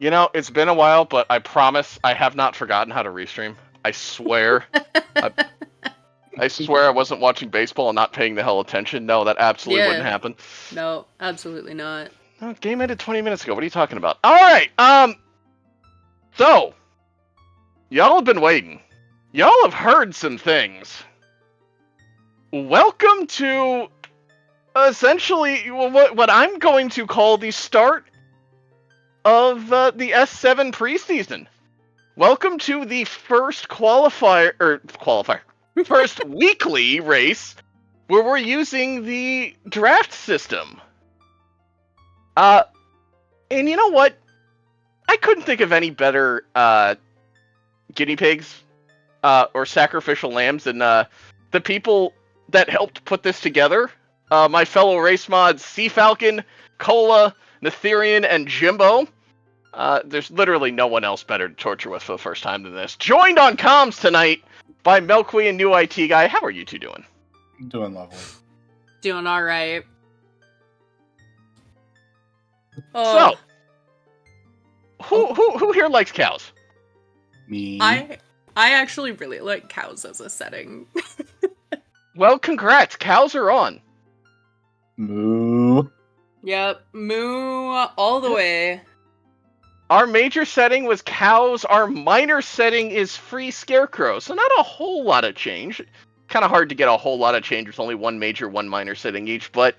You know, it's been a while, but I promise I have not forgotten how to restream. I swear. I swear I wasn't watching baseball and not paying the hell attention. No, that absolutely wouldn't Yeah. happen. No, absolutely not. Oh, game ended 20 minutes ago. What are you talking about? All right. So y'all have been waiting. Y'all have heard some things. Welcome to essentially what I'm going to call the start of the S7 preseason. Welcome to the first first weekly race where we're using the draft system. And you know what? I couldn't think of any better guinea pigs or sacrificial lambs than the people that helped put this together. My fellow race mods, Sea Falcon, Cola, Netherian, and Jimbo. There's literally no one else better to torture with for the first time than this. Joined on comms tonight by Milkweed and New IT Guy. How are you two doing? Doing lovely. Doing all right. Oh, So, who here likes cows? Me. I actually really like cows as a setting. Well, congrats. Cows are on. Moo. Yep, moo all the way. Our major setting was cows. Our minor setting is free scarecrow. So not a whole lot of change. Kind of hard to get a whole lot of change with only one major, one minor setting each. But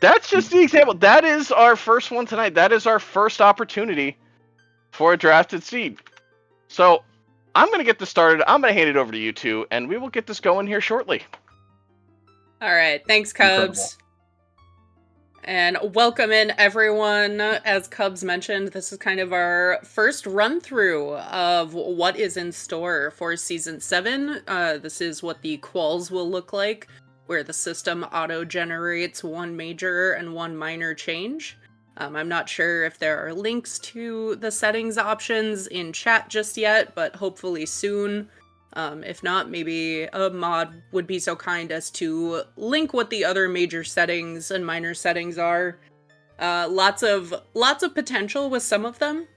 that's just the example. That is our first one tonight. That is our first opportunity for a drafted seed. So I'm going to get this started. I'm going to hand it over to you two, and we will get this going here shortly. All right, thanks, Cubs. And welcome in, everyone. As Cubs mentioned, this is kind of our first run-through of what is in store for Season 7. This is what the quals will look like, where the system auto-generates one major and one minor change. I'm not sure if there are links to the settings options in chat just yet, but hopefully soon. If not, maybe a mod would be so kind as to link what the other major settings and minor settings are. Lots of potential with some of them.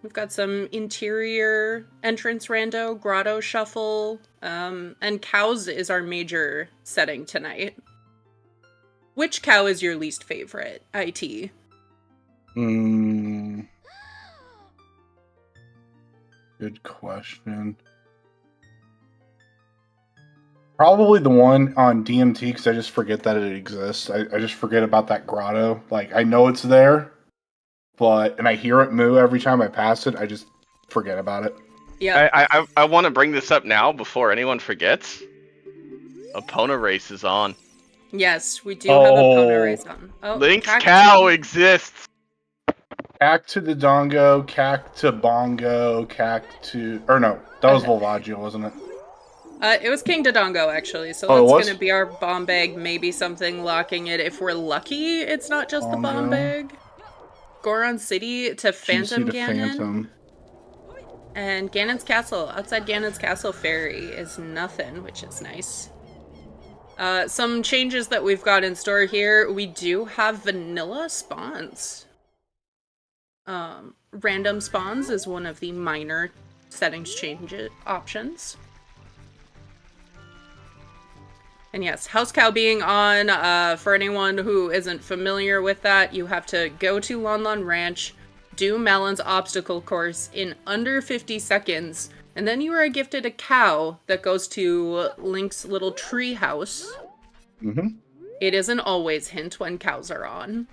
We've got some interior entrance rando, grotto shuffle, and cows is our major setting tonight. Which cow is your least favorite, IT? Good question. Probably the one on DMT, because I just forget that it exists. I just forget about that grotto. Like, I know it's there, and I hear it moo every time I pass it. I just forget about it. Yeah. I want to bring this up now before anyone forgets. Epona race is on. Yes, we do have Epona race on. Oh, Link's cow exists. Cack to the dongo, cack to bongo, cack to... Or no, that was Volvaggio, wasn't it? It was King Dodongo, actually, so that's gonna be our bomb bag, maybe something locking it. If we're lucky, it's not just the bomb bag. Goron City to Phantom Ganon. And Ganon's Castle. Outside Ganon's Castle Ferry is nothing, which is nice. Some changes that we've got in store here. We do have vanilla spawns. Random spawns is one of the minor settings change options. And yes, House Cow being on, for anyone who isn't familiar with that, you have to go to Lon Lon Ranch, do Malon's obstacle course in under 50 seconds, and then you are gifted a cow that goes to Link's little tree house. Mm-hmm. It is an always hint when cows are on.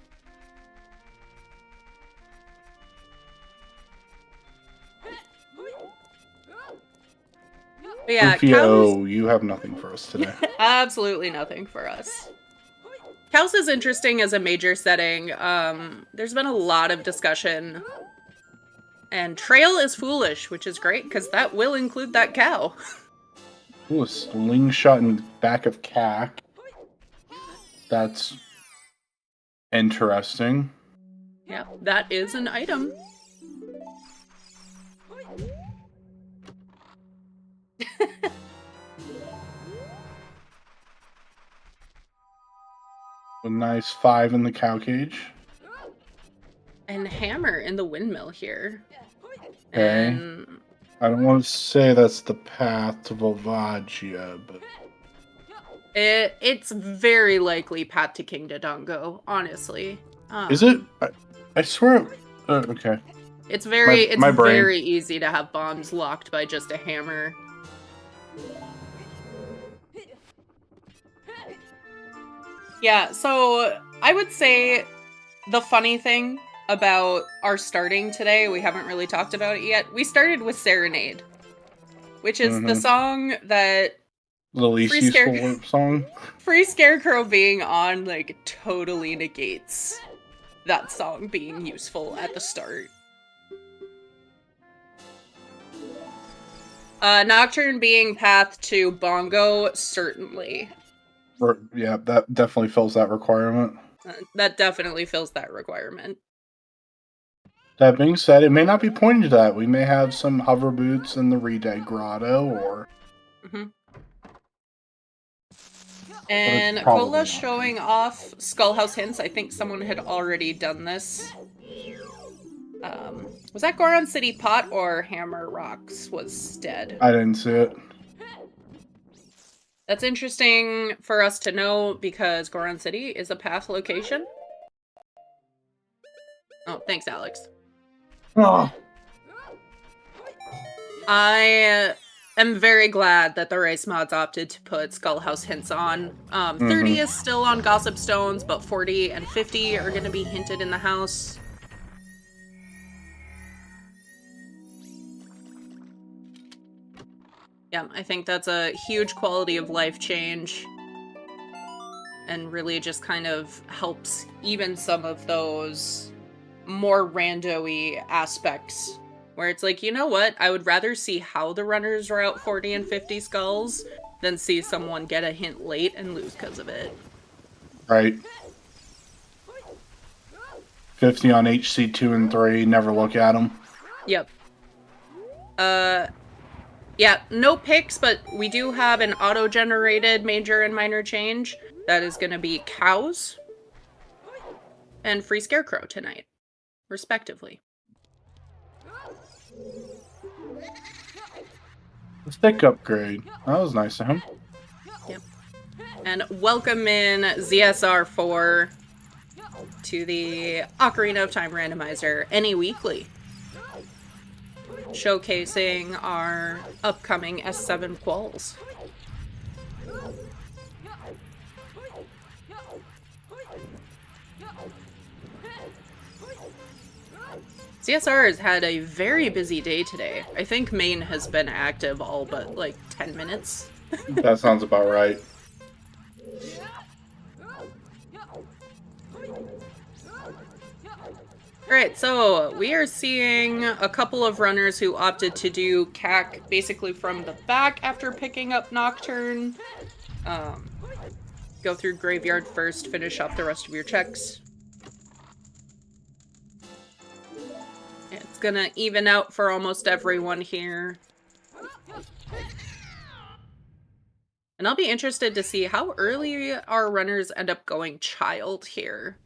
Yeah, cows... you have nothing for us today. Absolutely nothing for us. Cows is interesting as a major setting. There's been a lot of discussion. And Trail is foolish, which is great, because that will include that cow. Ooh, a slingshot in the back of Cack. That's interesting. Yeah, that is an item. A nice 5 in the cow cage. and Hammer in the windmill here. Okay. And I don't want to say that's the path to Volvagia, but it's very likely Path to King Dodongo, honestly. is it? I swear. Okay. It's very my brain. very easy to have bombs locked by just a hammer. Yeah, so I would say the funny thing about our starting today, we haven't really talked about it yet. We started with Serenade, which is the song that the least useful song. Free Scarecrow being on, like, totally negates that song being useful at the start. Nocturne being path to Bongo, certainly. Yeah, that definitely fills that requirement. That definitely fills that requirement. That being said, it may not be pointing to that. We may have some hover boots in the Redead Grotto, or... And Cola showing off Skullhouse hints. I think someone had already done this. Was that Goron City Pot or Hammer Rocks was dead? I didn't see it. That's interesting for us to know because Goron City is a path location. Oh, thanks, Alex. Oh. I am very glad that the race mods opted to put Skullhouse hints on. 30 is still on Gossip Stones, but 40 and 50 are going to be hinted in the house. Yeah, I think that's a huge quality of life change. And really just kind of helps even some of those more rando-y aspects. Where it's like, you know what? I would rather see how the runners route 40 and 50 skulls than see someone get a hint late and lose because of it. Right. 50 on HC 2 and 3, never look at them. Yep. Yeah, no picks, but we do have an auto-generated major and minor change. That is going to be Cows and Free Scarecrow tonight, respectively. The stick upgrade. That was nice of him. Yep. And welcome in ZSR4 to the Ocarina of Time Randomizer Any Weekly, showcasing our upcoming S7 quals. CSR has had a very busy day today. I think main has been active all but like 10 minutes. That sounds about right. Alright, so we are seeing a couple of runners who opted to do CAC basically from the back after picking up Nocturne. Go through Graveyard first, finish up the rest of your checks. It's gonna even out for almost everyone here. And I'll be interested to see how early our runners end up going Child here.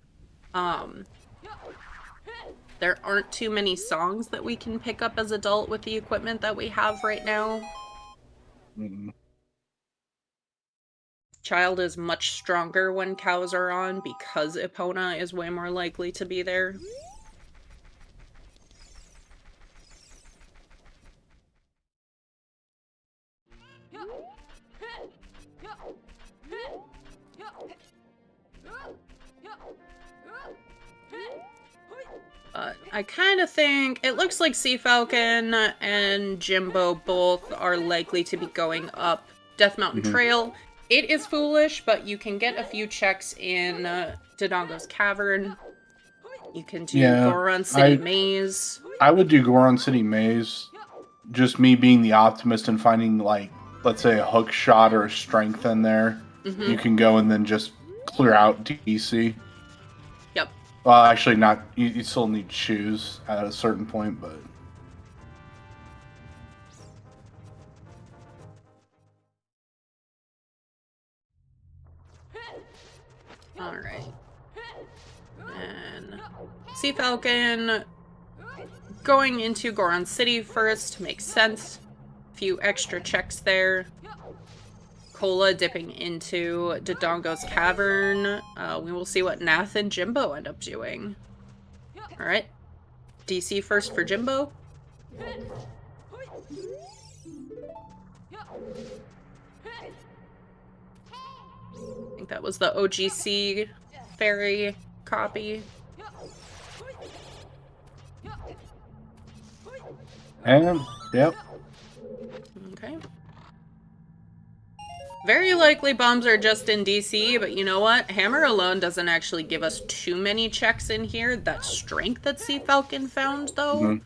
There aren't too many songs that we can pick up as adult with the equipment that we have right now. Child is much stronger when Cows are on because Epona is way more likely to be there. I kind of think it looks like Sea Falcon and Jimbo both are likely to be going up Death Mountain Trail. It is foolish, but you can get a few checks in Dodongo's Cavern. You can do Goron City Maze. I would do Goron City Maze. Just me being the optimist and finding, like, let's say a hook shot or a strength in there. You can go and then just clear out DC. Yep. Well, actually not. You still need shoes at a certain point, but... Alright. And Sea Falcon going into Goron City first makes sense. A few extra checks there. Cola dipping into Dodongo's Cavern. We will see what Nath and Jimbo end up doing. Alright. DC first for Jimbo. I think that was the OGC fairy copy. And, yep. Okay. Very likely bombs are just in DC, but you know what? Hammer alone doesn't actually give us too many checks in here. That strength that Sea Falcon found, though.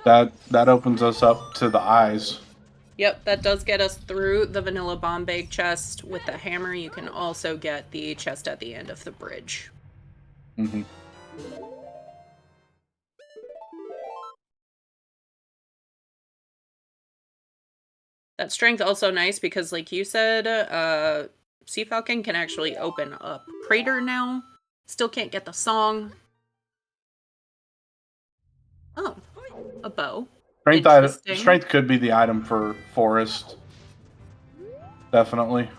That opens us up to the eyes. Yep, that does get us through the vanilla bomb bag chest. With the hammer, you can also get the chest at the end of the bridge. Mm-hmm. That strength also nice because, like you said, Sea Falcon can actually open up Crater now. Still can't get the song. Oh, a bow. Strength could be the item for Forest. Definitely.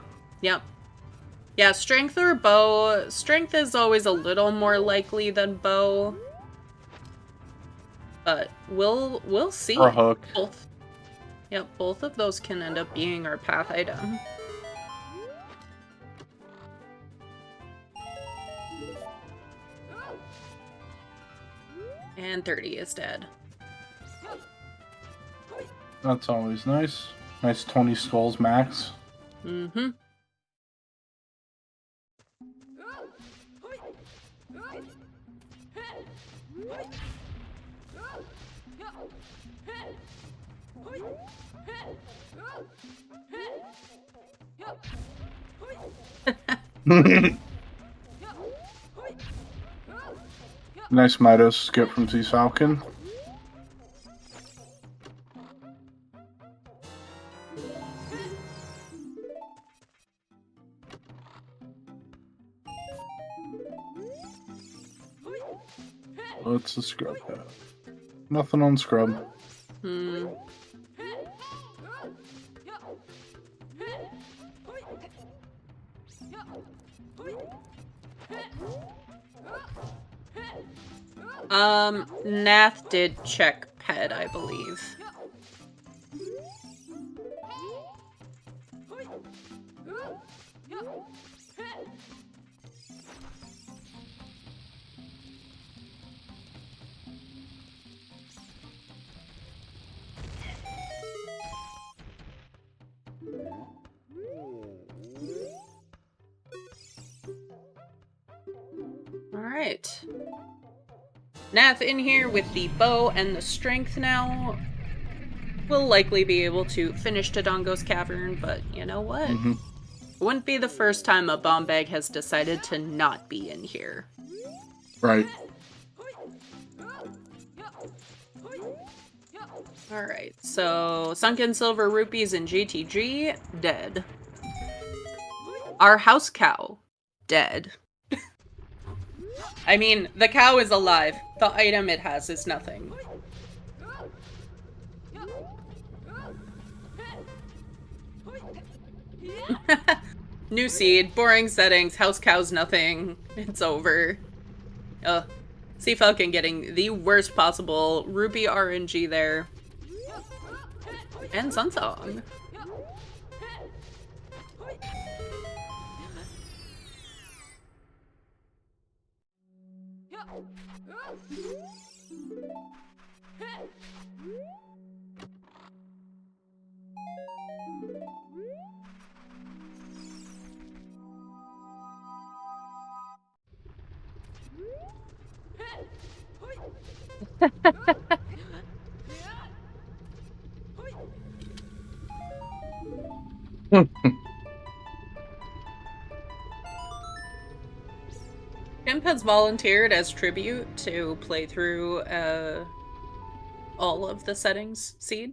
Yep. Yeah, strength or bow. Strength is always a little more likely than bow. But we'll see. Or a hook. Both. Yep, both of those can end up being our path item. And 30 is dead. That's always nice. Nice 20 skulls max. Mm-hmm. Nice Midos skip from Sea Falcon. What's the scrub have? Nothing on scrub. Hmm. Nath did check Ped, I believe. Alright. Nath in here with the bow and the strength now. We'll likely be able to finish Dodongo's Cavern, but you know what? Mm-hmm. It wouldn't be the first time a bomb bag has decided to not be in here. Right. Alright, so Sunken Silver Rupees and GTG, dead. Our house cow, dead. I mean, the cow is alive. The item it has is nothing. New seed, boring settings, house cow's nothing. It's over. Sea Falcon getting the worst possible rupee RNG there. And Sunsong. Pimp has volunteered as tribute to play through all of the settings seed.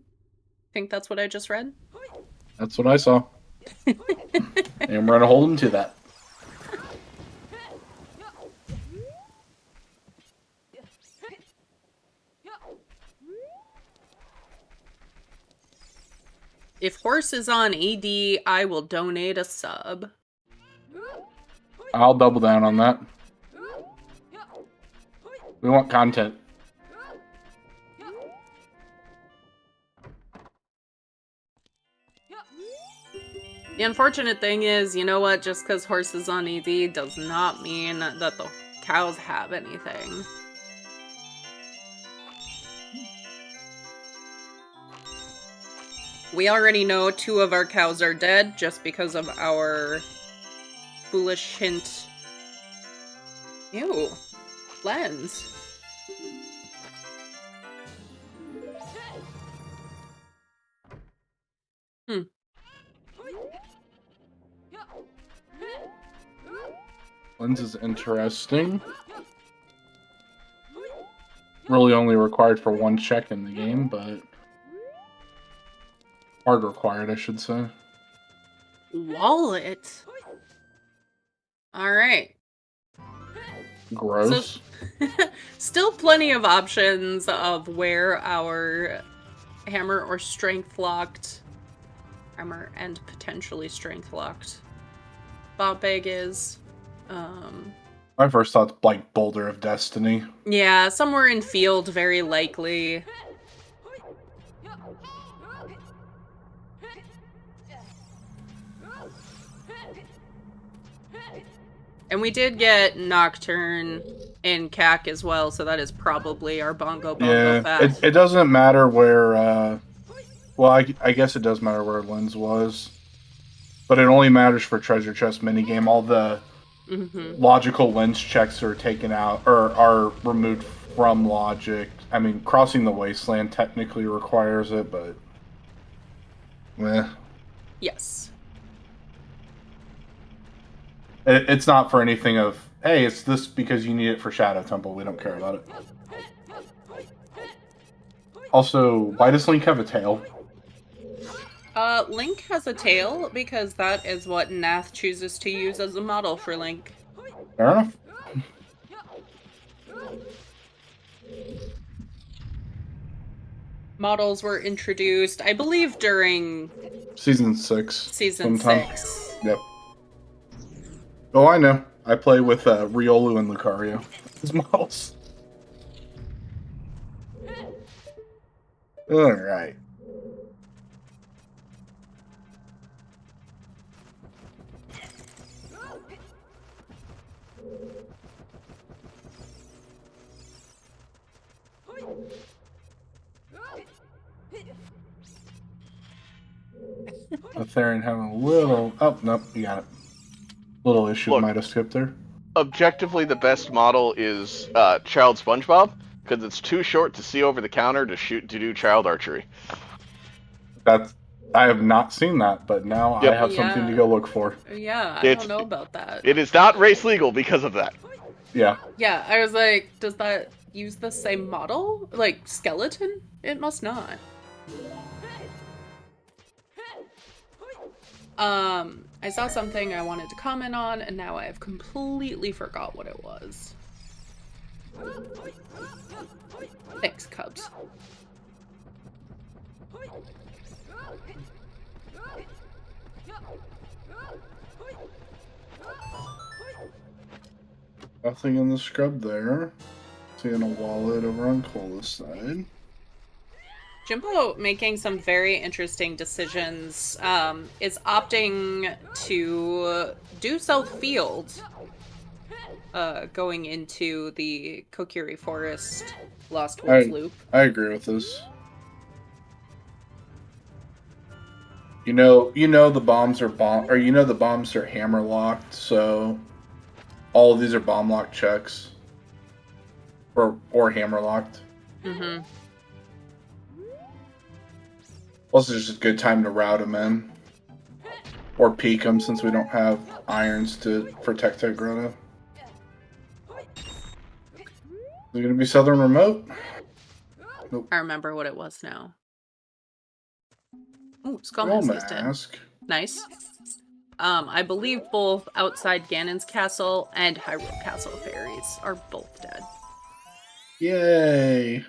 Think that's what I just read? That's what I saw. And we're gonna hold him to that. If horse is on ED, I will donate a sub. I'll double down on that. We want content. The unfortunate thing is, you know what? Just because horse is on ED does not mean that the cows have anything. We already know 2 of our cows are dead just because of our foolish hint. Ew. Lens. Hmm. Lens is interesting. Really only required for 1 check in the game, but hard required, I should say. Wallet. All right. Gross. So, still plenty of options of where our hammer or strength locked, armor and potentially strength locked Bob Bag is. My first thought's like Boulder of Destiny. Yeah, somewhere in field, very likely. And we did get Nocturne in CAC as well, so that is probably our bongo fast. It doesn't matter where, well, I guess it does matter where Lens was. But it only matters for treasure chest minigame. All the logical lens checks are taken out, or are removed from logic. I mean, crossing the wasteland technically requires it, but... meh. Yes. It's not for anything of, hey, it's this because you need it for Shadow Temple. We don't care about it. Also, why does Link have a tail? Link has a tail because that is what Nath chooses to use as a model for Link. Fair enough. Models were introduced, I believe, during... Season 6. Season 6. Yep. Oh, I know. I play with Riolu and Lucario as models. Alright. Therian having a little... Oh, nope, you got it. Little issue. Look, might have skipped there. Objectively, the best model is Child SpongeBob, because it's too short to see over the counter to do child archery. I have not seen that, but now I have something to go look for. Yeah, I don't know about that. It is not race legal because of that. Yeah. Yeah, I was like, does that use the same model? Like, skeleton? It must not. I saw something I wanted to comment on, and now I have completely forgot what it was. Thanks, Cubs. Nothing in the scrub there. Seeing a wallet over on Cola's side. Jimbo making some very interesting decisions, is opting to do South Field, going into the Kokiri Forest Lost Woods loop. I agree with this. You know the bombs are the bombs are hammer locked, so all of these are bomb lock checks. Or hammer locked. Mm-hmm. Also, just a good time to route them in. Or peek them, since we don't have irons for Tech Grotto. Is it going to be Southern Remote? Nope. I remember what it was now. Ooh, Skull Mask is dead. Nice. I believe both outside Ganon's castle and Hyrule Castle fairies are both dead. Yay!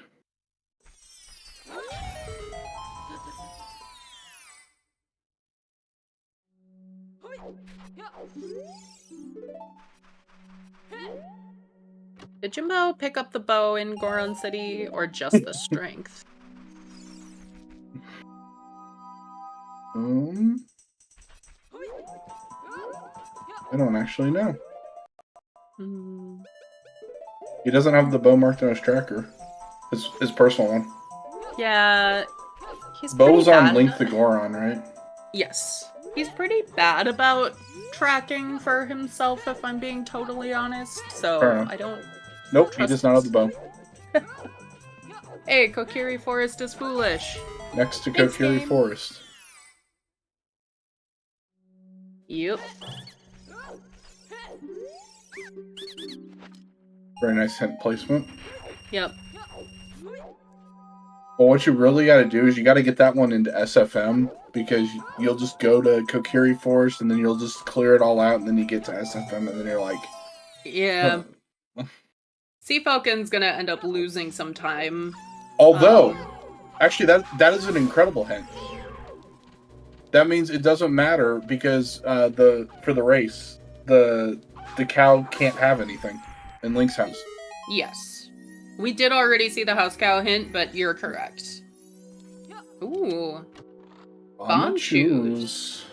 Did Jimbo pick up the bow in Goron City, or just the strength? I don't actually know. Hmm. He doesn't have the bow marked on his tracker. His personal one. Yeah, he's Bow's pretty on bad. Link the Goron, right? Yes. He's pretty bad about tracking for himself, if I'm being totally honest. So I don't. Nope, he does not have the bow. Hey, Kokiri Forest is foolish. Next to Thanks, Kokiri game. Forest. Yep. Very nice hint placement. Yep. Well, what you really got to do is you got to get that one into SFM, because you'll just go to Kokiri Forest and then you'll just clear it all out, and then you get to SFM and then you're like, Yeah. huh. Sea Falcon's gonna end up losing some time. Although, actually, that is an incredible hint. That means it doesn't matter, because for the race, the cow can't have anything in Link's house. Yes. We did already see the house cow hint, but you're correct. Ooh. Bomb shoes.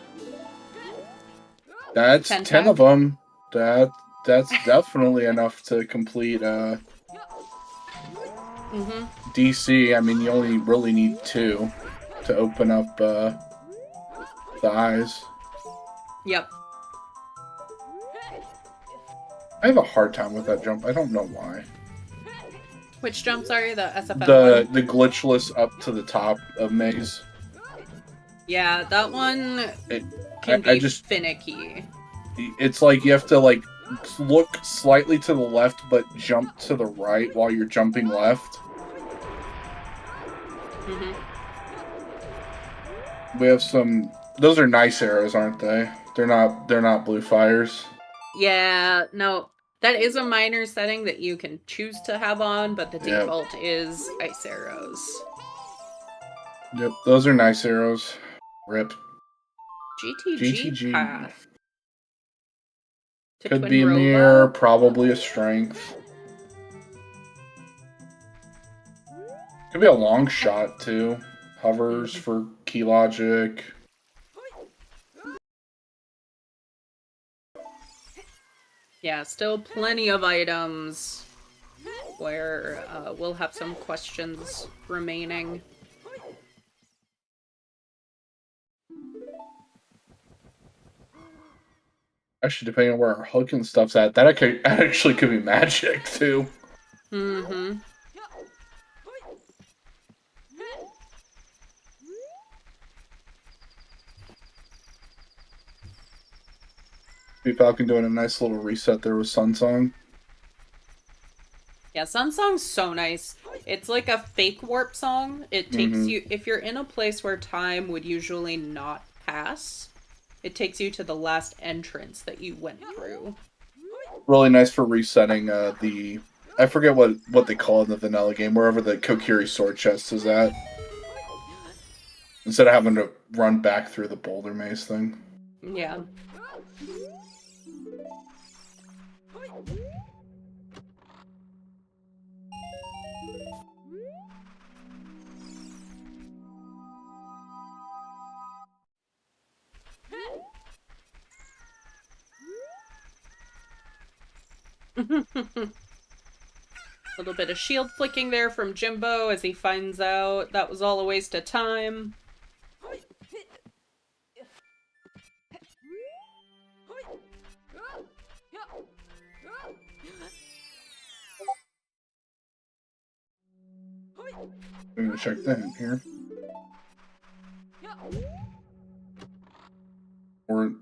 That's 10 of them. That's definitely enough to complete DC. I mean, you only really need 2 to open up the eyes. Yep. I have a hard time with that jump. I don't know why. Which jump, sorry? The SFM one? The glitchless up to the top of maze. Yeah, that one can be just finicky. It's like you have to like look slightly to the left but jump to the right while you're jumping left. We have some. Those are nice arrows, aren't they? They're not blue fires. Yeah, no. That is a minor setting that you can choose to have on, but the default is ice arrows. Yep, those are nice arrows. Rip. GTG path. Could be a mirror, probably a strength. Could be a long shot too. Hovers for key logic. Yeah, still plenty of items where we'll have some questions remaining. Actually, depending on where our hook and stuff's at, that actually could be magic too. Falcon doing a nice little reset there with Sun Song. Yeah, Sun Song's so nice. It's like a fake warp song. It takes you, if you're in a place where time would usually not pass, it takes you to the last entrance that you went through. Really nice for resetting I forget what they call it in the vanilla game, wherever the Kokiri sword chest is at. Instead of having to run back through the boulder maze thing. Yeah. Little bit of shield flicking there from Jimbo as he finds out that was all a waste of time. I'm gonna check that in here. Or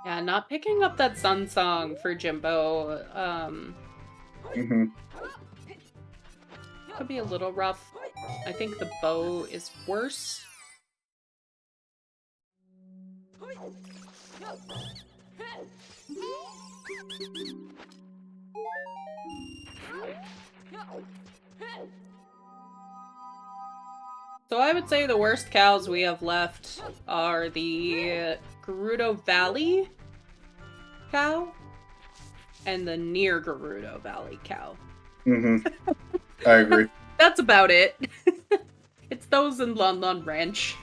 yeah, not picking up that Sun Song for Jimbo. Could be a little rough. I think the bow is worse. So I would say the worst cows we have left are the Gerudo Valley cow and the near Gerudo Valley cow. Mm-hmm. I agree. That's about it. It's those in Lon Lon Ranch.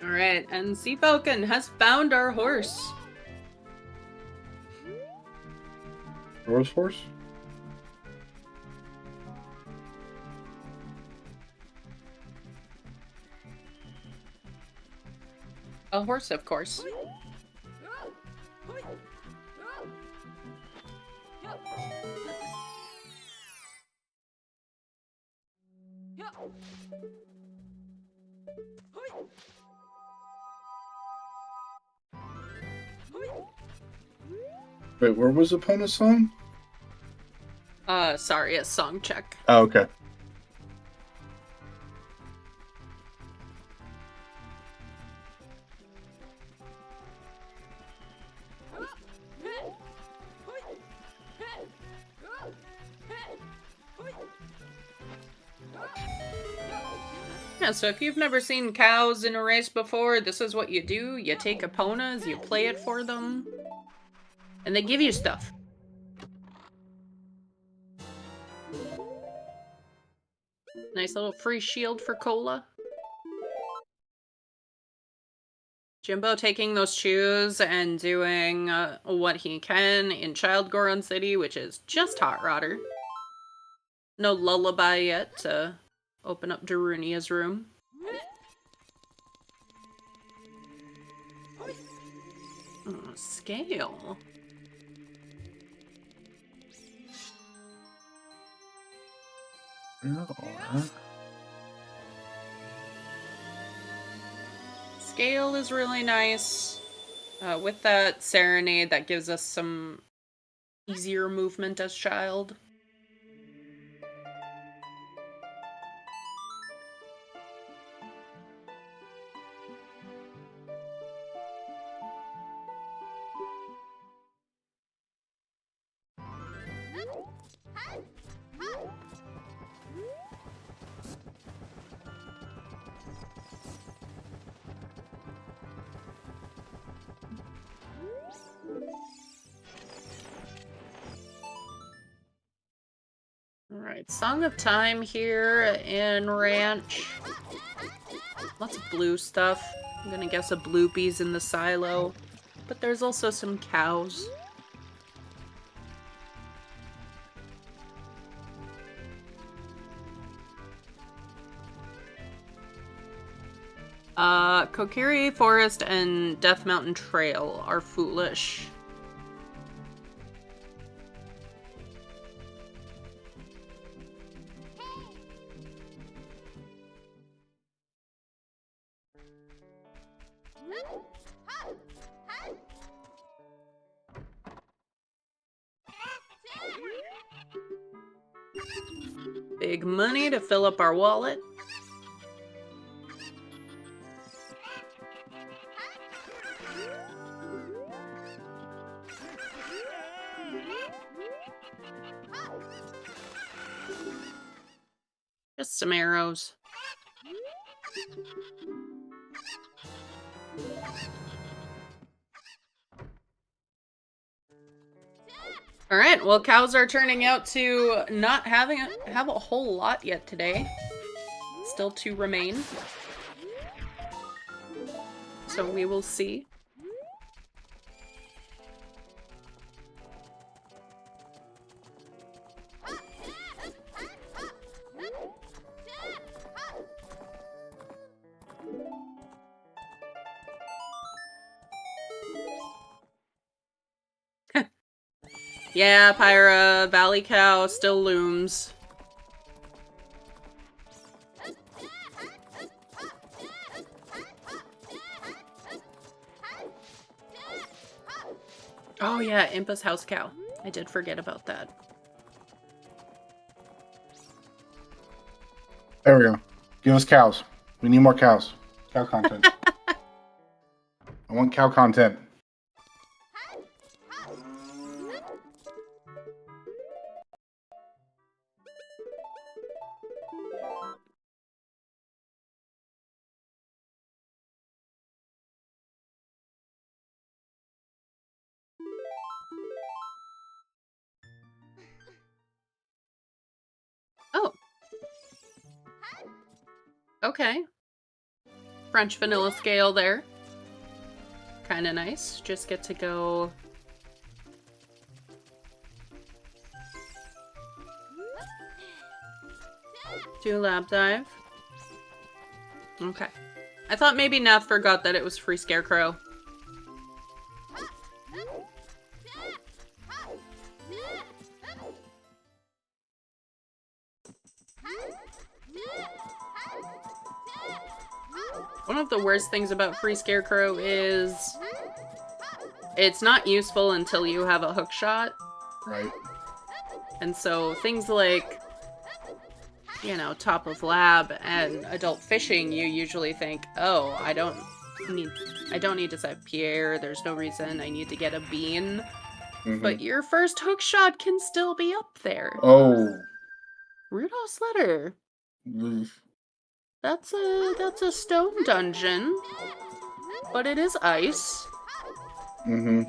Alright, and Sea Falcon has found our horse. Rose horse? A horse, of course. Wait, where was Epona's song? Sorry, a song check. Oh, okay. Yeah, so if you've never seen cows in a race before, this is what you do. You take Eponas, you play it for them, and they give you stuff. Nice little free shield for Cola. Jimbo taking those chews and doing what he can in Child Goron City, which is just Hot Rodder. No lullaby yet to open up Darunia's room. Oh, scale. Scale is really nice. With that Serenade, that gives us some easier movement as Child. Alright, Song of Time here in Ranch. Lots of blue stuff. I'm gonna guess a Bloopies in the silo. But there's also some cows. Kokiri Forest and Death Mountain Trail are foolish. Big money to fill up our wallet. Just some arrows. Alright, well, cows are turning out to not have a whole lot yet today. Still to remain. So we will see. Yeah, Pyra, Valley Cow still looms. Oh yeah, Impa's house cow. I did forget about that. There we go. Give us cows. We need more cows. Cow content. I want cow content. Oh. Okay. French vanilla scale there. Kind of nice. Just get to go... do lab dive. Okay. I thought maybe Nath forgot that it was free scarecrow. One of the worst things about free scarecrow is it's not useful until you have a hook shot. Right. And so things like, you know, top of lab and adult fishing, you usually think, oh, I don't need to set Pierre, there's no reason I need to get a bean. Mm-hmm. But your first hook shot can still be up there. Oh. Rudolph's letter. Oof. That's a stone dungeon. But it is ice. Mm-hmm.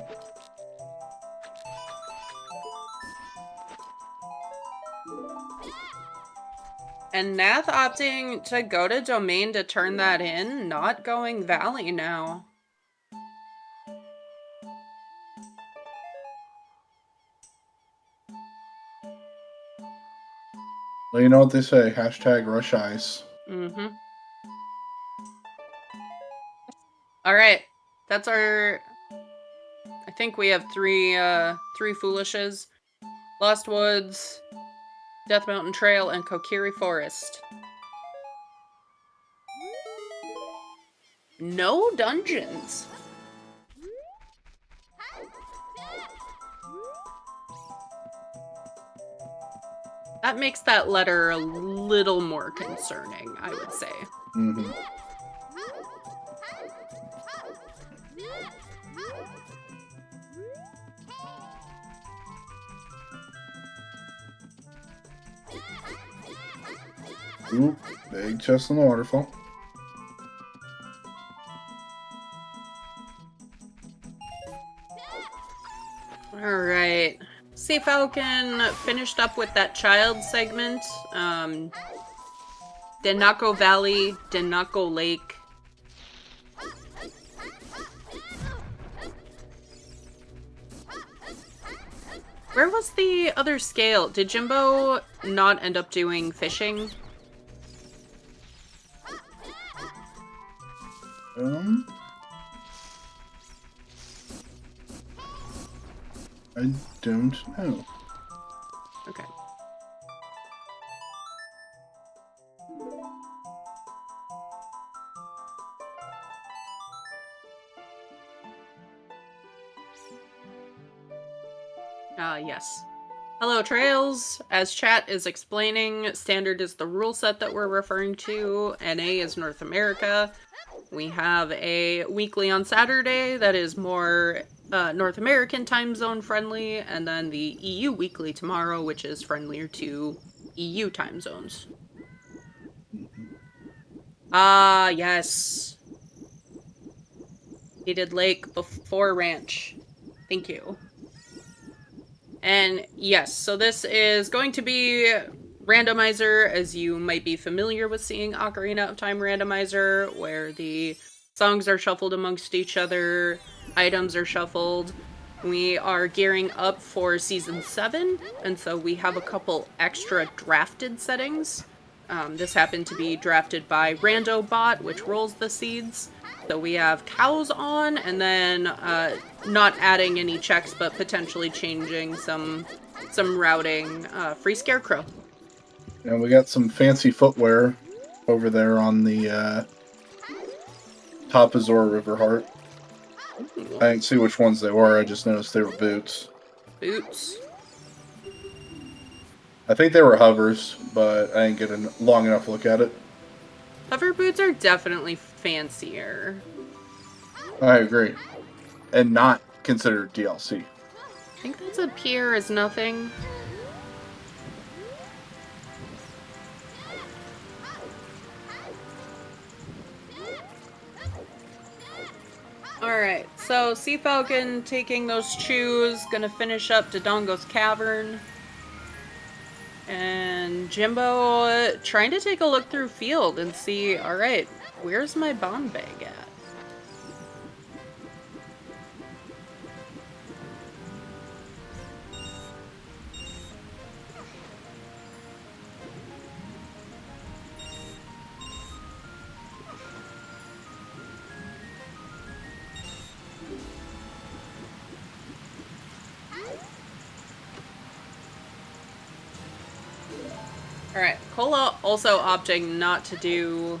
And Nath opting to go to Domain to turn that in, not going Valley now. Well, you know what they say, hashtag rush ice. Mm-hmm. Alright. That's our... I think we have three Foolishes. Lost Woods, Death Mountain Trail, and Kokiri Forest. No dungeons. That makes that letter a little more concerning, I would say. Mm-hmm. Ooh, big chest on the waterfall. Alright. Sea Falcon finished up with that child segment. Did not go Valley, did not go Lake. Where was the other scale? Did Jimbo not end up doing fishing? I don't know. Okay. Yes. Hello, Trails. As chat is explaining, Standard is the rule set that we're referring to. NA is North America. We have a weekly on Saturday that is more North American time zone friendly, and then the EU weekly tomorrow, which is friendlier to EU time zones. Ah, yes. He did Lake before Ranch. Thank you. And yes, so this is going to be Randomizer, as you might be familiar with seeing Ocarina of Time Randomizer, where the songs are shuffled amongst each other, items are shuffled. We are gearing up for Season 7, and so we have a couple extra drafted settings. This happened to be drafted by RandoBot, which rolls the seeds. So we have cows on, and then not adding any checks, but potentially changing some routing. Free Scarecrow. And we got some fancy footwear over there on the top of Zora River Heart. I didn't see which ones they were, I just noticed they were boots. Boots. I think they were hovers, but I didn't get a long enough look at it. Hover boots are definitely fancier. I agree. And not considered DLC. I think that's appear as nothing. Alright, so Sea Falcon taking those chews, gonna finish up Dodongo's Cavern. And Jimbo trying to take a look through field and see, alright, where's my bond bag at? Alright, Cola also opting not to do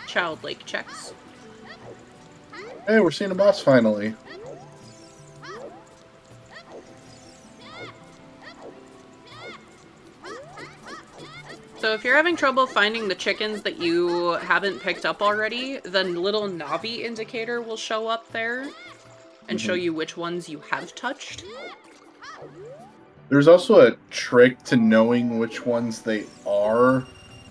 Child Lake checks. Hey, we're seeing a boss finally. So if you're having trouble finding the chickens that you haven't picked up already, the little Navi indicator will show up there and show you which ones you have touched. There's also a trick to knowing which ones they are,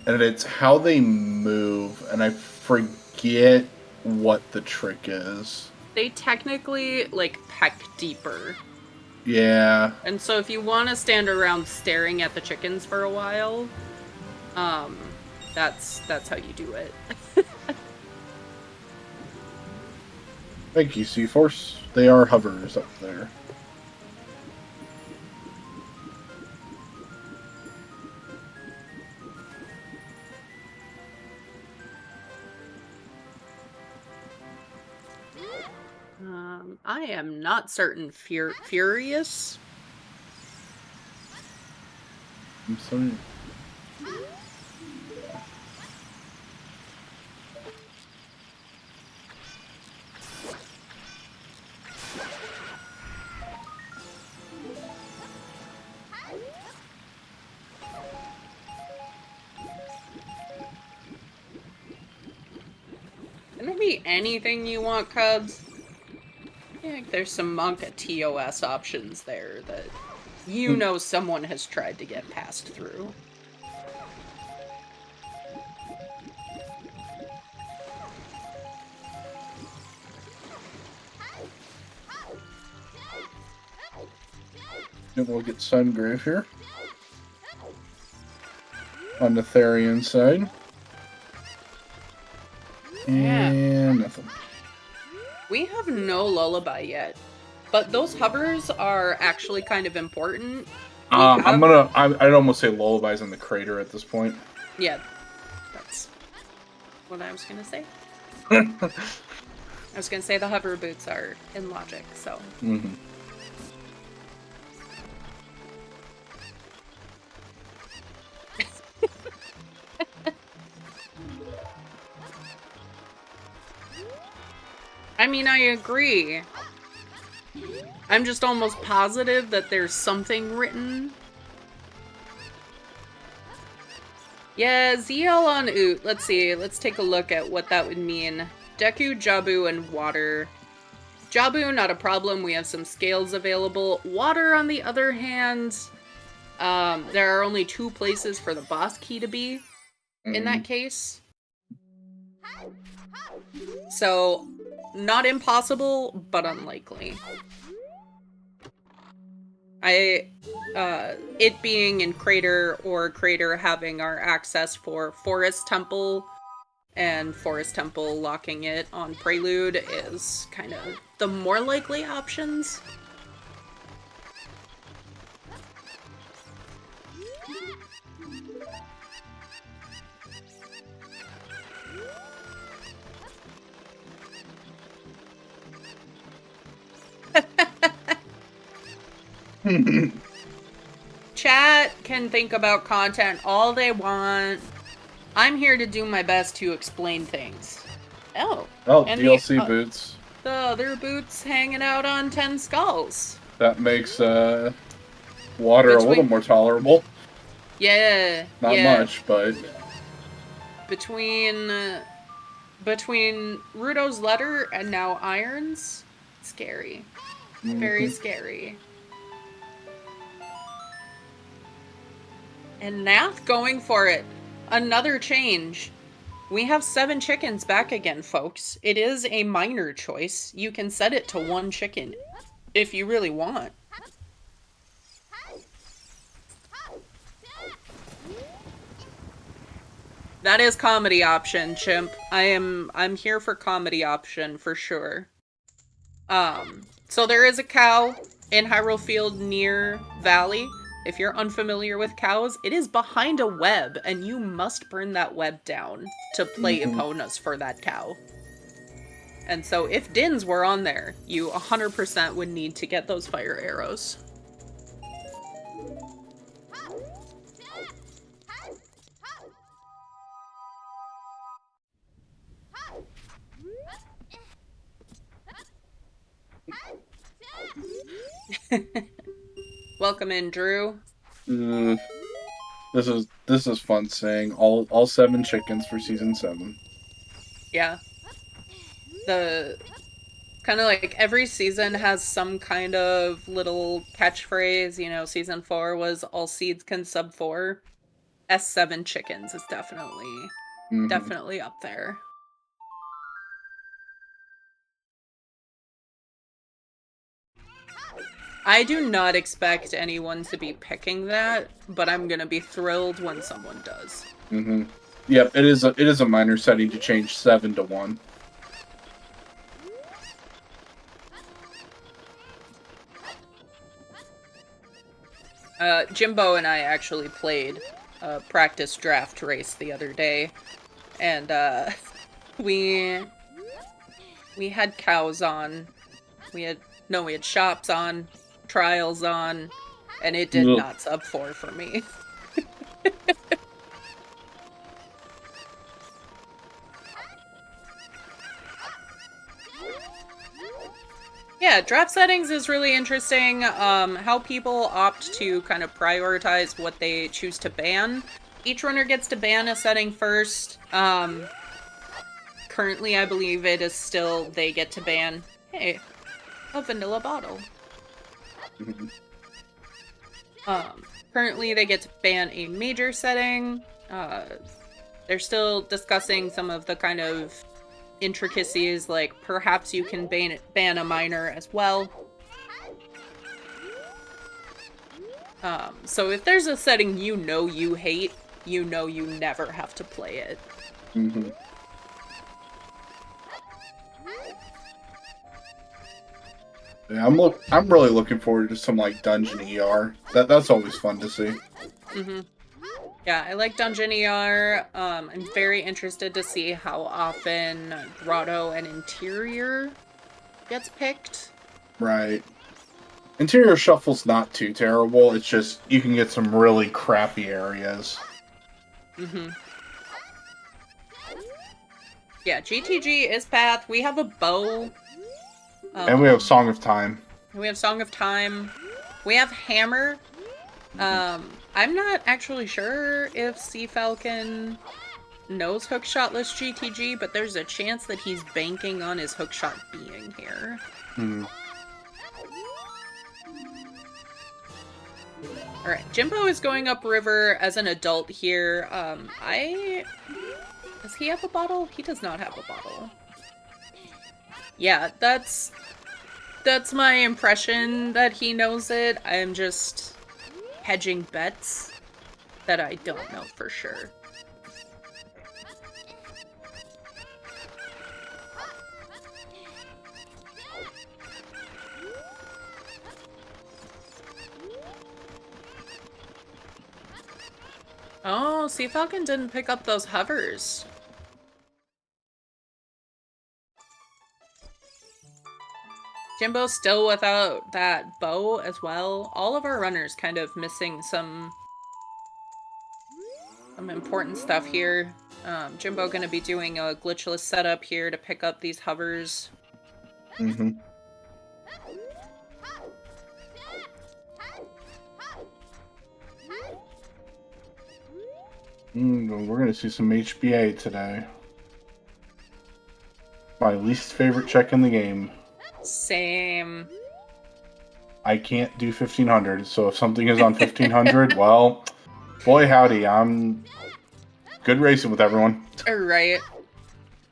and it's how they move, and I forget what the trick is. They technically, like, peck deeper. Yeah. And so if you want to stand around staring at the chickens for a while, that's how you do it. Thank you, C-Force. They are hovers up there. I am not certain. Furious? I'm sorry. Can it be anything you want, Cubs? I think there's some Monka TOS options there that you know someone has tried to get passed through. Then we'll get Sungrave here. On the Therian side. And nothing. We have no lullaby yet, but those hovers are actually kind of important. I'd almost say lullabies in the crater at this point. Yeah, that's what I was gonna say. I was gonna say the hover boots are in logic, so. Mm-hmm. I mean, I agree. I'm just almost positive that there's something written. Yeah, ZL on Oot. Let's see. Let's take a look at what that would mean. Deku, Jabu, and water. Jabu, not a problem. We have some scales available. Water, on the other hand, there are only 2 places for the boss key to be in that case. So, not impossible, but unlikely. It being in Crater or Crater having our access for Forest Temple and Forest Temple locking it on Prelude is kind of the more likely options. Chat can think about content all they want. I'm here to do my best to explain things. Oh, and DLC boots. The other boots hanging out on 10 skulls. That makes water a little more tolerable. Yeah. Not much, but... Between between Rudo's letter and now irons, scary. Very scary. And Nath going for it. Another change. We have 7 chickens back again, folks. It is a minor choice. You can set it to 1 chicken if you really want. That is comedy option, Chimp. I'm here for comedy option for sure. So there is a cow in Hyrule Field near Valley. If you're unfamiliar with cows, it is behind a web, and you must burn that web down to play Eponas for that cow. And so if Dins were on there, you 100% would need to get those fire arrows. Welcome in, Drew. This is fun saying all 7 chickens for season 7. Yeah. The kind of like every season has some kind of little catchphrase. You know, season 4 was all seeds can sub 4. S7 chickens is definitely up there. I do not expect anyone to be picking that, but I'm gonna be thrilled when someone does. Yep, it is a minor setting to change 7 to 1. Jimbo and I actually played a practice draft race the other day, and we had cows on. We had shops on, trials on, and it did not sub 4 for me. Yeah, draft settings is really interesting. How people opt to kind of prioritize what they choose to ban. Each runner gets to ban a setting first. Currently, I believe it is still they get to ban, hey, a vanilla bottle. Currently, they get to ban a major setting. They're still discussing some of the kind of intricacies, like perhaps you can ban a minor as well. So if there's a setting you know you hate, you know you never have to play it. Yeah, I'm really looking forward to some like dungeon ER. That's always fun to see. Yeah, I like Dungeon ER. I'm very interested to see how often Grotto and Interior gets picked. Right. Interior Shuffle's not too terrible. It's just you can get some really crappy areas. Yeah, GTG is Path. We have a bow. And we have Song of Time. We have Song of Time. We have Hammer. I'm not actually sure if Sea Falcon knows Hookshotless GTG, but there's a chance that he's banking on his hookshot being here. Alright, Jimbo is going upriver as an adult here. Does he have a bottle? He does not have a bottle. Yeah, that's my impression that he knows it. I'm just hedging bets that I don't know for sure. Oh, Sea Falcon didn't pick up those hovers. Jimbo's still without that bow as well. All of our runners kind of missing some important stuff here. Jimbo gonna be doing a glitchless setup here to pick up these hovers. We're gonna see some HBA today. My least favorite check in the game. Same. I can't do 1500, so if something is on 1500, well, boy howdy, I'm good racing with everyone. Right.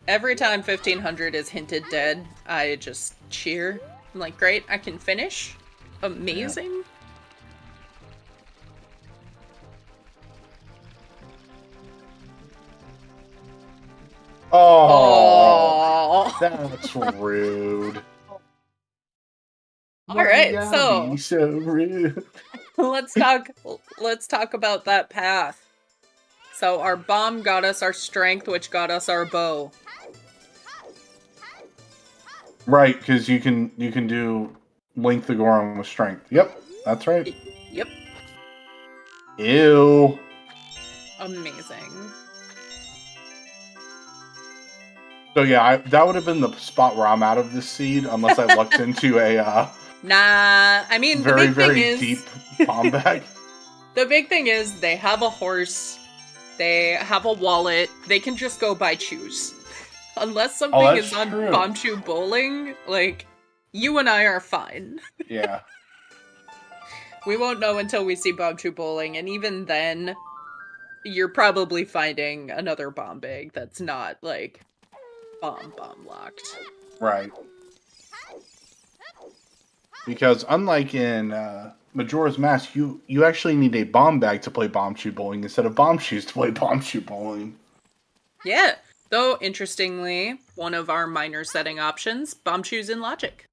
Every time 1500 is hinted dead, I just cheer. I'm like, great, I can finish. Amazing. Yeah. Oh, that's rude. All right, so rude. let's talk about that path. So our bomb got us our strength, which got us our bow. Right, because you can do Link the Goron with strength. Yep, that's right. Yep. Ew. Amazing. So yeah, that would have been the spot where I'm out of this seed, unless I lucked into a Nah, I mean, very, the big very thing is, deep bomb bag. The big thing is they have a horse, they have a wallet, they can just go buy chews. Unless something is on Bomb Chew Bowling, like, you and I are fine. Yeah. We won't know until we see Bomb Chew Bowling, and even then, you're probably finding another bomb bag that's not, like, bomb locked. Right. Because unlike in Majora's Mask, you actually need a bomb bag to play Bomb Chew Bowling instead of bomb shoes to play Bomb Chew Bowling. Yeah. Though, interestingly, one of our minor setting options, bomb chews in Logic.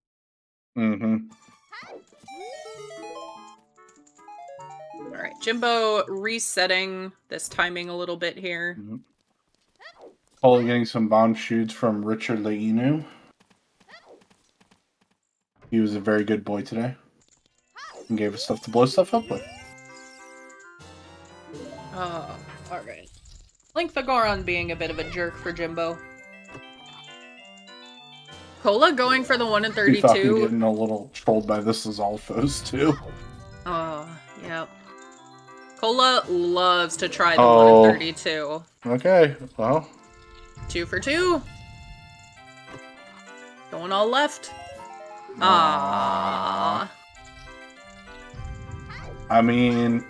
Mm-hmm. Alright, Jimbo resetting this timing a little bit here. Mm-hmm. Totally getting some bomb shoots from Richard Leinu. He was a very good boy today. And gave us stuff to blow stuff up with. Oh, alright. Link the Goron being a bit of a jerk for Jimbo. Cola going for the 1 in 32. He thought he was getting a little trolled by this as all foes too. Oh, yep. Cola loves to try the 1 in 32. Okay, well. 2 for 2. Going all left. Aww. I mean,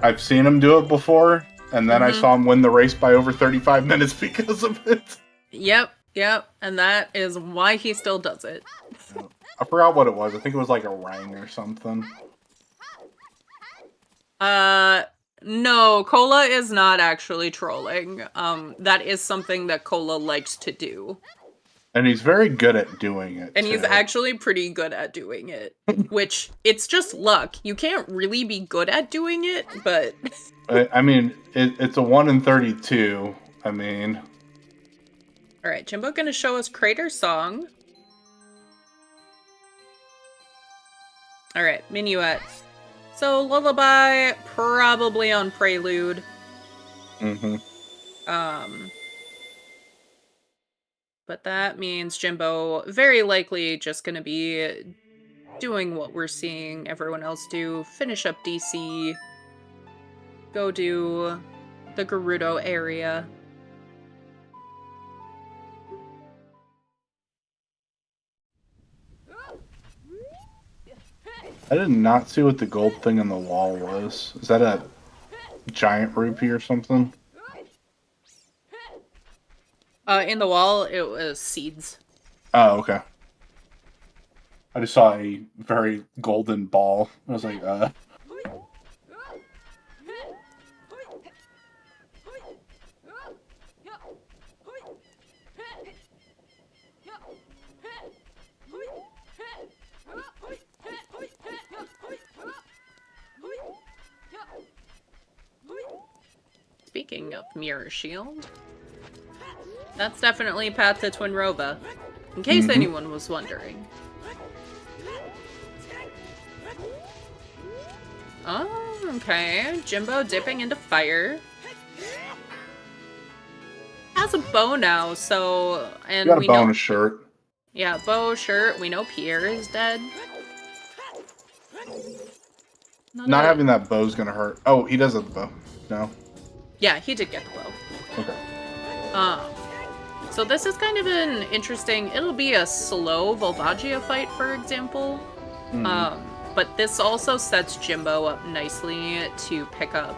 I've seen him do it before, and then I saw him win the race by over 35 minutes because of it. Yep, and that is why he still does it. I forgot what it was. I think it was like a rhyme or something. No, Cola is not actually trolling. That is something that Cola likes to do. And he's very good at doing it. And he's actually pretty good at doing it. Which, it's just luck. You can't really be good at doing it, but... I mean, it's a 1 in 32. I mean... Alright, Jimbo gonna show us Crater's song. Alright, Minuet. So, Lullaby, probably on Prelude. Mm-hmm. But that means Jimbo very likely just gonna be doing what we're seeing everyone else do. Finish up DC. Go do the Gerudo area. I did not see what the gold thing on the wall was. Is that a giant rupee or something? In the wall, it was seeds. Oh, okay. I just saw a very golden ball. I was like, Speaking of Mirror Shield, that's definitely Path to Twinrova, in case anyone was wondering. Oh, okay. Jimbo dipping into fire. Has a bow now, so... And got a we bow know... and a shirt. Yeah, bow, shirt. We know Pierre is dead. Not having that bow's gonna hurt. Oh, he does have the bow. No? Yeah, he did get the bow. Okay. So this is kind of an interesting... It'll be a slow Volvagia fight, for example. But this also sets Jimbo up nicely to pick up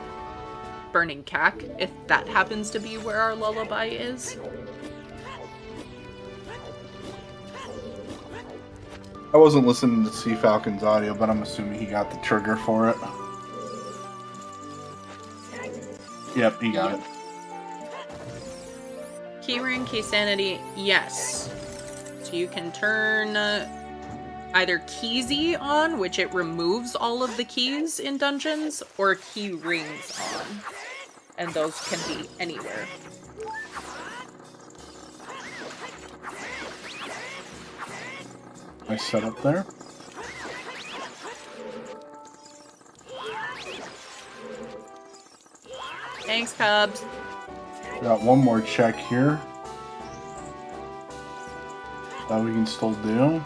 Burning Cack, if that happens to be where our lullaby is. I wasn't listening to Sea Falcon's audio, but I'm assuming he got the trigger for it. Yep, he got it. Keyring, Key Sanity, yes. So you can turn either Keysy on, which it removes all of the keys in dungeons, or Key Rings on. And those can be anywhere. Nice setup there. Thanks, Cubs. Got one more check here that we can still do.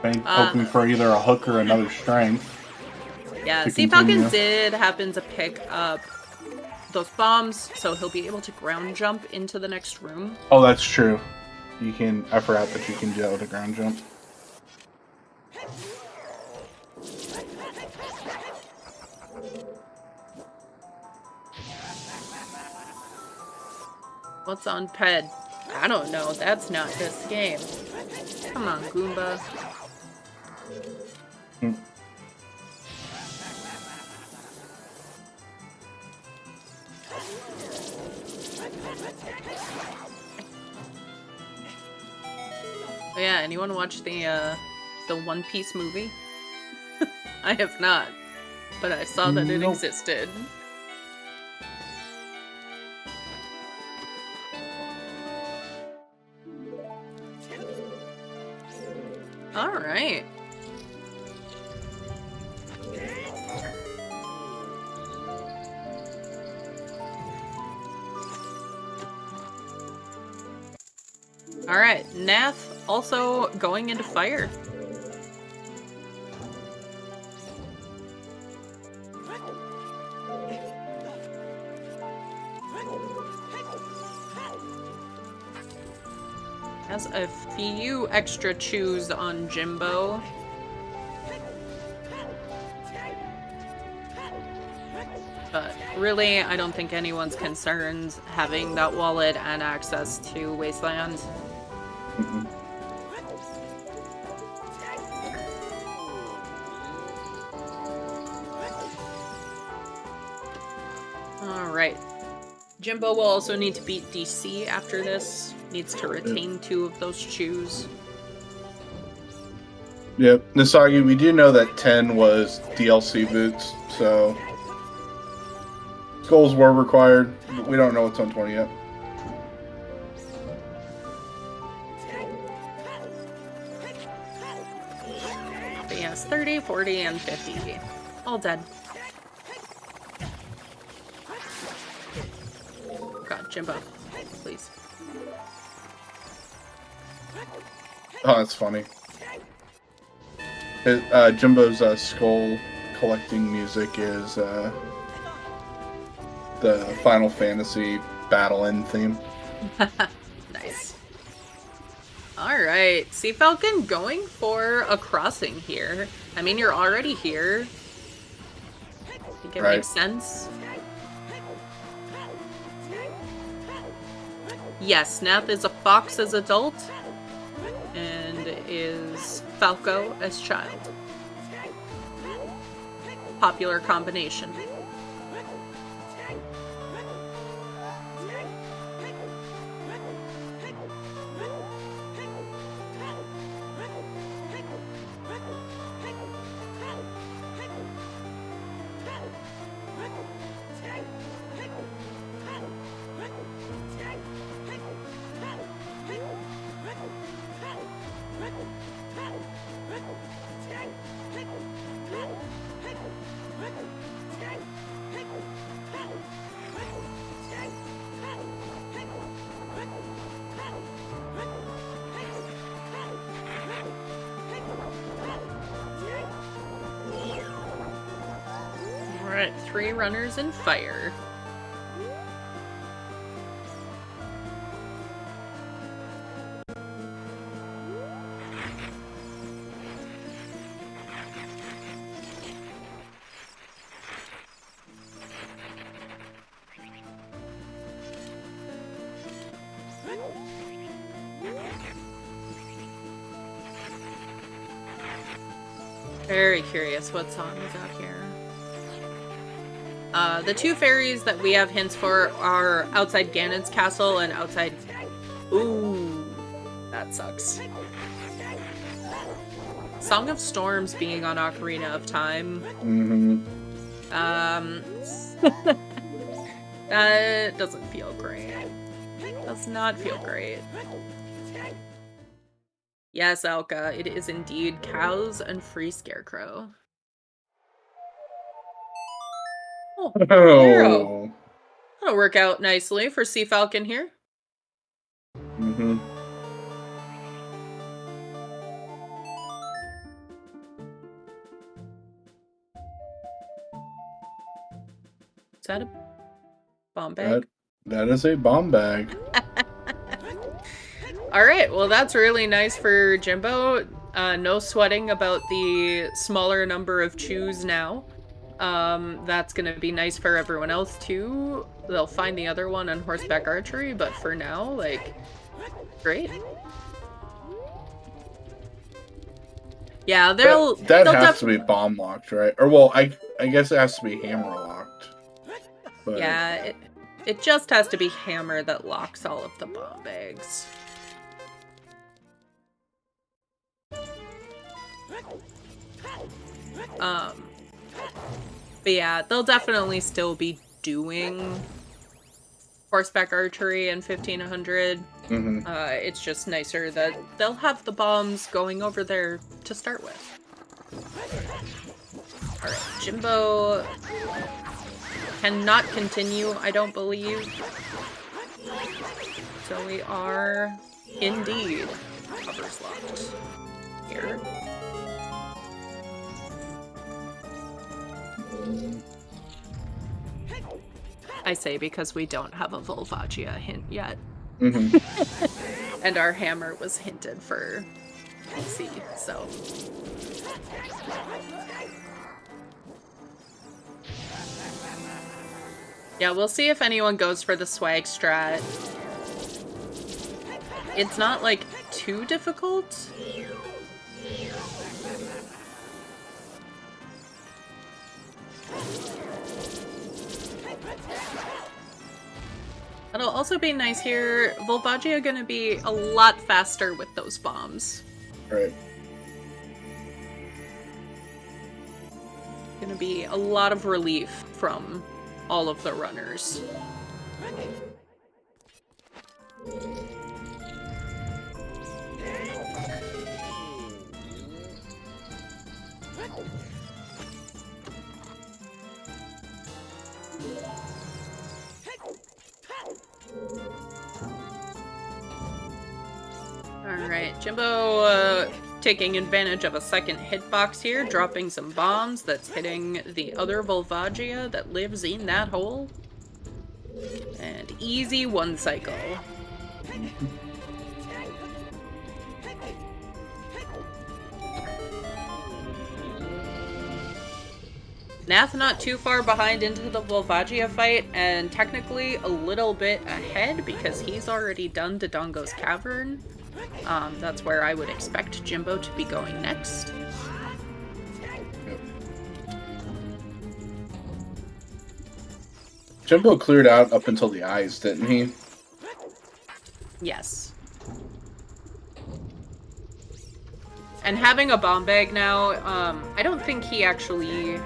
Hoping for either a hook or another strength. Yeah, Sea Falcon did happen to pick up those bombs, so he'll be able to ground jump into the next room. Oh, that's true. You can. I forgot that you can do that with a ground jump. What's on Ped? I don't know. That's not this game. Come on, Goomba. Oh yeah, anyone watch the One Piece movie? I have not, but I saw that it existed. All right. All right, Nath also going into fire. Has a few extra chews on Jimbo. But really, I don't think anyone's concerned having that wallet and access to Wasteland. Alright. Jimbo will also need to beat DC after this. Needs to retain 2 of those chews. Yep. Nasagi, we do know that 10 was DLC boots, so skulls were required. We don't know what's on 20 yet. But yes, 30, 40, and 50. All dead. God, Jimbo. Please. Oh, that's funny. Jimbo's skull collecting music is the Final Fantasy battle end theme. Nice. Alright, Sea Falcon going for a crossing here. I mean, you're already here. I think it makes sense. Yes, Nath is a fox as adult, and is Falco as child. Popular combination. Alright, 3 runners in fire. Very curious what song is out here. The two fairies that we have hints for are outside Ganon's castle and outside... Ooh, that sucks. Song of Storms being on Ocarina of Time. That doesn't feel great. Does not feel great. Yes, Elka, it is indeed cows and free scarecrow. Oh, arrow. That'll work out nicely for Sea Falcon here. Is that a bomb bag? That is a bomb bag. Alright, well that's really nice for Jimbo. No sweating about the smaller number of chews now. That's gonna be nice for everyone else too. They'll find the other one on horseback archery, but for now, like, great. Yeah, they'll has to be bomb locked, right? Or well, I guess it has to be hammer locked. But... yeah, it just has to be hammer that locks all of the bomb bags. But yeah, they'll definitely still be doing horseback archery in 1500. It's just nicer that they'll have the bombs going over there to start with. Alright, Jimbo cannot continue, I don't believe. So we are indeed covers locked here. I say because we don't have a Volvagia hint yet. And our hammer was hinted for PC, so. Yeah, we'll see if anyone goes for the swag strat. It's not, like, too difficult. It'll also be nice here. Volvagia gonna be a lot faster with those bombs. Right. Gonna be a lot of relief from all of the runners. Alright, Jimbo taking advantage of a second hitbox here, dropping some bombs that's hitting the other Volvagia that lives in that hole. And easy one cycle. Nath not too far behind into the Volvagia fight, and technically a little bit ahead because he's already done Dodongo's Cavern. That's where I would expect Jimbo to be going next. Yep. Jimbo cleared out up until the eyes, didn't he? Yes. And having a bomb bag now, I don't think he actually...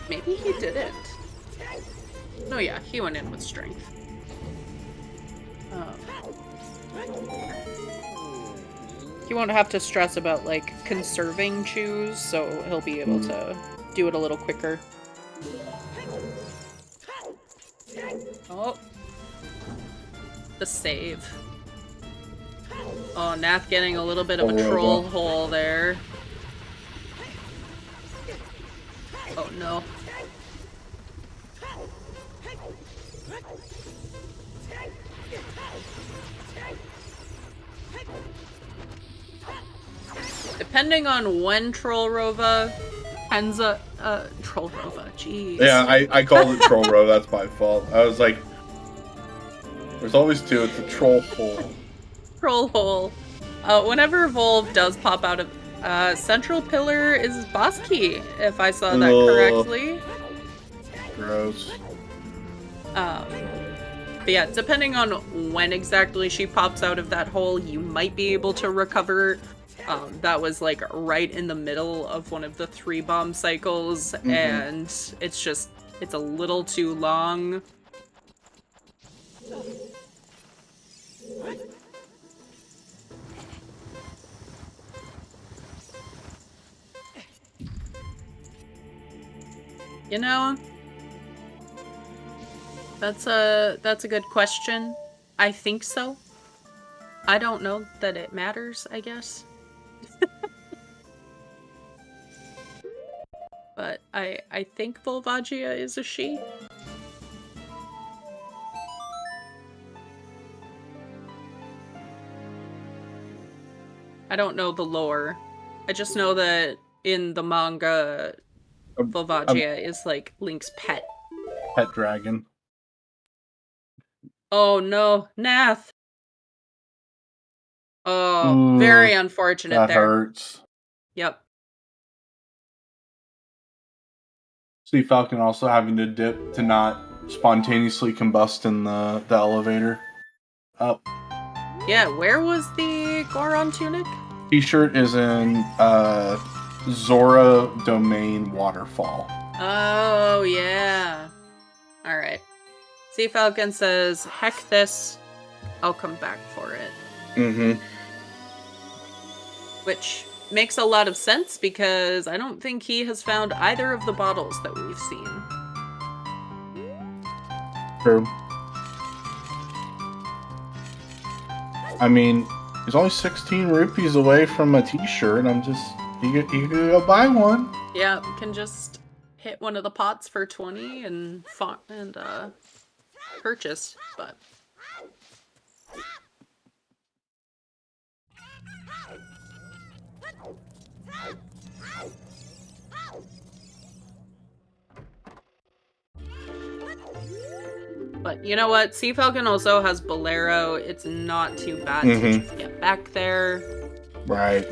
Maybe he didn't. No, yeah, he went in with strength. He won't have to stress about, like, conserving chews, so he'll be able to do it a little quicker. Oh. The save. Oh, Nath getting a little bit of a troll hole there. Oh no. Depending on when Trollrova ends up, Trollrova, jeez. Yeah, I called it Trollrova, that's my fault. I was like, There's always two. It's a troll hole. Troll hole. Whenever Volve does pop out of central pillar is boss key, if I saw that correctly. Gross. But yeah, depending on when exactly she pops out of that hole, you might be able to recover. That was like right in the middle of one of the 3 bomb cycles, and it's a little too long. You know, that's a good question. I think so. I don't know that it matters, I guess. But I think Volvagia is a she. I don't know the lore. I just know that in the manga, Volvagia is like Link's pet. Pet dragon. Oh no, Nath! Oh, very unfortunate that there. That hurts. Yep. See Falcon also having to dip to not spontaneously combust in the elevator. Up. Yeah, where was the Goron tunic? T-shirt is in Zora Domain Waterfall. Oh, yeah. Alright. Sea Falcon says, heck this, I'll come back for it. Mm-hmm. Which makes a lot of sense, because I don't think he has found either of the bottles that we've seen. True. I mean, he's only 16 rupees away from a t-shirt. You could go buy one. Yeah, we can just hit one of the pots for 20 and purchase, but... But you know what? Sea Falcon also has Bolero. It's not too bad to just get back there. Right.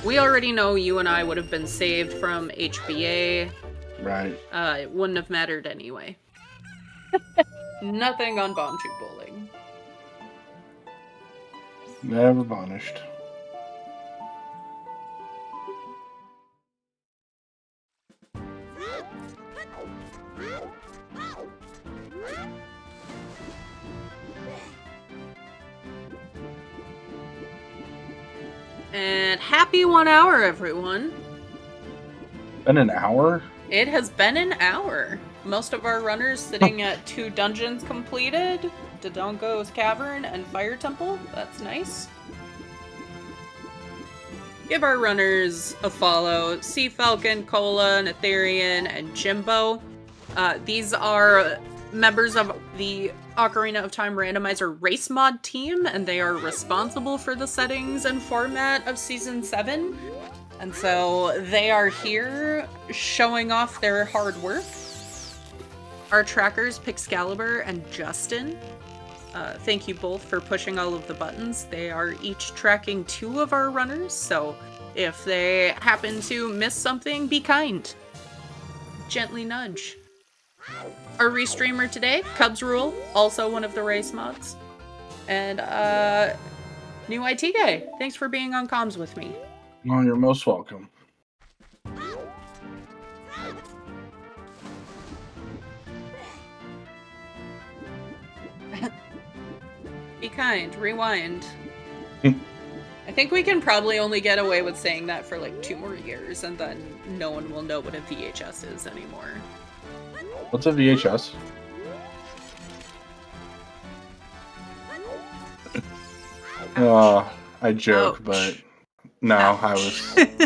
We already know you and I would have been saved from HBA. Right. It wouldn't have mattered anyway. Nothing on Bonju Bowling. Never vanished. And happy 1 hour, everyone. Been an hour? It has been an hour. Most of our runners sitting at 2 dungeons completed. Dodongo's Cavern and Fire Temple. That's nice. Give our runners a follow. Sea Falcon, Cola, Netherian, and Jimbo. These are members of the Ocarina of Time Randomizer race mod team, and they are responsible for the settings and format of Season 7. And so they are here showing off their hard work. Our trackers, Pixcalibur and Justin. Thank you both for pushing all of the buttons. They are each tracking 2 of our runners, so if they happen to miss something, be kind. Gently nudge. Our restreamer today, Cubs Rule, also one of the race mods. And new IT guy, thanks for being on comms with me. Oh, you're most welcome. Be kind, rewind. I think we can probably only get away with saying that for like 2 more years, and then no one will know what a VHS is anymore. What's a VHS? I joke, Ouch. but no, Ouch.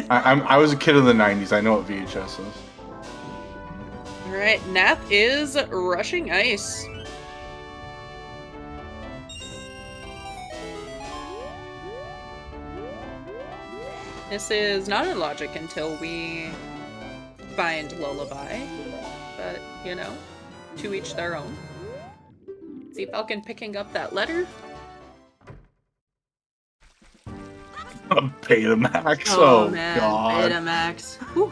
I was a kid of the 90s. I know what VHS is. Alright, Nath is rushing ice. This is not a logic until we find Lullaby, but, you know, to each their own. Sea Falcon picking up that letter. Betamax. Oh man, God. Betamax. Whew.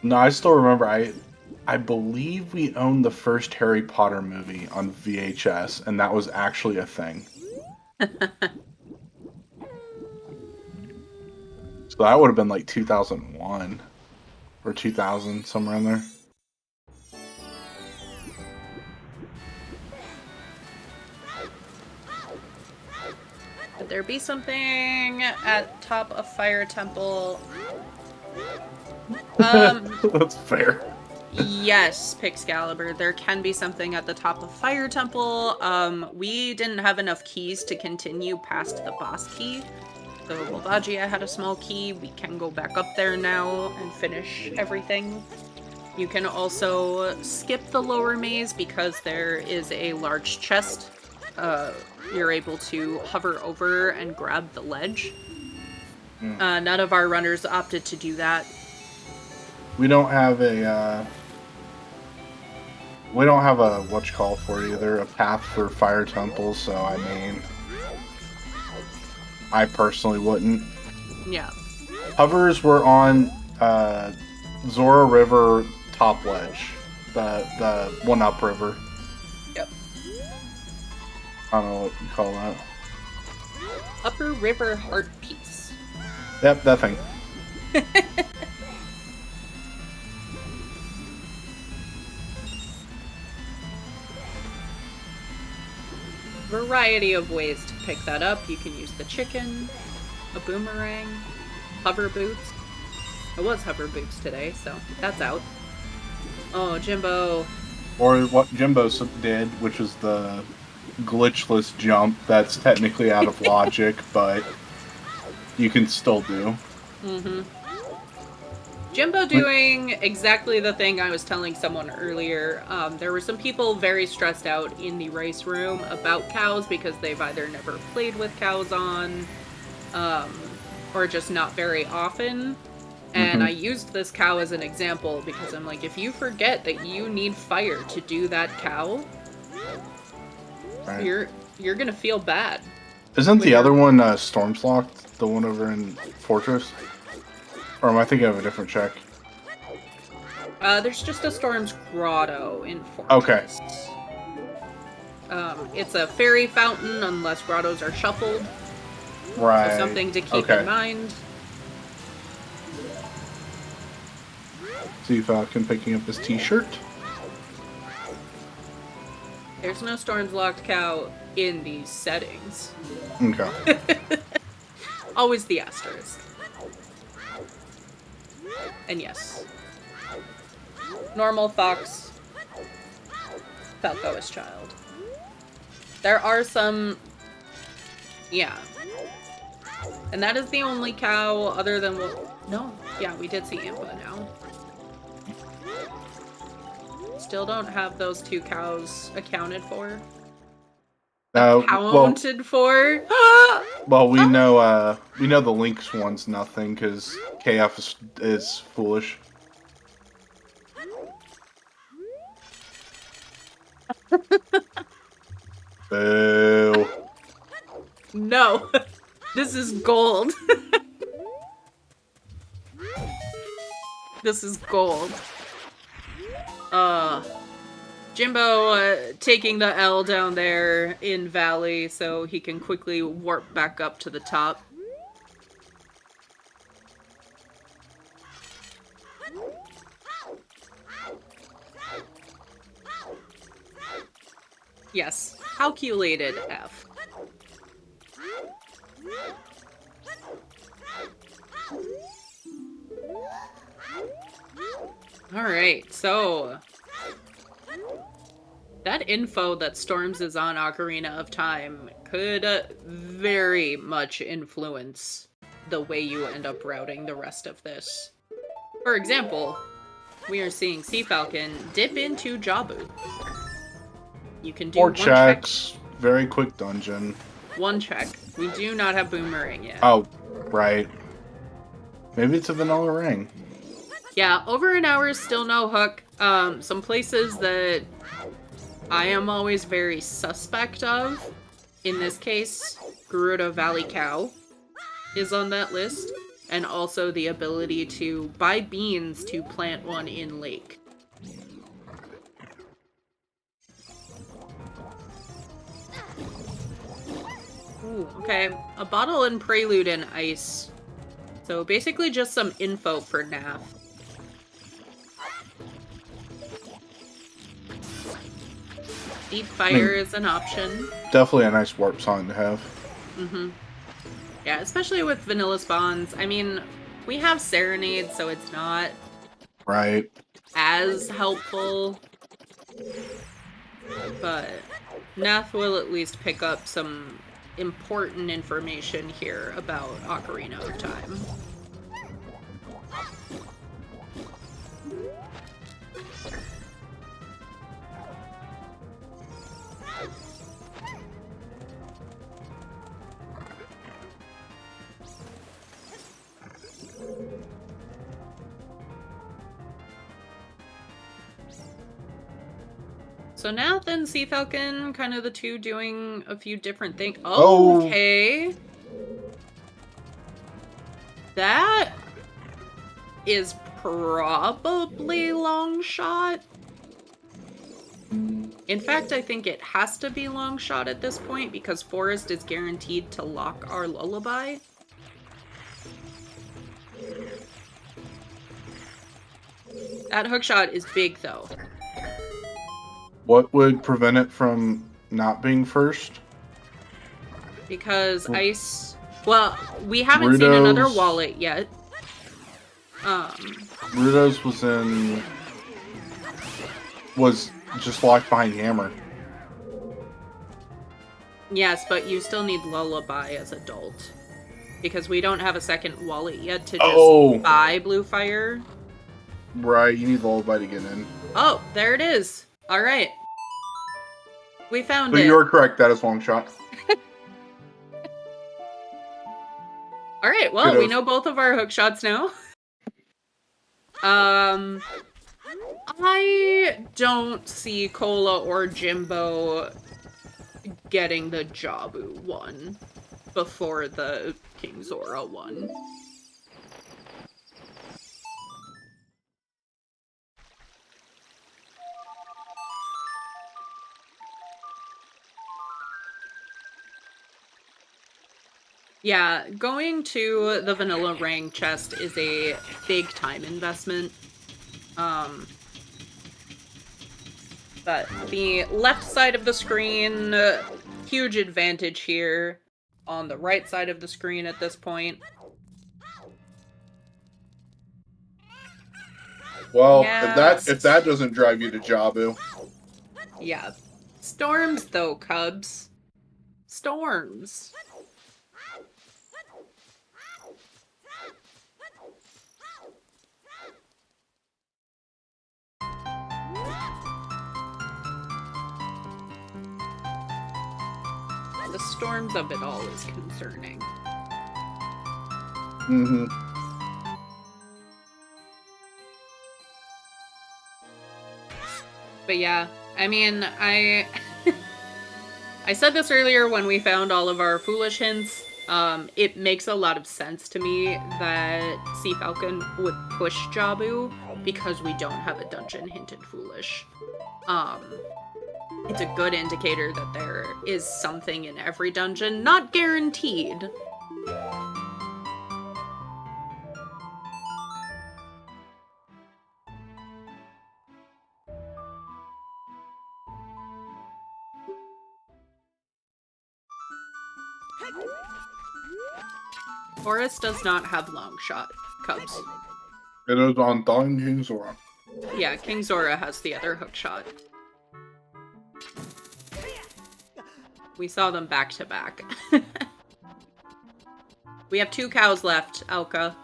No, I still remember. I believe we owned the first Harry Potter movie on VHS, and that was actually a thing. So that would have been like 2001 or 2000, somewhere in there. Could there be something at top of Fire Temple? That's fair. Yes, Pixcalibur. There can be something at the top of Fire Temple. We didn't have enough keys to continue past the boss key. So Volvagia had a small key. We can go back up there now and finish everything. You can also skip the lower maze because there is a large chest. You're able to hover over and grab the ledge. None of our runners opted to do that. We don't have a whatchamacallit for it either, a path for Fire Temple, so I mean, I personally wouldn't. Yeah. Hovers were on Zora River top ledge, the one up river. Yep. I don't know what you call that. Upper River Heart Piece. Yep, that thing. Variety of ways to pick that up. You can use the chicken, a boomerang, hover boots. It was hover boots today, so that's out. Oh, Jimbo. Or what Jimbo did, which was the glitchless jump. That's technically out of logic, but you can still do. Mm-hmm. Jimbo doing exactly the thing I was telling someone earlier. There were some people very stressed out in the race room about cows because they've either never played with cows on, or just not very often. And I used this cow as an example because I'm like, if you forget that you need fire to do that cow, Right. you're gonna feel bad. Isn't the other one Storm's Locked? The one over in Fortress? Or am I thinking of a different check? There's just a Storm's Grotto in Fortress. Okay. It's a fairy fountain unless grottos are shuffled. Right. So something to keep in mind. See Falcon picking up his t-shirt. There's no Storm's Locked cow in these settings. Okay. Always the asterisk. And yes. Normal fox. Falco's child. There are some... Yeah. And that is the only cow other than... No. Yeah, we did see Impa now. Still don't have those two cows accounted for. Accounted for? Well, we know the Lynx one's nothing because KF is foolish. Boo. No. This is gold. This is gold. Jimbo taking the L down there in Valley so he can quickly warp back up to the top. Yes, calculated F. Alright, so... that info that Storms is on Ocarina of Time could very much influence the way you end up routing the rest of this. For example, we are seeing Sea Falcon dip into Jabu. You can do 4 one checks, check. very quick dungeon. One check. We do not have Boomerang yet. Oh, right. Maybe it's a vanilla ring. Yeah, over an hour is still no hook. Some places that I am always very suspect of. In this case, Gerudo Valley Cow is on that list, and also the ability to buy beans to plant one in lake. Ooh, okay, a bottle and prelude and ice. So basically just some info for Nath. Deep fire is an option. Definitely a nice warp song to have. Mm-hmm. Yeah, especially with vanilla spawns. I mean, we have Serenade, so it's not right as helpful. But Nath will at least pick up some important information here about Ocarina of Time. So Nath and Sea Falcon, kind of the two doing a few different things. Oh, okay. That is probably long shot. In fact, I think it has to be long shot at this point because Forest is guaranteed to lock our lullaby. That hookshot is big though. What would prevent it from not being first? Because ice... Well, we haven't seen another wallet yet. Rudo's was just locked behind Hammer. Yes, but you still need Lullaby as adult. Because we don't have a second wallet yet to just buy Blue Fire. Right, you need Lullaby to get in. Oh, there it is. Alright. We found it. But you're correct, that is long shot. Alright, well, we know both of our hook shots now. I don't see Cola or Jimbo getting the Jabu one before the King Zora one. Yeah, going to the vanilla rang chest is a big time investment. But the left side of the screen, huge advantage here. On the right side of the screen at this point. Well, yes. if that doesn't drive you to Jabu. Yeah. Storms though, Cubs. Storms. The storms of it all is concerning. Mm-hmm. But yeah, I mean, I said this earlier when we found all of our foolish hints. It makes a lot of sense to me that Sea Falcon would push Jabu because we don't have a dungeon hinted foolish. It's a good indicator that there is something in every dungeon, not guaranteed. Forest does not have long shot, Cubs. It is on Dawn King Zora. Yeah, King Zora has the other hook shot. We saw them back to back. We have 2 cows left, Elka.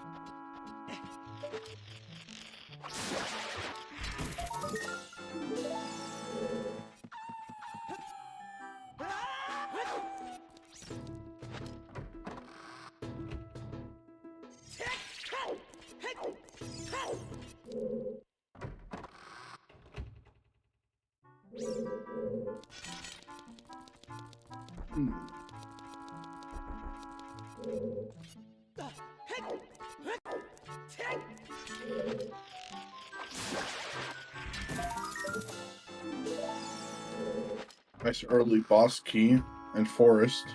Nice early boss key and forest.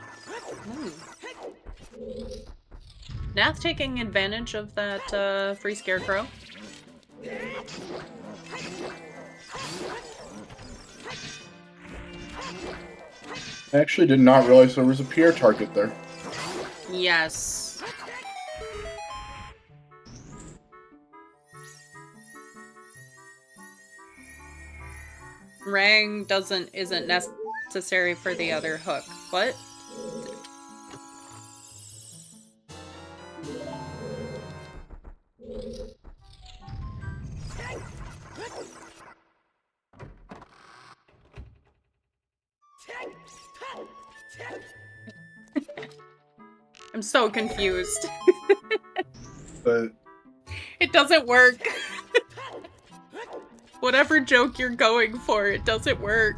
Nath taking advantage of that free scarecrow. I actually did not realize there was a Pierre target there. Yes. Rang isn't necessary for the other hook. What? I'm so confused. But It doesn't work. Whatever joke you're going for, it doesn't work.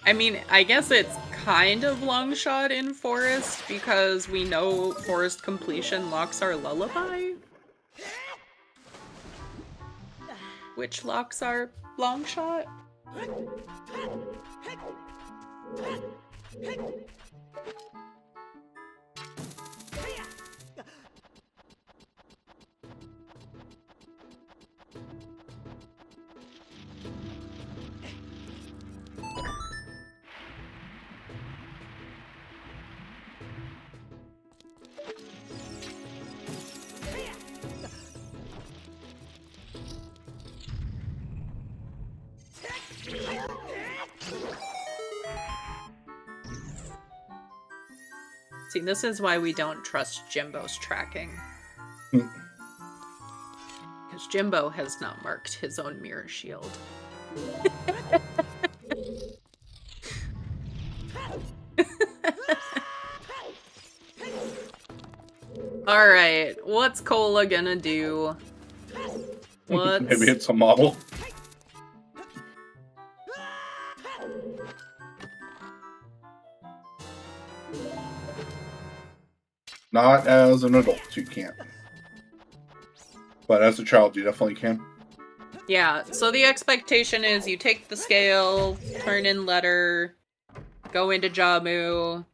I mean, I guess it's kind of long shot in Forest because we know Forest completion locks our lullaby. Which locks our long shot? See, this is why we don't trust Jimbo's tracking. Because Jimbo has not marked his own mirror shield. Alright, what's Cola gonna do? maybe it's a model. Not as an adult, you can't. But as a child, you definitely can. Yeah, so the expectation is you take the scale, turn in letter, go into Jamu,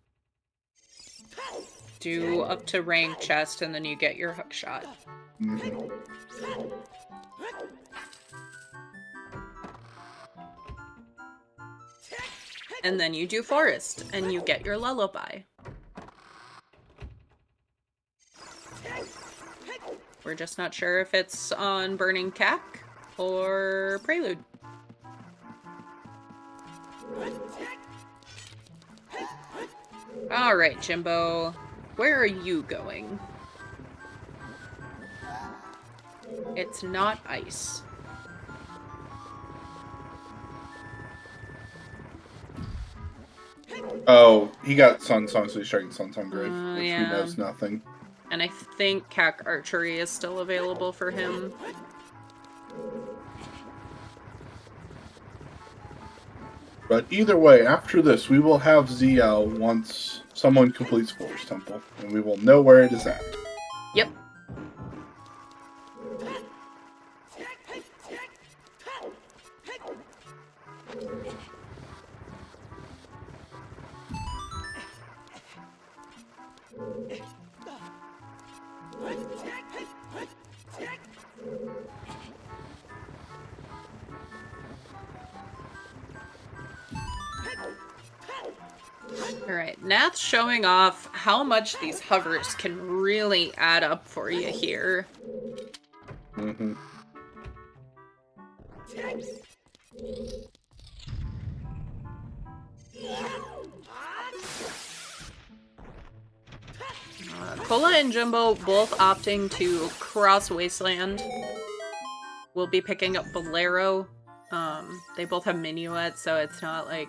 do up to rank chest, and then you get your hook shot. Mm-hmm. And then you do forest, and you get your lullaby. We're just not sure if it's on Burning Cack or Prelude. Alright, Jimbo. Where are you going? It's not ice. Oh, he got Sun Song, so he's striking Sun Song Grave, which yeah. he knows nothing. And I think Cack Archery is still available for him. But either way, after this, we will have ZL once someone completes Forest Temple, and we will know where it is at. Yep. Alright, Nath's showing off how much these hovers can really add up for you here. Mm-hmm. Cola and Jimbo both opting to cross Wasteland. We'll be picking up Bolero. They both have Minuet, so it's not like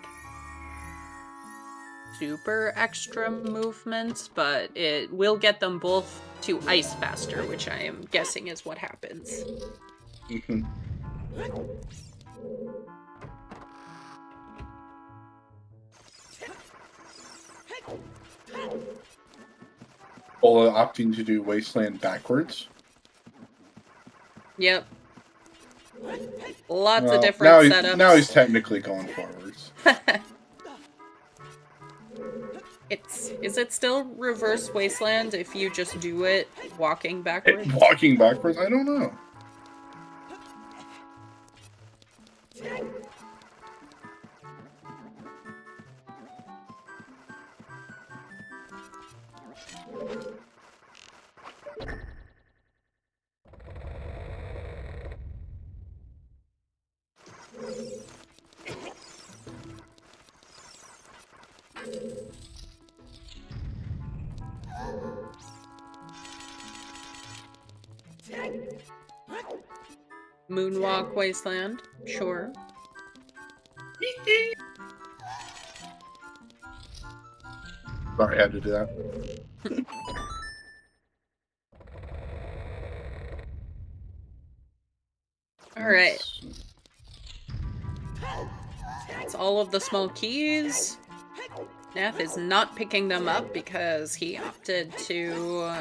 super extra movement, but it will get them both to ice faster, which I am guessing is what happens. Mhm. Well, opting to do Wasteland backwards. Yep. Lots Well, of different setups. Now he's technically going forwards. Is it still reverse Wasteland if you just do it walking backwards? Walking backwards? I don't know. Moonwalk Wasteland, sure. Sorry, I had to do that. Alright. That's all of the small keys. Nath is not picking them up because he opted to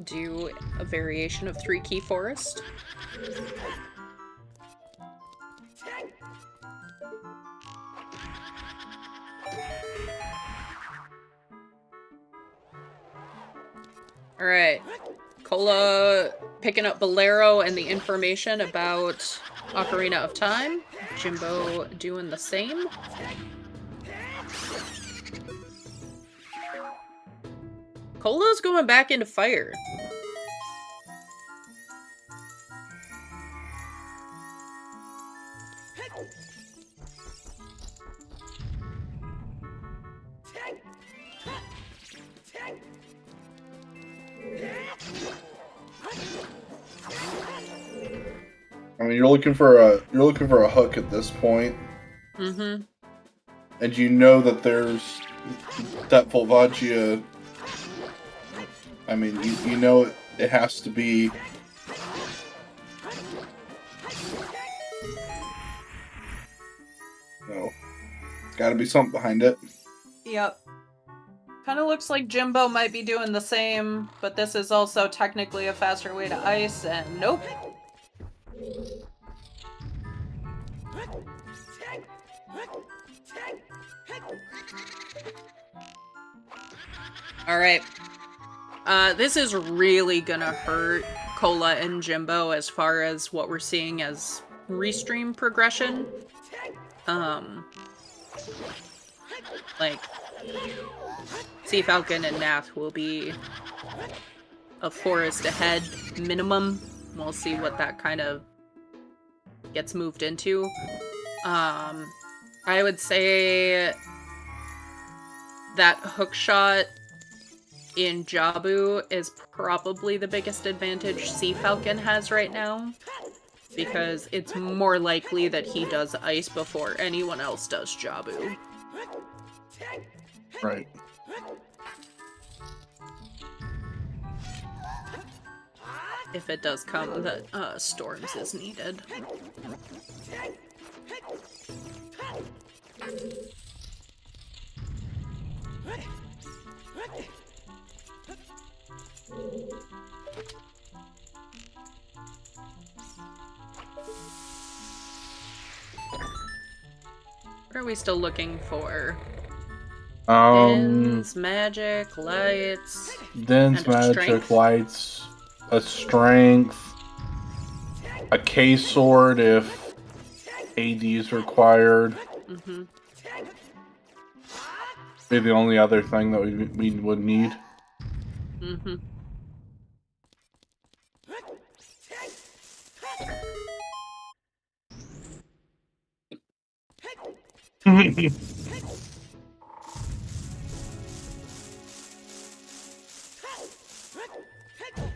do a variation of 3-key forest. Alright. Cola picking up Bolero and the information about Ocarina of Time. Jimbo doing the same. Cola's going back into fire. I mean, you're looking for a hook at this point. Mm-hmm. And you know that there's that Volvagia. I mean, you know it has to be. No, it's got to be something behind it. Yep. Kind of looks like Jimbo might be doing the same, but this is also technically a faster way to ice, and nope. Alright. This is really gonna hurt Cola and Jimbo as far as what we're seeing as restream progression. Like, Sea Falcon and Nath will be a forest ahead minimum. We'll see what that kind of gets moved into. I would say that hookshot in Jabu is probably the biggest advantage Sea Falcon has right now, because it's more likely that he does ice before anyone else does Jabu. Right. If it does come that Storms is needed. What are we still looking for? Dens, magic, lights. Dens, magic, strength. lights, a strength, a K-sword if AD is required. Mm-hmm. Be the only other thing that we would need. Mm-hmm.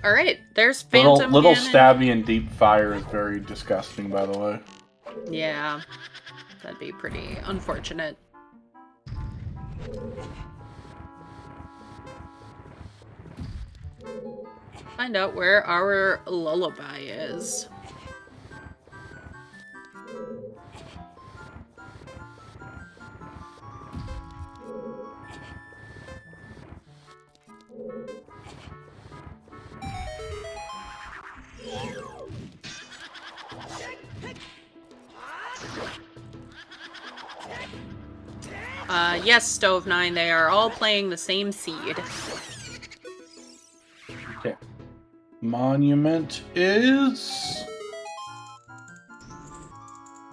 Alright, there's Phantom Little Ganon. stabby and deep fire is very disgusting, by the way. Yeah, that'd be pretty unfortunate. Find out where our lullaby is. Yes, Stove 9, they are all playing the same seed. Okay. Monument is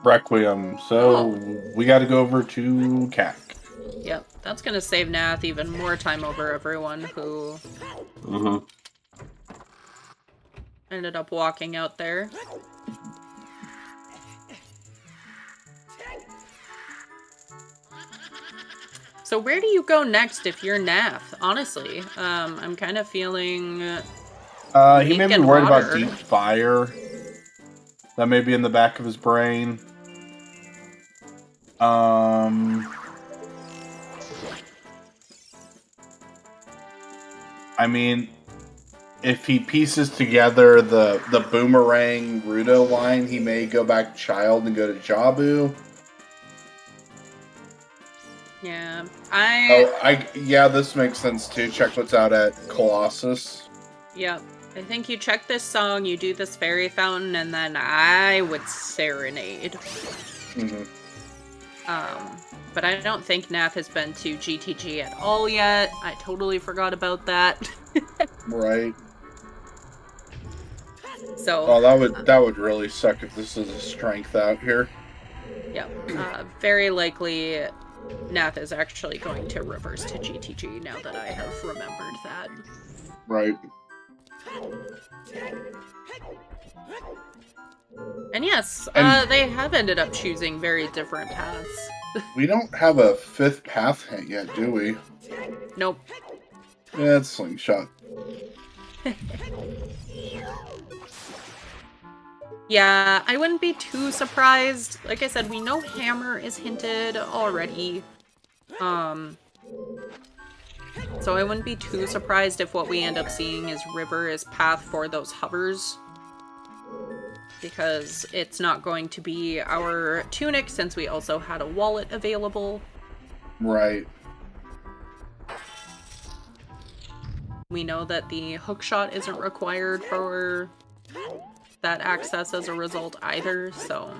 Requiem, so we got to go over to CAC. Yep, that's gonna save Nath even more time over everyone who ended up walking out there. So where do you go next if you're Nath? Honestly, I'm kind of feeling he may be worried about deep fire. That may be in the back of his brain. I mean, if he pieces together the boomerang Rudo line, he may go back child and go to Jabu. Yeah, yeah, this makes sense too. Check what's out at Colossus. Yep. I think you check this song, you do this fairy fountain, and then I would serenade. But I don't think Nath has been to GTG at all yet. I totally forgot about that. Right. So. Oh, that would really suck if this is a strength out here. Yep. Very likely Nath is actually going to reverse to GTG now that I have remembered that. Right. And yes, they have ended up choosing very different paths. We don't have a fifth path hint yet, do we? Nope. Yeah, it's Slingshot. Yeah, I wouldn't be too surprised. Like I said, we know Hammer is hinted already. So I wouldn't be too surprised if what we end up seeing is River as path for those hovers. Because it's not going to be our tunic since we also had a wallet available. Right. We know that the hookshot isn't required for that access as a result either, so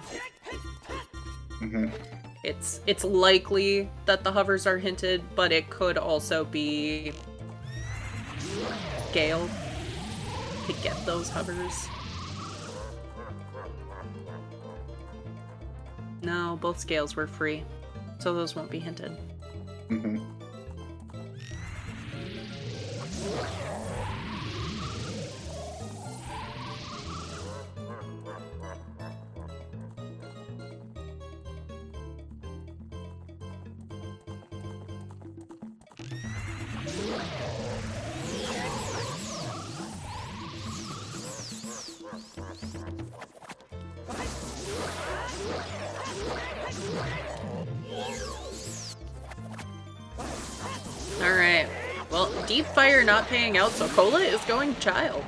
it's likely that the hovers are hinted, but it could also be Gale to get those hovers. No, both scales were free, so those won't be hinted. Alright. Well, Deep Fire not paying out, so Cola is going Child.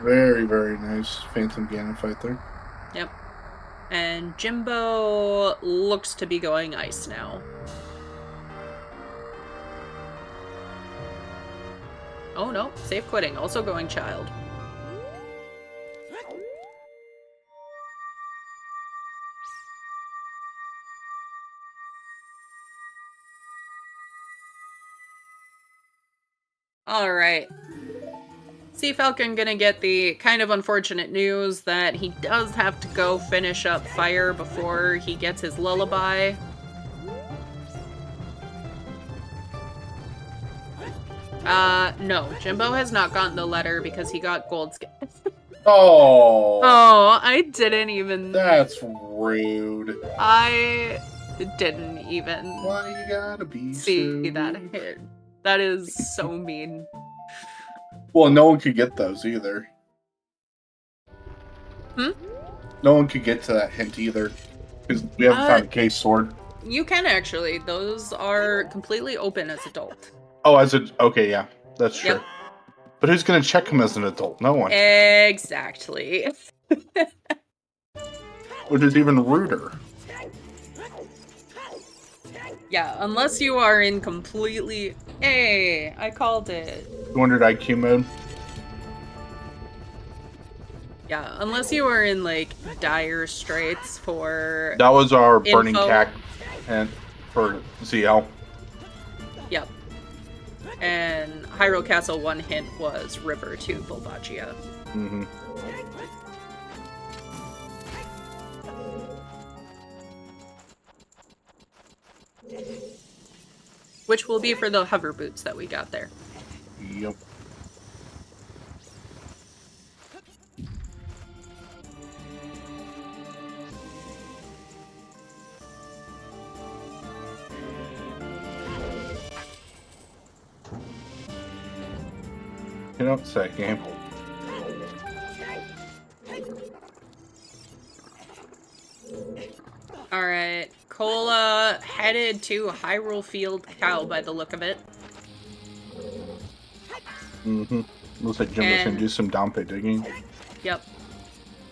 Very, very nice Phantom Ganon fight there. Yep. And Jimbo looks to be going Ice now. Oh no, safe quitting, also going Child. Alright. Sea Falcon gonna get the kind of unfortunate news that he does have to go finish up Fire before he gets his lullaby. No. Jimbo has not gotten the letter because he got gold skin. Oh! Oh, I didn't even... That's rude. I didn't even... Why you gotta be see that hit. That is so mean. Well, no one could get those either. Hmm? No one could get to that hint either. Because we haven't found a case sword. You can actually. Those are completely open as adult. Oh, okay, yeah, that's true. Yep. But who's gonna check him as an adult? No one. Exactly. Which is even ruder. Yeah, unless you are in completely... Hey, I called it. 200 IQ mode. Yeah, unless you are in, like, dire straits for... That was our burning info. cack and for ZL. Yep. And Hyrule Castle, one hint was River to Volvagia. Mm-hmm. Which will be for the hover boots that we got there. Yep. You know, it's that game. Alright, Cola headed to Hyrule Field Cow by the look of it. Mm-hmm. Looks like Jimbo's gonna do some Dompe digging. Yep.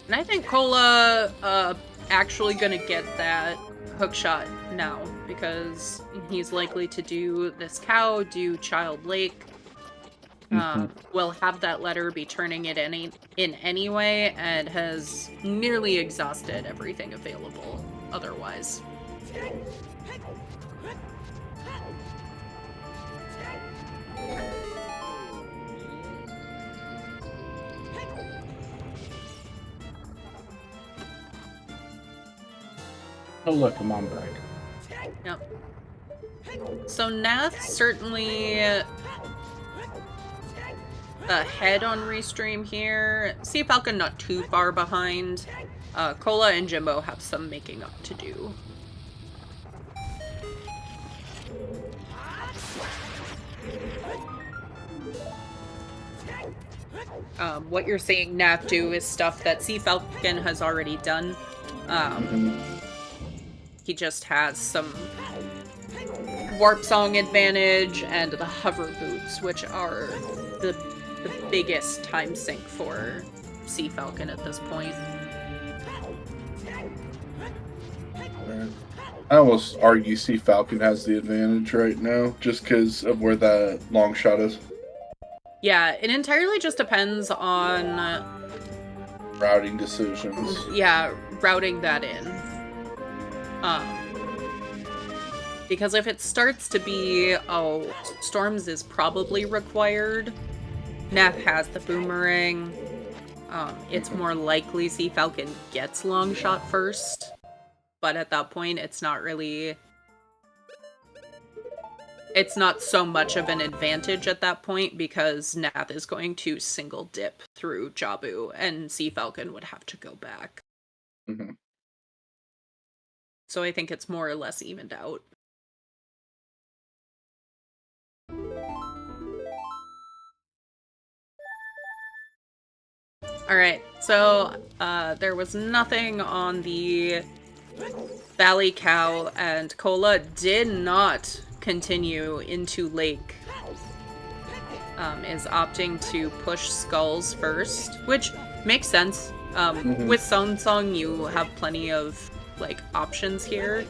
And I think Cola actually gonna get that hook shot now, because he's likely to do this cow, do Child Lake. Will have that letter be turning it in anyway, and has nearly exhausted everything available otherwise. Oh look, I'm on back. Yep. So Nath certainly ahead on Restream here. Sea Falcon not too far behind. Cola and Jimbo have some making up to do. What you're seeing Nath do is stuff that Sea Falcon has already done. He just has some Warp Song advantage and the hover boots, which are the biggest time sink for Sea Falcon at this point. I almost argue Sea Falcon has the advantage right now, just because of where that long shot is. Yeah, it entirely just depends on Routing decisions. Yeah, routing that in. Because if it starts to be, oh, Storms is probably required, Nath has the boomerang, it's more likely Sea Falcon gets long shot first, but at that point it's not really... It's not so much of an advantage at that point, because Nath is going to single dip through Jabu, and Sea Falcon would have to go back. Mm-hmm. So I think it's more or less evened out. Alright, so there was nothing on the Valley Cow, and Cola did not continue into Lake. Is opting to push Skulls first, which makes sense. With Song, you have plenty of like options here,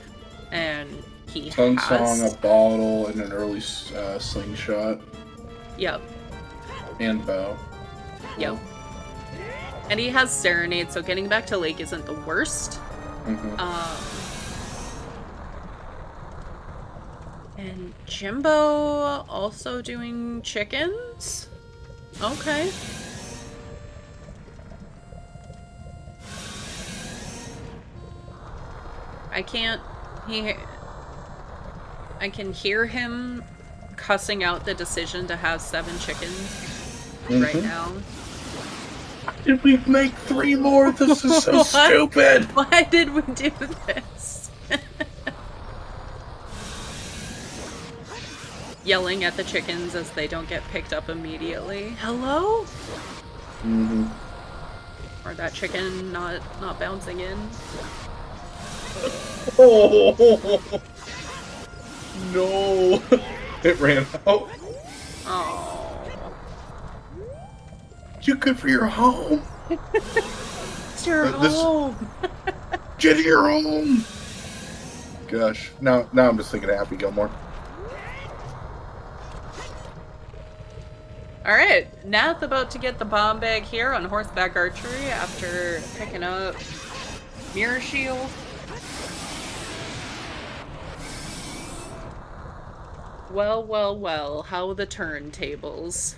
and he has Song, a bottle, and an early slingshot. Yep. And bow. Yep. And he has Serenade, so getting back to Lake isn't the worst. And Jimbo also doing chickens? Okay. I can hear him cussing out the decision to have 7 chickens right now. Did we make 3 more? This is so stupid! Why did we do this? Yelling at the chickens as they don't get picked up immediately. Hello? Mm-hmm. Or that chicken not bouncing in. Oh no! It ran out. Oh. Too good for your home. It's your home. Get your home. Gosh, now I'm just thinking of Happy Gilmore. Alright, Nath about to get the bomb bag here on horseback archery after picking up Mirror Shield. Well, well, well, how the turntables.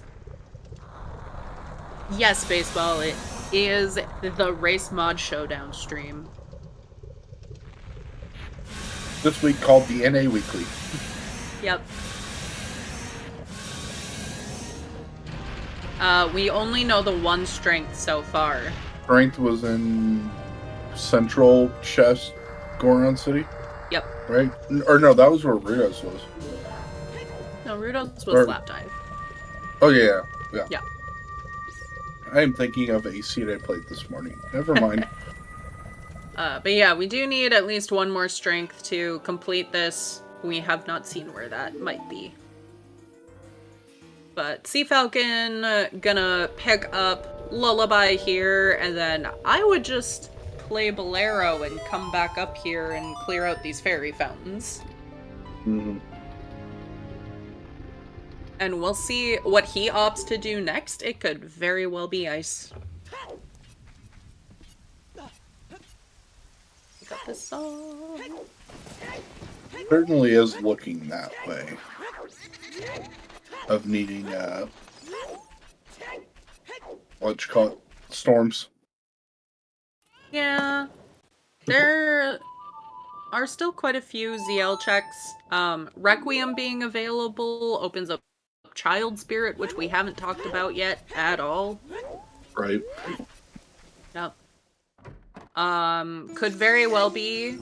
Yes, baseball, it is the Race Mod Showdown stream. This week called the NA Weekly. Yep. We only know the one strength so far. Strength was in Central Chest, Goron City? Yep. Right? Or no, that was where Rudos was. No, Rudos was Slap Dive. Oh, yeah. Yeah. I am thinking of a seed I played this morning. Never mind. But yeah, we do need at least one more strength to complete this. We have not seen where that might be. But Sea Falcon gonna pick up Lullaby here, and then I would just play Bolero and come back up here and clear out these fairy fountains. Mm-hmm. And we'll see what he opts to do next. It could very well be ice. Got this song. Certainly is looking that way. Of needing, what you call it? Storms. Yeah. There are still quite a few ZL checks. Requiem being available opens up Child Spirit, which we haven't talked about yet at all. Right. Yep. Could very well be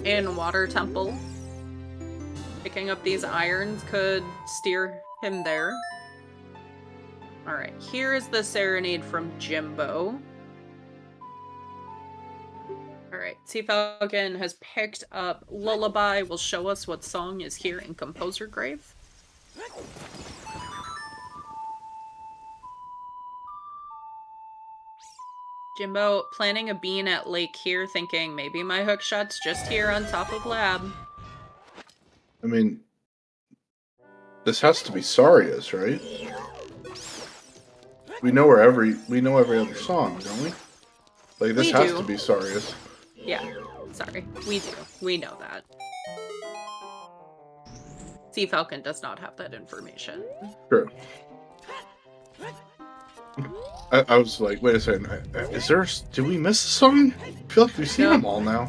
in Water Temple. Picking up these irons could steer him there. Alright, here is the Serenade from Jimbo. Alright, Sea Falcon has picked up Lullaby. Will show us what song is here in Composer Grave. Jimbo planting a bean at lake here, thinking maybe my hook shot's just here on top of lab. I mean, this has to be Saria's, right? We know every other song, don't we? Like, this has to be Saria's. Yeah, sorry. We do. We know that. Sea Falcon does not have that information. True. I was like, wait a second. Is there? Did we miss a song? I feel like we've seen them all now.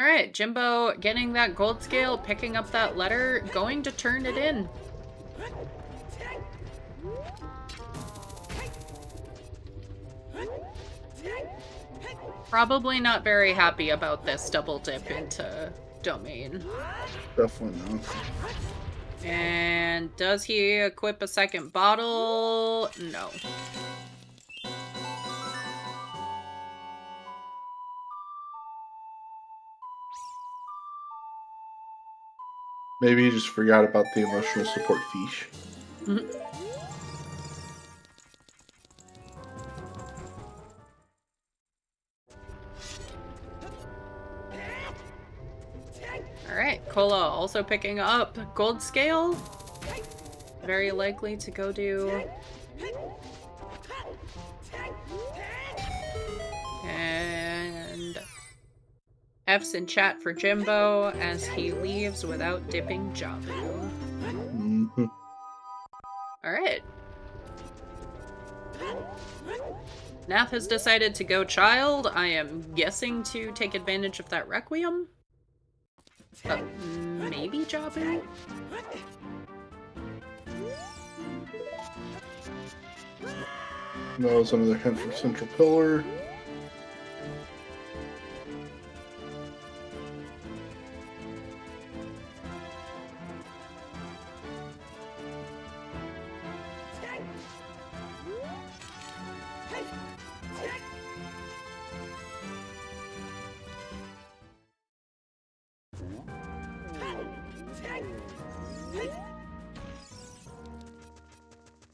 Alright, Jimbo getting that gold scale, picking up that letter, going to turn it in. Probably not very happy about this double dip into domain. Definitely not. And does he equip a second bottle? No. Maybe he just forgot about the emotional support fiche. Alright, Cola also picking up gold scale. Very likely to go do... And... F's in chat for Jimbo as he leaves without dipping Javu. Alright. Nath has decided to go Child. I am guessing to take advantage of that Requiem. But maybe Jabu? That was another hint for Central Pillar.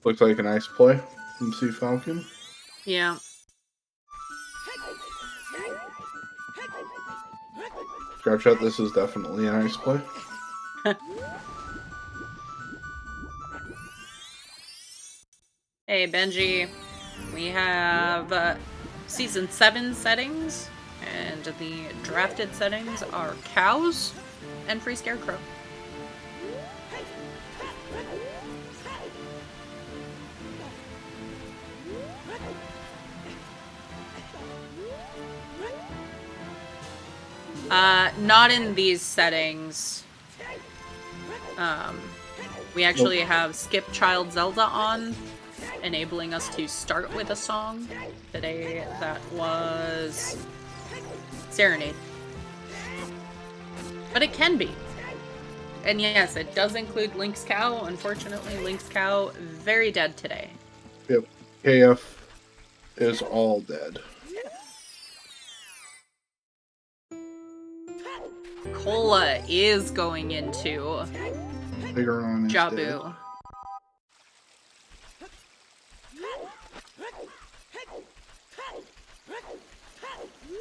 Looks like a nice play from Sea Falcon. Yeah. Scratch out, this is definitely a nice play. Hey, Benji. We have Season 7 settings, and the drafted settings are cows and free scarecrow. Not in these settings. We actually have Skip Child Zelda on, enabling us to start with a song. Today, that was Serenade. But it can be. And yes, it does include Link's Cow. Unfortunately, Link's Cow, very dead today. Yep. KF is all dead. Cola is going into Figuron is Jabu. dead.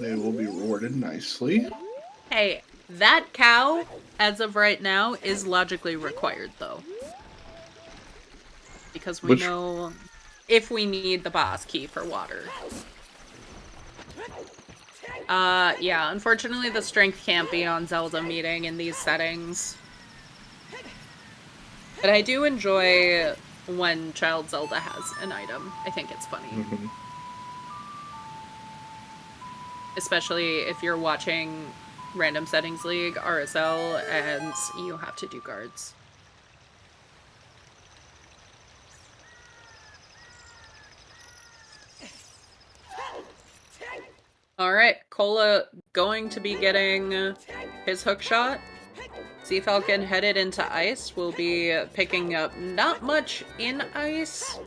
They will be rewarded nicely. Hey, that cow, as of right now, is logically required, though. Because we know if we need the boss key for water. Yeah, unfortunately the strength can't be on Zelda meeting in these settings. But I do enjoy when Child Zelda has an item. I think it's funny. Mm-hmm. Especially if you're watching Random Settings League, RSL, and you have to do guards. Alright, Cola going to be getting his hook shot. Sea Falcon headed into ice. Will be picking up not much in ice.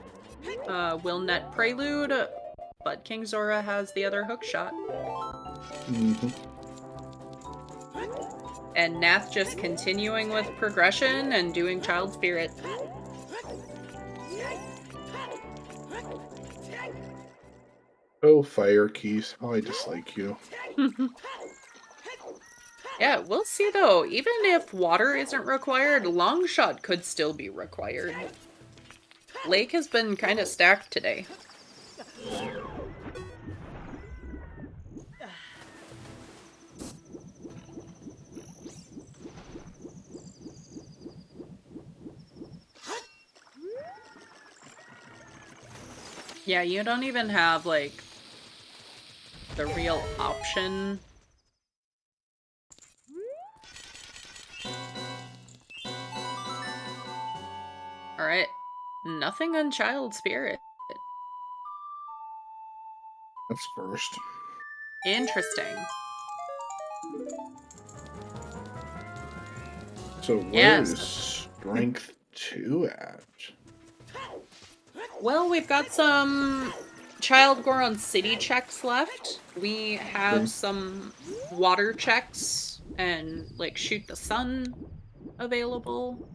Will net Prelude, but King Zora has the other hook shot. Mm-hmm. And Nath just continuing with progression and doing Child Spirit. Oh, Fire Keys. Oh, I dislike you. Yeah, we'll see though. Even if water isn't required, long shot could still be required. Lake has been kind of stacked today. Yeah, you don't even have, like, the real option. Alright. Nothing on Child Spirit. That's first. Interesting. So where is Strength 2 at? Well, we've got some Child Goron City checks left. We have some water checks and, like, Shoot the Sun available.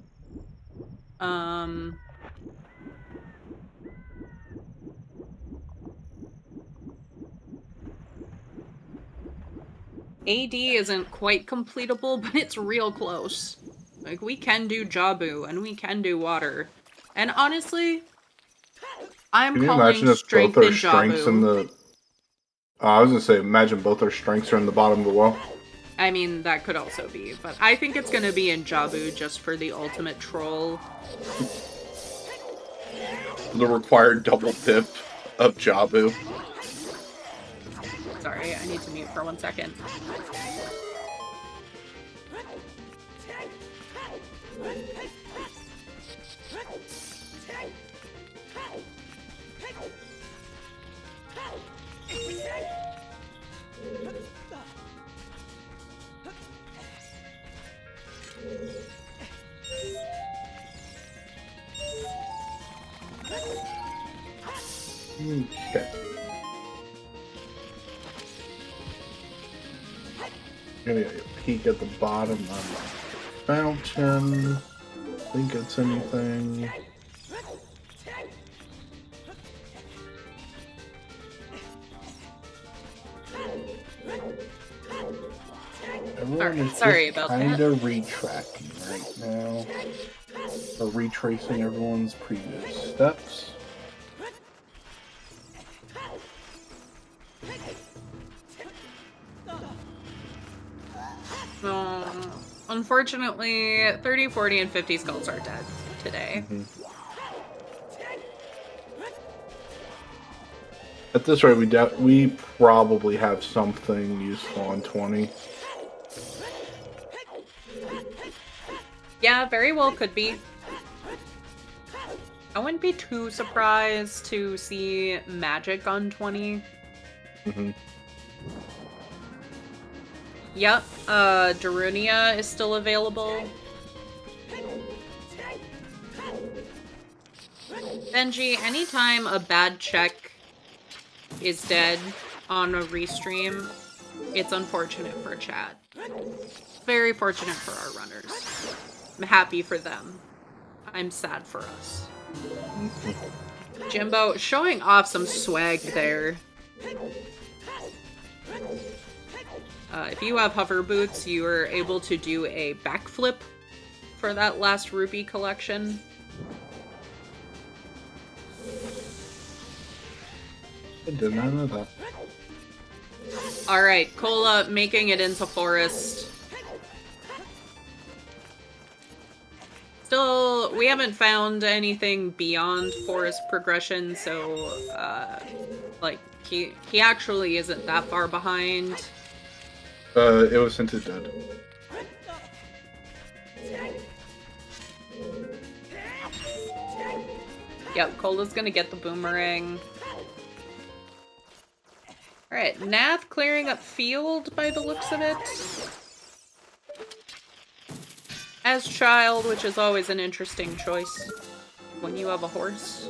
AD isn't quite completable, but it's real close. Like, we can do Jabu, and we can do water. And honestly, I'm Can you calling imagine if strength both our in strengths in Jabu. the... I was gonna say, imagine both our strengths are in the bottom of the well. I mean, that could also be, but I think it's gonna be in Jabu just for the ultimate troll. The required double dip of Jabu. Sorry, I need to mute for 1 second. Okay. Gonna get a peek at the bottom of the fountain. Think it's anything. Everyone is sorry just about kind that. of retracting right now. Or retracing everyone's previous steps. Unfortunately, 30, 40, and 50 skulls are dead today. Mm-hmm. At this rate, we probably have something useful on 20. Yeah, very well could be. I wouldn't be too surprised to see magic on 20. Mm-hmm. Yep, Darunia is still available. Benji, anytime a bad check is dead on a restream, it's unfortunate for chat. Very fortunate for our runners. I'm happy for them. I'm sad for us. Jimbo showing off some swag there. If you have hover boots, you are able to do a backflip for that last rupee collection. I did not know that. Alright, Cola making it into forest. Still, we haven't found anything beyond forest progression, so, like, he actually isn't that far behind. It was hinted dead. Yep, Cola's gonna get the boomerang. Alright, Nath clearing up field by the looks of it. As child, which is always an interesting choice when you have a horse.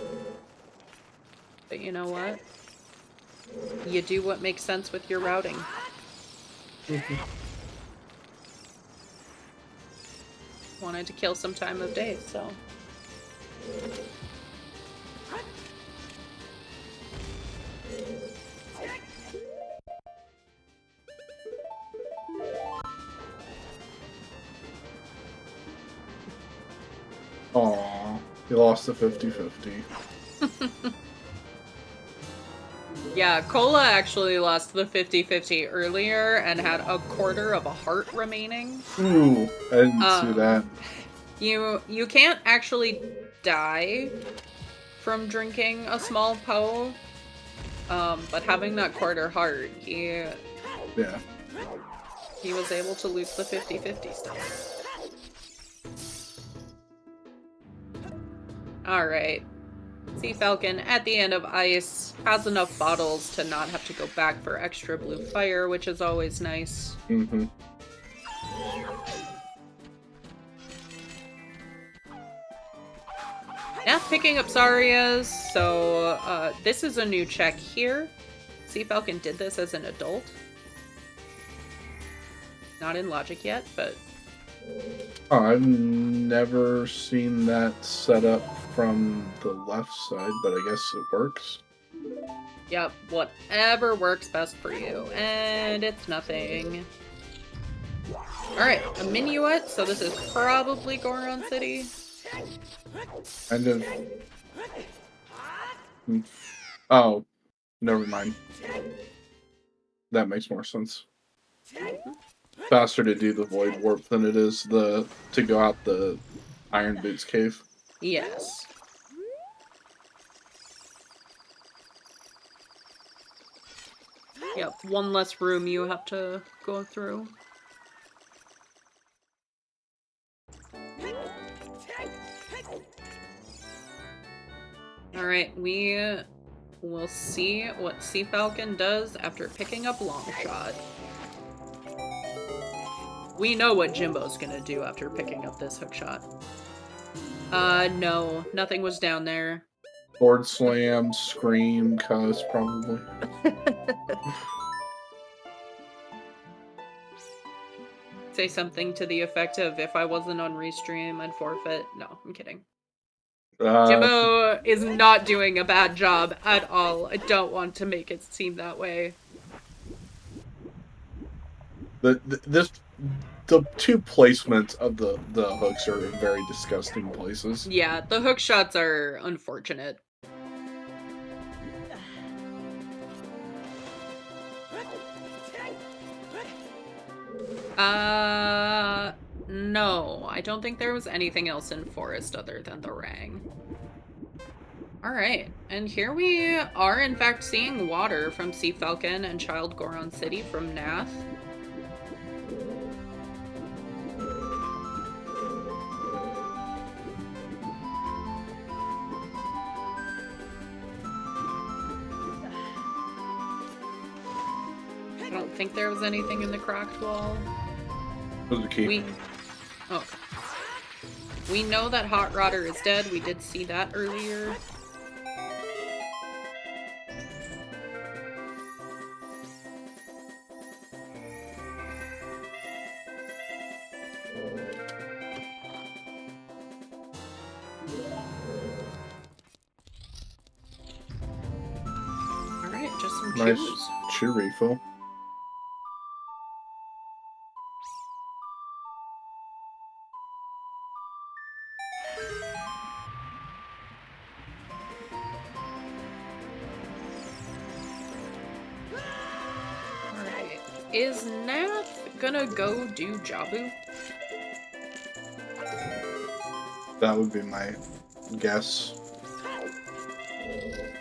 But you know what? You do what makes sense with your routing. Wanted to kill some time of day, so... Aww, he lost the 50-50. Yeah, Cola actually lost the 50-50 earlier and had a quarter of a heart remaining. Ooh, I didn't see that. You can't actually die from drinking a small po, but having that quarter heart, he was able to lose the 50-50 stuff. Alright. Sea Falcon, at the end of ice, has enough bottles to not have to go back for extra blue fire, which is always nice. Mm-hmm. Now picking up Zarias, so this is a new check here. Sea Falcon did this as an adult. Not in Logic yet, but... Oh, I've never seen that set up from the left side, but I guess it works. Yep, whatever works best for you. And it's nothing. Alright, a minuet, so this is probably Goron City. Kind of. Oh, never mind. That makes more sense. Faster to do the void warp than it is to go out the Iron Boots cave. Yes. Yep, one less room you have to go through. Alright, we will see what Sea Falcon does after picking up Longshot. We know what Jimbo's gonna do after picking up this hookshot. No, nothing was down there. Sword slam, scream, cuss, probably. Say something to the effect of, if I wasn't on Restream, I'd forfeit. No, I'm kidding. Jimbo is not doing a bad job at all. I don't want to make it seem that way. The two placements of the hooks are in very disgusting places. Yeah, the hook shots are unfortunate. No, I don't think there was anything else in Forest other than the Rang. Alright, and here we are in fact seeing water from Sea Falcon and Child Goron City from Nath. I don't think there was anything in the cracked wall. Was the key? We know that Hot Rodder is dead. We did see that earlier. Alright, just some Nice chews. chew refill. Alright. Is Nath gonna go do Jabu? That would be my guess.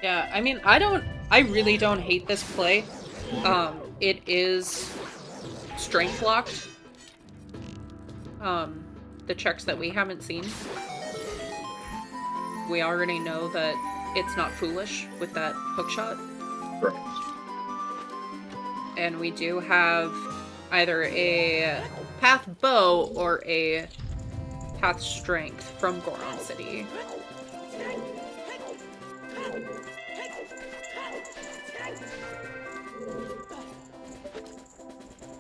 Yeah, I mean, I really don't hate this play. It is strength locked. The checks that we haven't seen. We already know that it's not foolish with that hookshot. Right. And we do have either a path bow or a path strength from Goron City.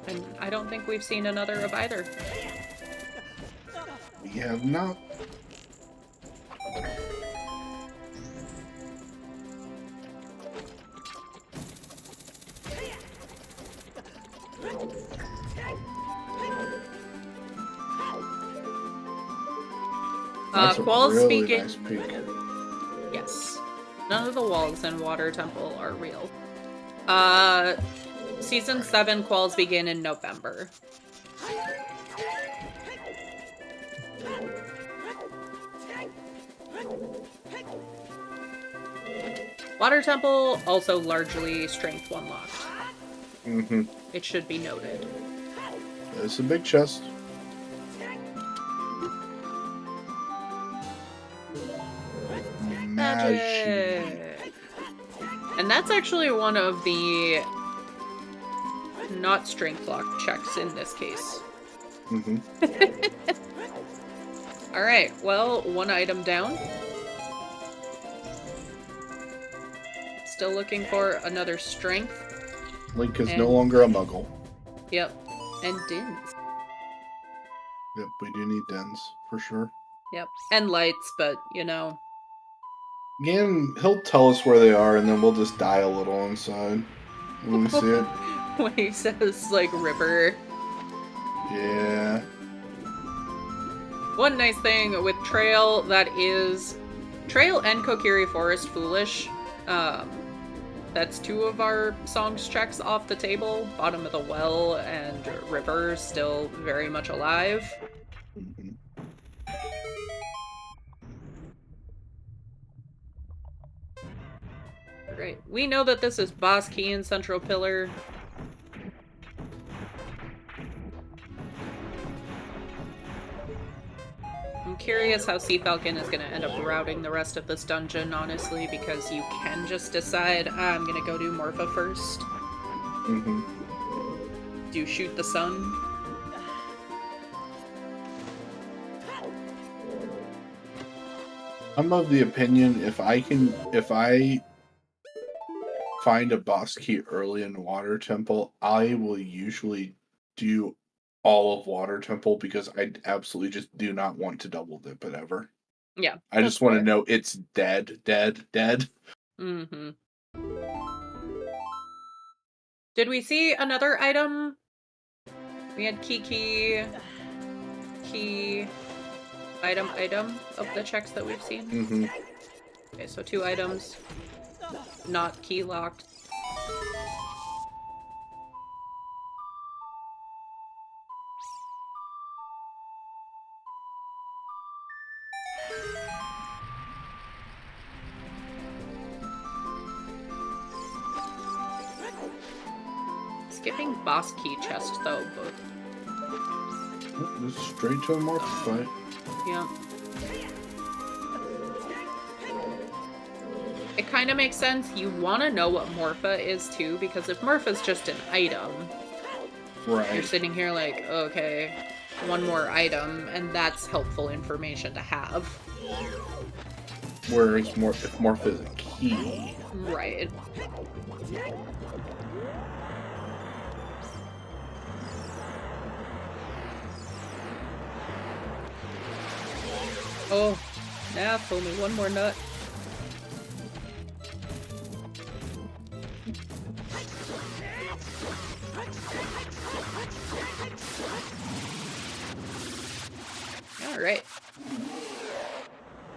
And I don't think we've seen another of either. We have not. That's a Qualls really speaking. nice peak. Yes. None of the walls in Water Temple are real. Season 7 quals begin in November. Water Temple also largely strength 1 locked. Mm-hmm. It should be noted. It's a big chest. Magic. And that's actually one of the not strength lock checks in this case. Mm-hmm. Alright, well, 1 item down. Still looking for another strength. Link is no longer a muggle. Yep. And Dins. Yep, we do need dens, for sure. Yep. And lights, but, you know. Again, he'll tell us where they are, and then we'll just die a little inside when we see it. When he says, like, river. Yeah. One nice thing with Trail that is... Trail and Kokiri Forest Foolish. That's 2 of our songs checks off the table. Bottom of the Well and River still very much alive. Mm-hmm. Great. We know that this is Boss Key and Central Pillar. I'm curious how Sea Falcon is going to end up routing the rest of this dungeon, honestly, because you can just decide, I'm going to go do Morpha first. Mm-hmm. Do shoot the sun. I'm of the opinion if I find a boss key early in Water Temple, I will usually do all of Water Temple because I absolutely just do not want to double dip it ever. Yeah. I just want to know it's dead. Mm-hmm. Did we see another item? We had key, item of the checks that we've seen. Mm-hmm. Okay, so 2 items. Not key locked. Skipping boss key chest though, but Just straight to a Morph fight. yeah. It kind of makes sense. You want to know what Morpha is too, because if Morpha's just an item, right, you're sitting here like, okay, one more item, and that's helpful information to have. Whereas if Morph is a key. Right. Oh, Nath, only one more nut. Alright.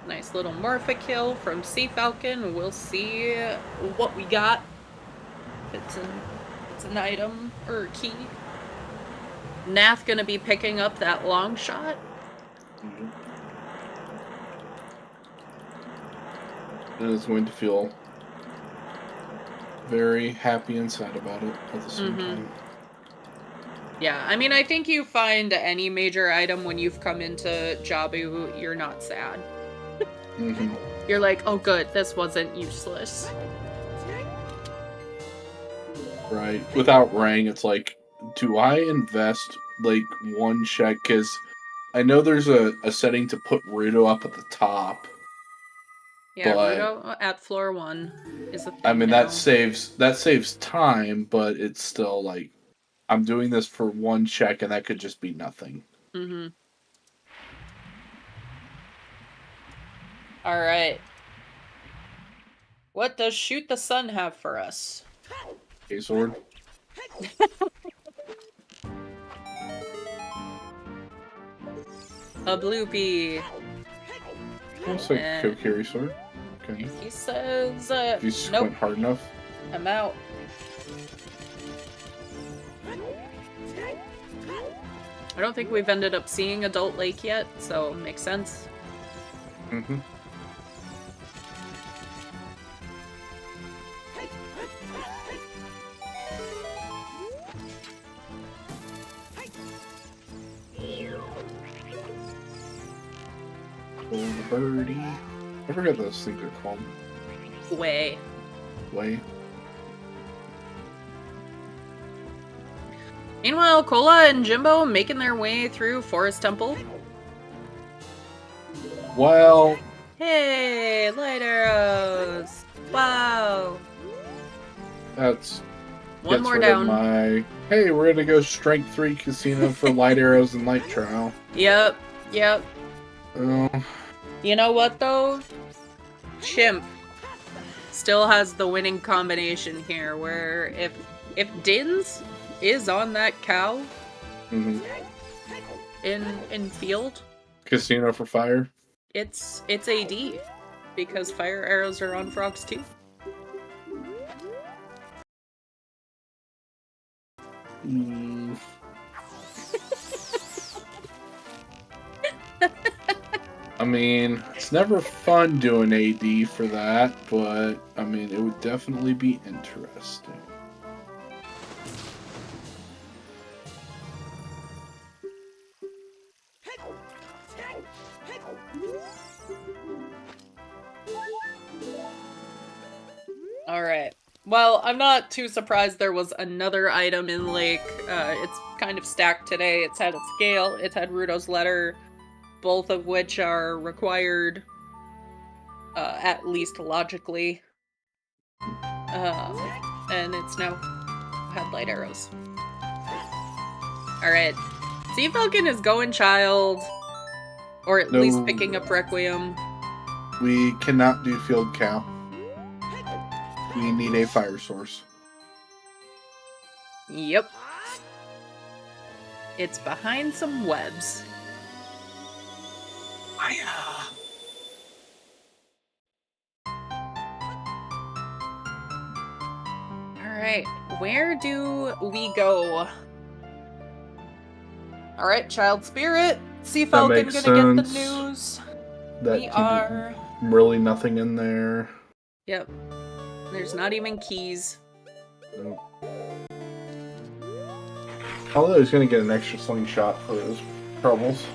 Nice little Morpha kill from Sea Falcon. We'll see what we got. If it's an item or a key. Nath gonna be picking up that long shot. Mm-hmm. And is going to feel very happy inside about it at the same time. Yeah, I mean, I think you find any major item when you've come into Jabu, you're not sad. Mm-hmm. You're like, oh good, this wasn't useless. Right. Without Rang, it's like, do I invest like one check? Because I know there's a setting to put Rudo up at the top. Yeah, but, Rudo at floor 1 is a thing I mean, now. that saves time, but it's still like, I'm doing this for one check, and that could just be nothing. Mm-hmm. Alright. What does Shoot the Sun have for us? Okay, sword. A bloopy. Looks like Kokiri sword. Okay. He says, If you squint nope, hard enough. I'm out. I don't think we've ended up seeing Adult Lake yet, so makes sense. Mm-hmm. Birdie. I forget those things are called. Way. Meanwhile, Cola and Jimbo making their way through Forest Temple. Well... Hey, light arrows! Wow! That's... One more down. Hey, we're gonna go Strength 3 Casino for light arrows and light trowel. Yep. Oh... You know what, though? Chimp still has the winning combination here, where if Dins is on that cow in field, Casino for fire. it's AD, because fire arrows are on frogs too. I mean, it's never fun doing AD for that, but I mean, it would definitely be interesting. Alright. Well, I'm not too surprised there was another item in Lake. It's kind of stacked today. It's had a scale, it's had Rudo's letter, both of which are required, at least logically. And it's now had light arrows. Alright. Sea Falcon is going child. Or at least picking up Requiem. We cannot do field cow. We need a fire source. Yep. It's behind some webs. Fire. Alright, where do we go? Alright, Child Spirit. Sea Falcon gonna get the news. We are... Really nothing in there. Yep. There's not even keys. Nope. Although he's gonna get an extra slingshot for his troubles.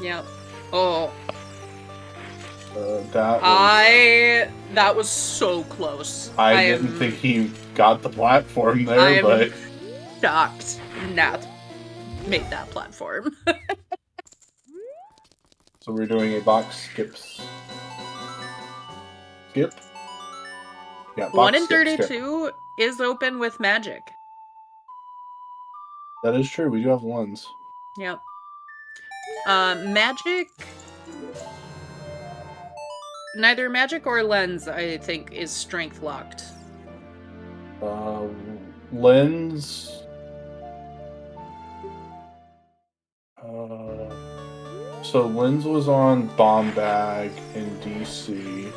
Yep. Oh. That was so close. I didn't think he got the platform there, but... shocked Nat made that platform. So we're doing a box skips. Skip? Yeah, box 1 in skip, 32 is open with magic. That is true, we do have ones. Yep. Magic... Neither magic or lens, I think, is strength locked. Lens... So Lens was on Bomb Bag in DC.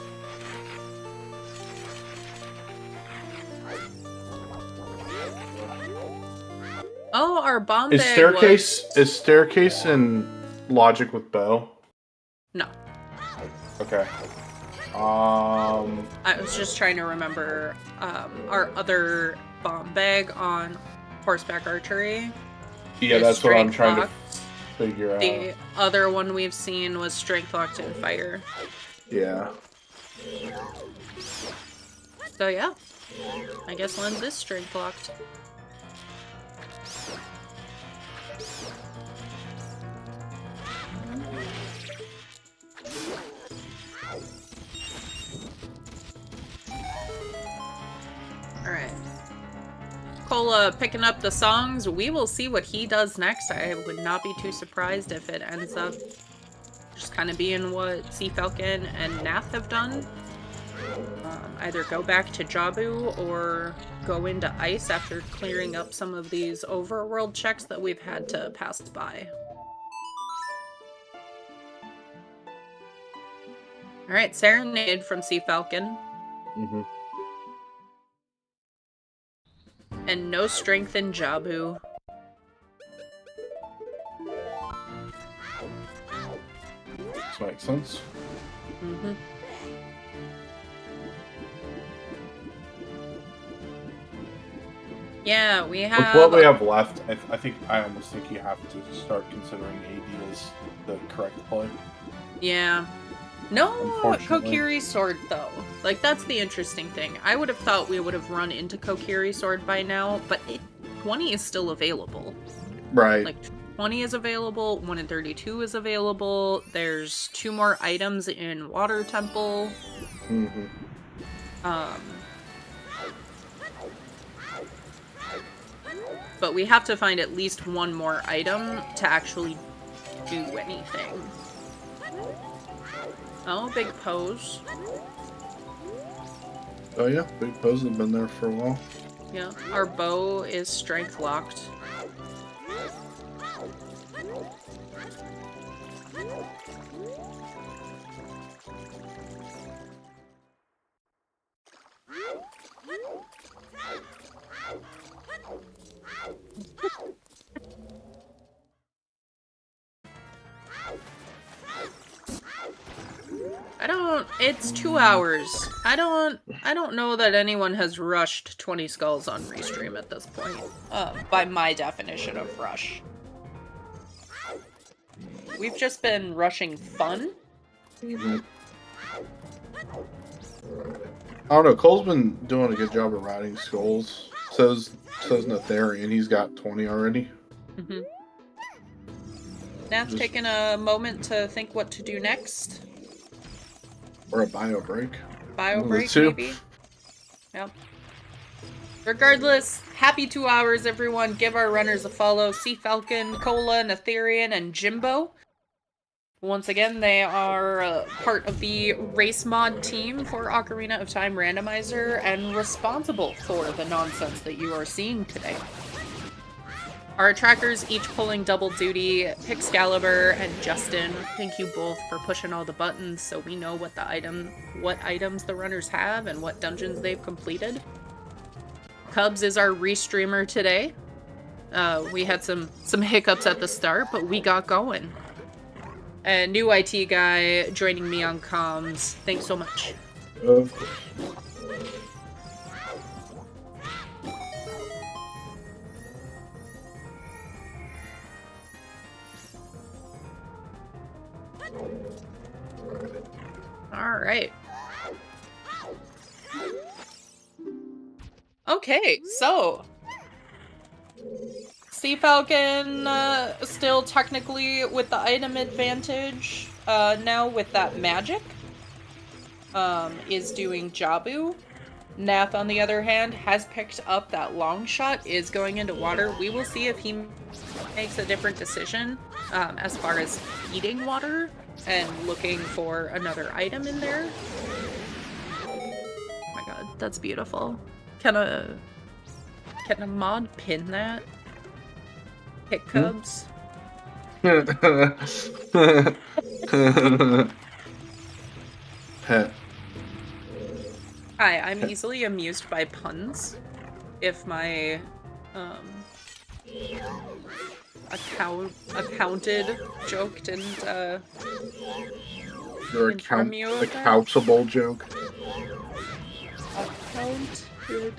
Oh, our bomb bag Is Staircase in Logic with Bow? No. Okay. I was just trying to remember our other bomb bag on Horseback Archery. Yeah, that's what I'm trying to figure out. The other one we've seen was strength locked in fire. Yeah. So yeah, I guess Lens is strength locked. Alright. Cola picking up the songs. We will see what he does next. I would not be too surprised if it ends up just kind of being what Sea Falcon and Nath have done. Either go back to Jabu or go into Ice after clearing up some of these overworld checks that we've had to pass by. Alright, Serenade from Sea Falcon. Mm-hmm. And no strength in Jabu. This makes sense. Mm-hmm. Yeah, we have... With what we have left, I almost think you have to start considering AD as the correct play. Yeah. No Kokiri Sword, though. Like, that's the interesting thing. I would have thought we would have run into Kokiri Sword by now, but 20 is still available. Right. Like, 20 is available, 1 in 32 is available, there's 2 more items in Water Temple. Mm-hmm. But we have to find at least 1 more item to actually do anything. Oh, big pose. Oh yeah, big pose have been there for a while. Yeah, our bow is strength locked. It's 2 hours. I don't know that anyone has rushed 20 Skulls on Restream at this point. By my definition of rush. We've just been rushing fun. I don't know. Cole's been doing a good job of riding skulls. So's Netharian. He's got 20 already. Mm-hmm. Nath taking a moment to think what to do next. Or a bio break. Bio break, maybe? Yep. Regardless, happy 2 hours, everyone. Give our runners a follow. Sea Falcon, Cola, Netharian, and Jimbo. Once again, they are part of the race mod team for Ocarina of Time Randomizer and responsible for the nonsense that you are seeing today. Our trackers each pulling double duty. Excalibur and Justin, thank you both for pushing all the buttons so we know what items the runners have and what dungeons they've completed. Cubs is our restreamer today. We had some hiccups at the start, but we got going. And new IT guy joining me on comms. Thanks so much. Of course. All right. Okay, so Sea Falcon still technically with the item advantage. Now with that magic, is doing Jabu. Nath, on the other hand, has picked up that long shot, is going into water. We will see if he makes a different decision as far as eating water and looking for another item in there. Oh my god, that's beautiful. Can a mod pin that? Hit Cubs? Pet. Hi, I'm easily amused by puns. If my accounted joke didn't Your accountable joke. Accounted.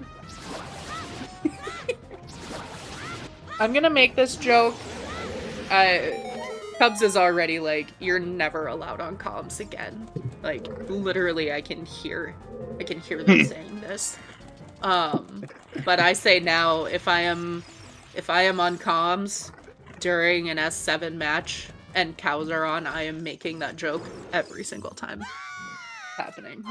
I'm gonna make this joke. Cubs is already like, you're never allowed on comms again. Like, literally, I can hear them saying this. But I say now, if I am on comms during an S7 match and cows are on, I am making that joke every single time. Happening.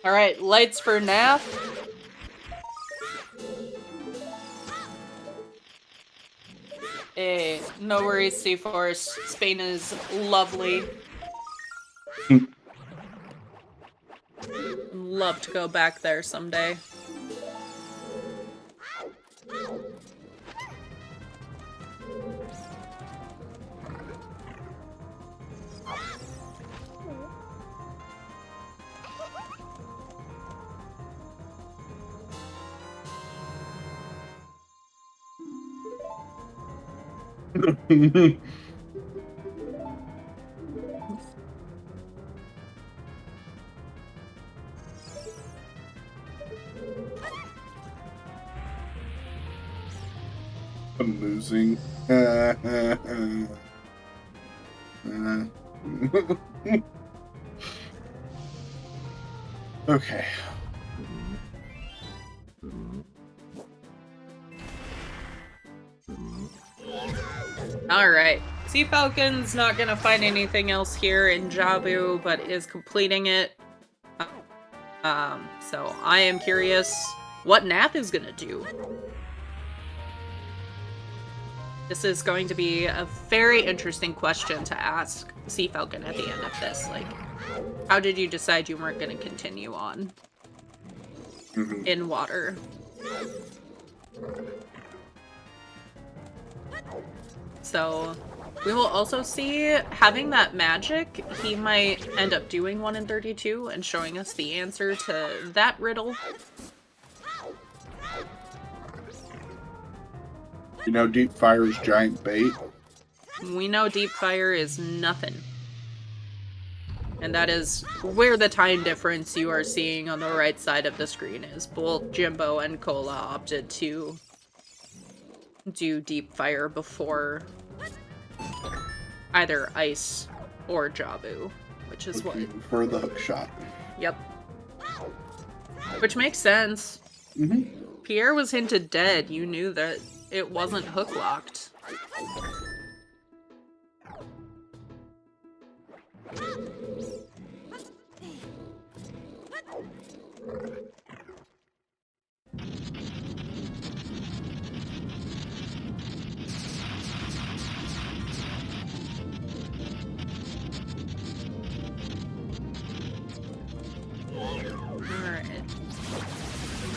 Alright, lights for Nath. Hey, no worries, Seaforce. Spain is lovely. Love to go back there someday. Amusing. Okay. Alright. Sea Falcon's not gonna find anything else here in Jabu, but is completing it. So I am curious what Nath is gonna do. This is going to be a very interesting question to ask Sea Falcon at the end of this. Like, how did you decide you weren't gonna continue on in water? So we will also see, having that magic, he might end up doing 1 in 32 and showing us the answer to that riddle. You know Deep Fire's giant bait? We know Deep Fire is nothing. And that is where the time difference you are seeing on the right side of the screen is. Both Jimbo and Cola opted to do Deep Fire before either Ice or Jabu. which is what... For the hook shot. Yep. Which makes sense. Mm-hmm. Pierre was hinted dead. You knew that it wasn't hook locked.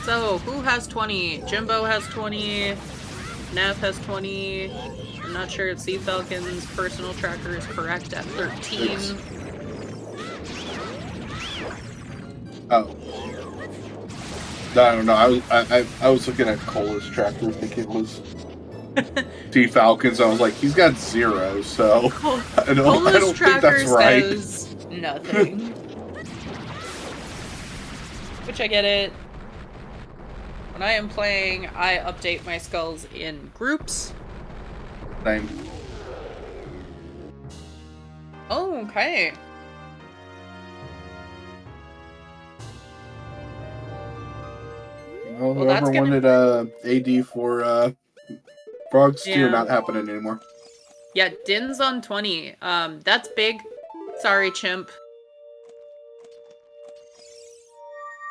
So, who has 20? Jimbo has 20. Nav has 20. I'm not sure if Sea Falcon's personal tracker is correct at 13. Oh. No, I was looking at Cola's tracker thinking it was Sea Falcon's. I was like, he's got 0, so I don't think that's right. Says nothing. Which I get it. When I am playing, I update my skulls in groups. Same. Oh, okay. Well, whoever wanted AD for Frog Stew, not happening anymore. Yeah, Din's on 20. That's big. Sorry, chimp.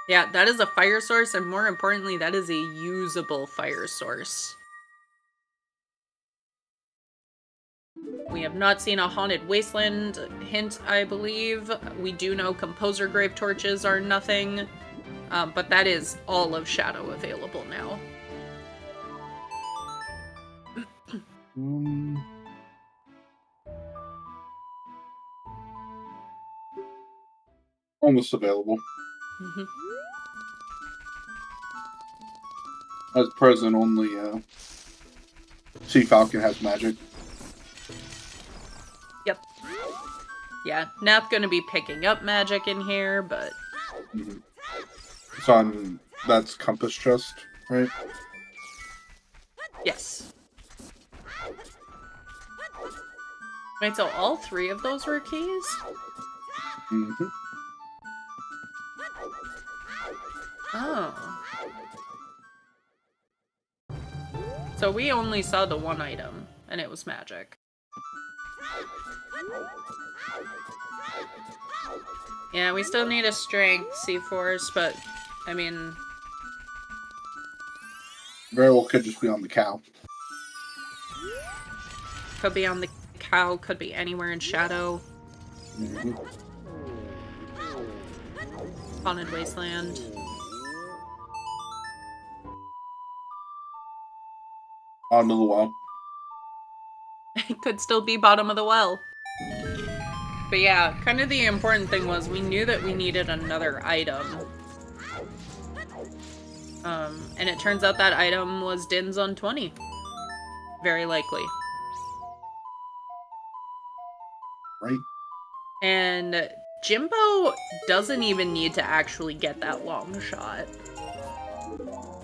Yeah, that is a fire source, and more importantly, that is a usable fire source. We have not seen a Haunted Wasteland hint, I believe. We do know Composer Grave Torches are nothing, but that is all of Shadow available now. Almost available. Mm-hmm. As present, only Sea Falcon has magic. Yep. Yeah, Nap gonna be picking up magic in here, but... Mm-hmm. It's on... That's Compass Chest, right? Yes. Wait, so all 3 of those were keys? Mm-hmm. Oh. So we only saw the 1 item, and it was magic. Yeah, we still need a strength C-Force, but, I mean... Very well could just be on the cow. Could be on the cow, could be anywhere in Shadow. Mm-hmm. Haunted Wasteland. Onto the well. It could still be bottom of the well. But yeah, kind of the important thing was we knew that we needed another item. And it turns out that item was Din's on 20. Very likely. Right. And Jimbo doesn't even need to actually get that long shot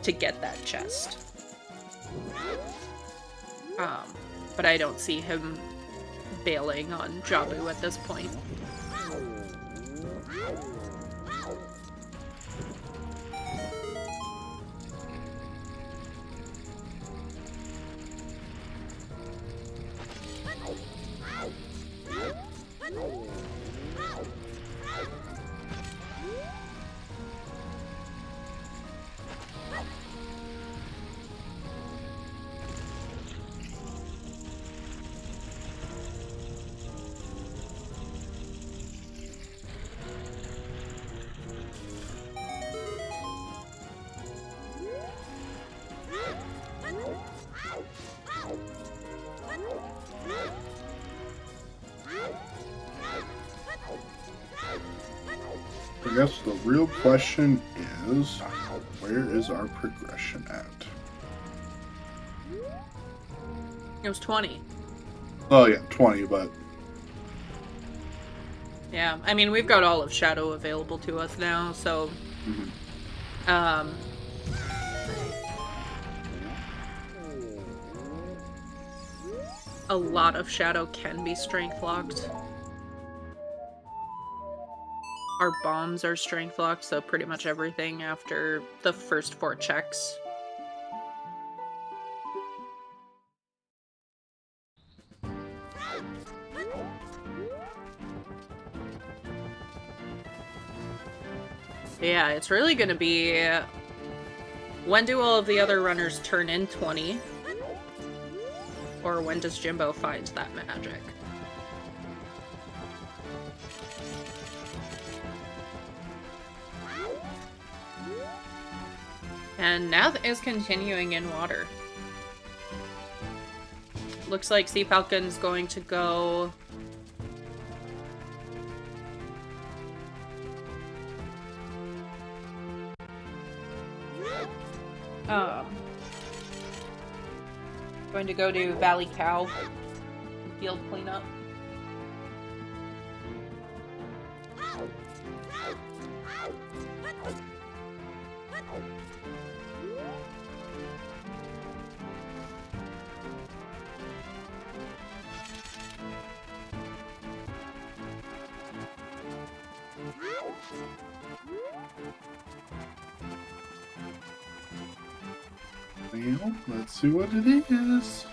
to get that chest. But I don't see him bailing on Jabu at this point. I guess the real question is, where is our progression at? It was 20. Oh yeah, 20, but... Yeah, I mean, we've got all of Shadow available to us now, so... Mm-hmm. A lot of Shadow can be strength locked. Our bombs are strength locked, so pretty much everything after the first 4 checks. Yeah, it's really gonna be... when do all of the other runners turn in 20? Or when does Jimbo find that magic? And Nath is continuing in water. Looks like Sea Falcon's going to go... going to go to Valley Cow. Field cleanup. Well, let's see what it is.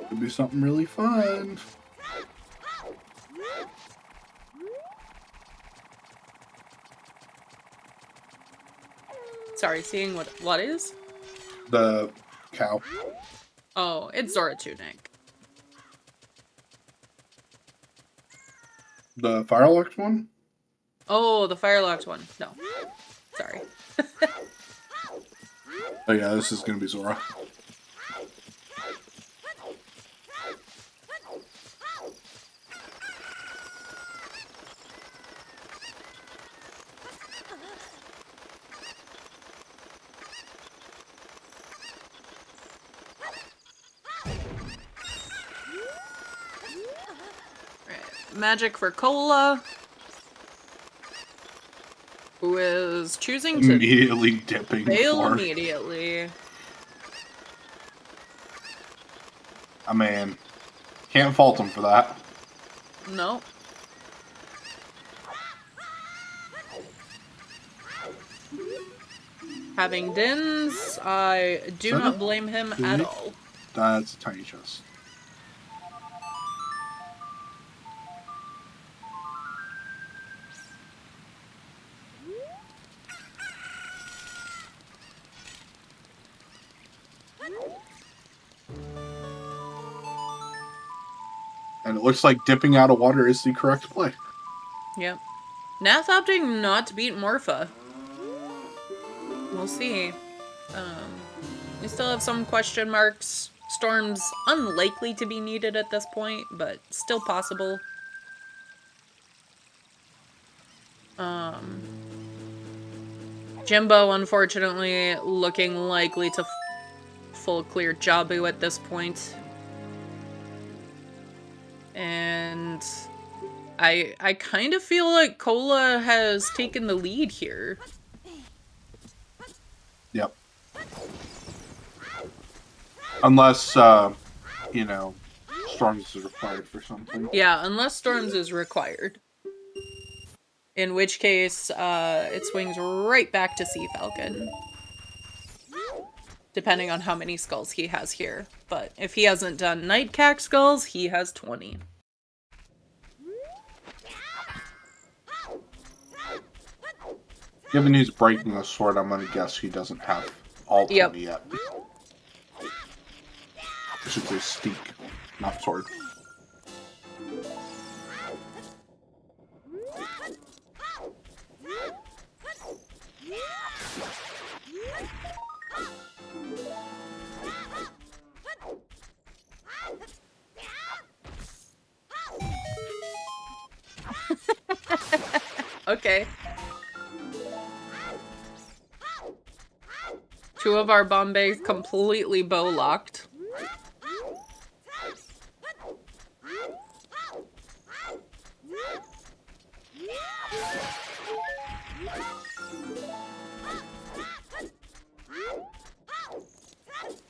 Could be something really fun. Sorry, seeing what is? The cow. Oh, it's Zora Tunic. The Firelocked one? Oh, the Firelocked one. No. Sorry. Oh yeah, this is gonna be Zora. Magic for Cola, who is choosing to immediately dipping fail for. immediately. I mean, can't fault him for that. No. Having Dins, I do not blame him at all. That's a tiny chest. And it looks like dipping out of water is the correct play. Yep. Nath opting not to beat Morpha. We'll see. We still have some question marks. Storm's unlikely to be needed at this point, but still possible. Jimbo, unfortunately, looking likely to full clear Jabu at this point. And I kind of feel like Cola has taken the lead here. Yep. Unless, you know, Storms is required for something. Yeah, unless Storms is required. In which case, it swings right back to Sea Falcon. Depending on how many skulls he has here. But if he hasn't done Nightcack skulls, he has 20. Given he's breaking the sword, I'm gonna guess he doesn't have all 20 yet. I should say steak, not sword. Okay. Two of our Bombays completely bow locked.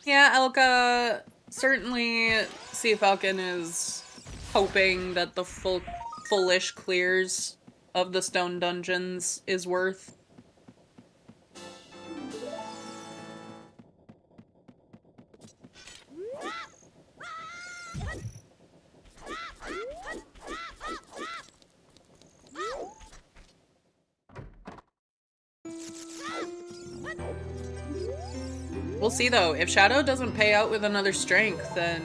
Yeah, Elka, certainly Sea Falcon is hoping that the full fullish clears of the stone dungeons is worth. We'll see though, if Shadow doesn't pay out with another strength, then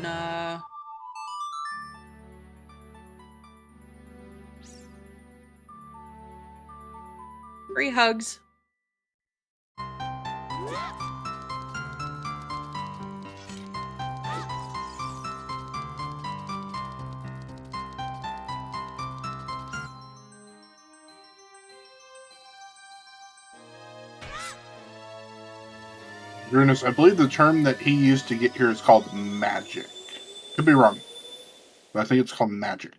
free hugs. Runus, I believe the term that he used to get here is called magic. Could be wrong, but I think it's called magic.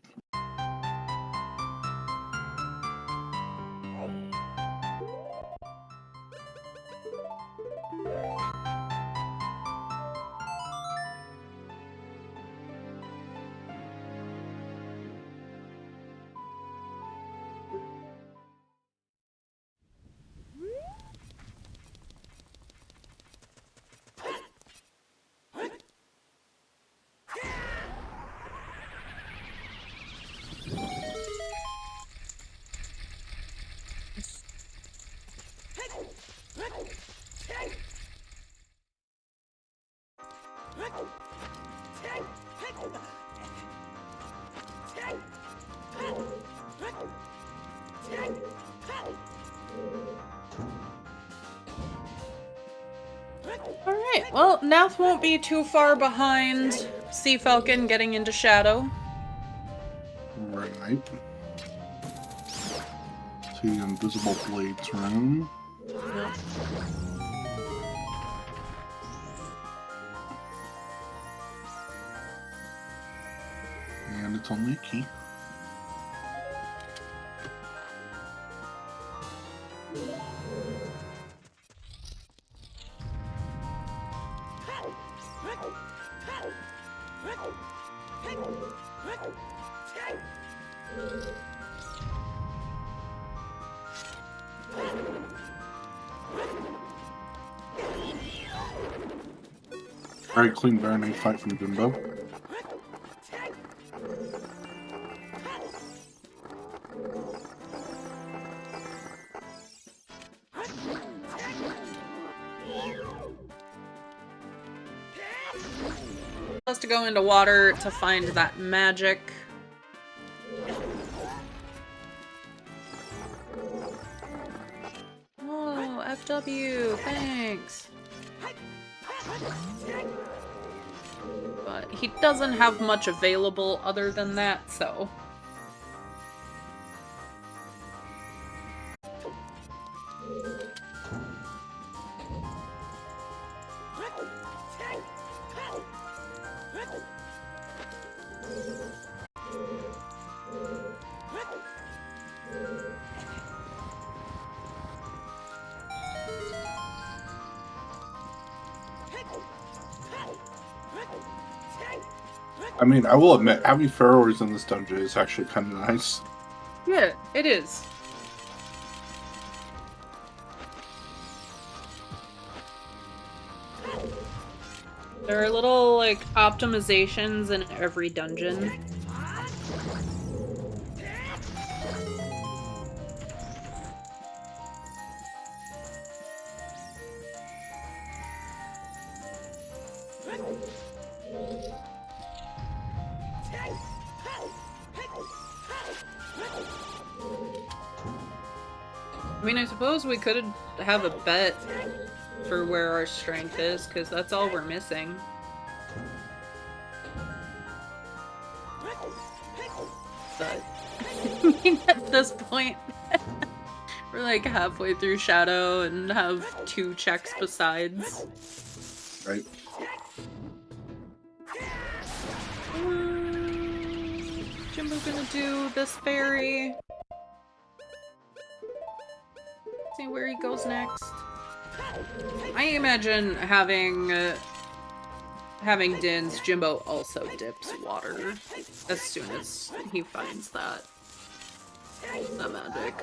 Alright, well, Nath won't be too far behind Sea Falcon getting into Shadow. Right. See the Invisible Blades room. Yep. And it's only a key. Very clean Baronade fight from Jimbo. Has to go into water to find that magic. Oh, FW, thanks. But he doesn't have much available other than that, so. I mean, I will admit, having furrowers in this dungeon is actually kind of nice. Yeah, it is. There are little, like, optimizations in every dungeon. I mean, I suppose we could have a bet for where our strength is, because that's all we're missing. But, I mean, at this point, we're like halfway through Shadow and have 2 checks besides. Right. Jimbo gonna do this fairy. See where he goes next. I imagine having Din's Jimbo also dips water as soon as he finds that. The magic.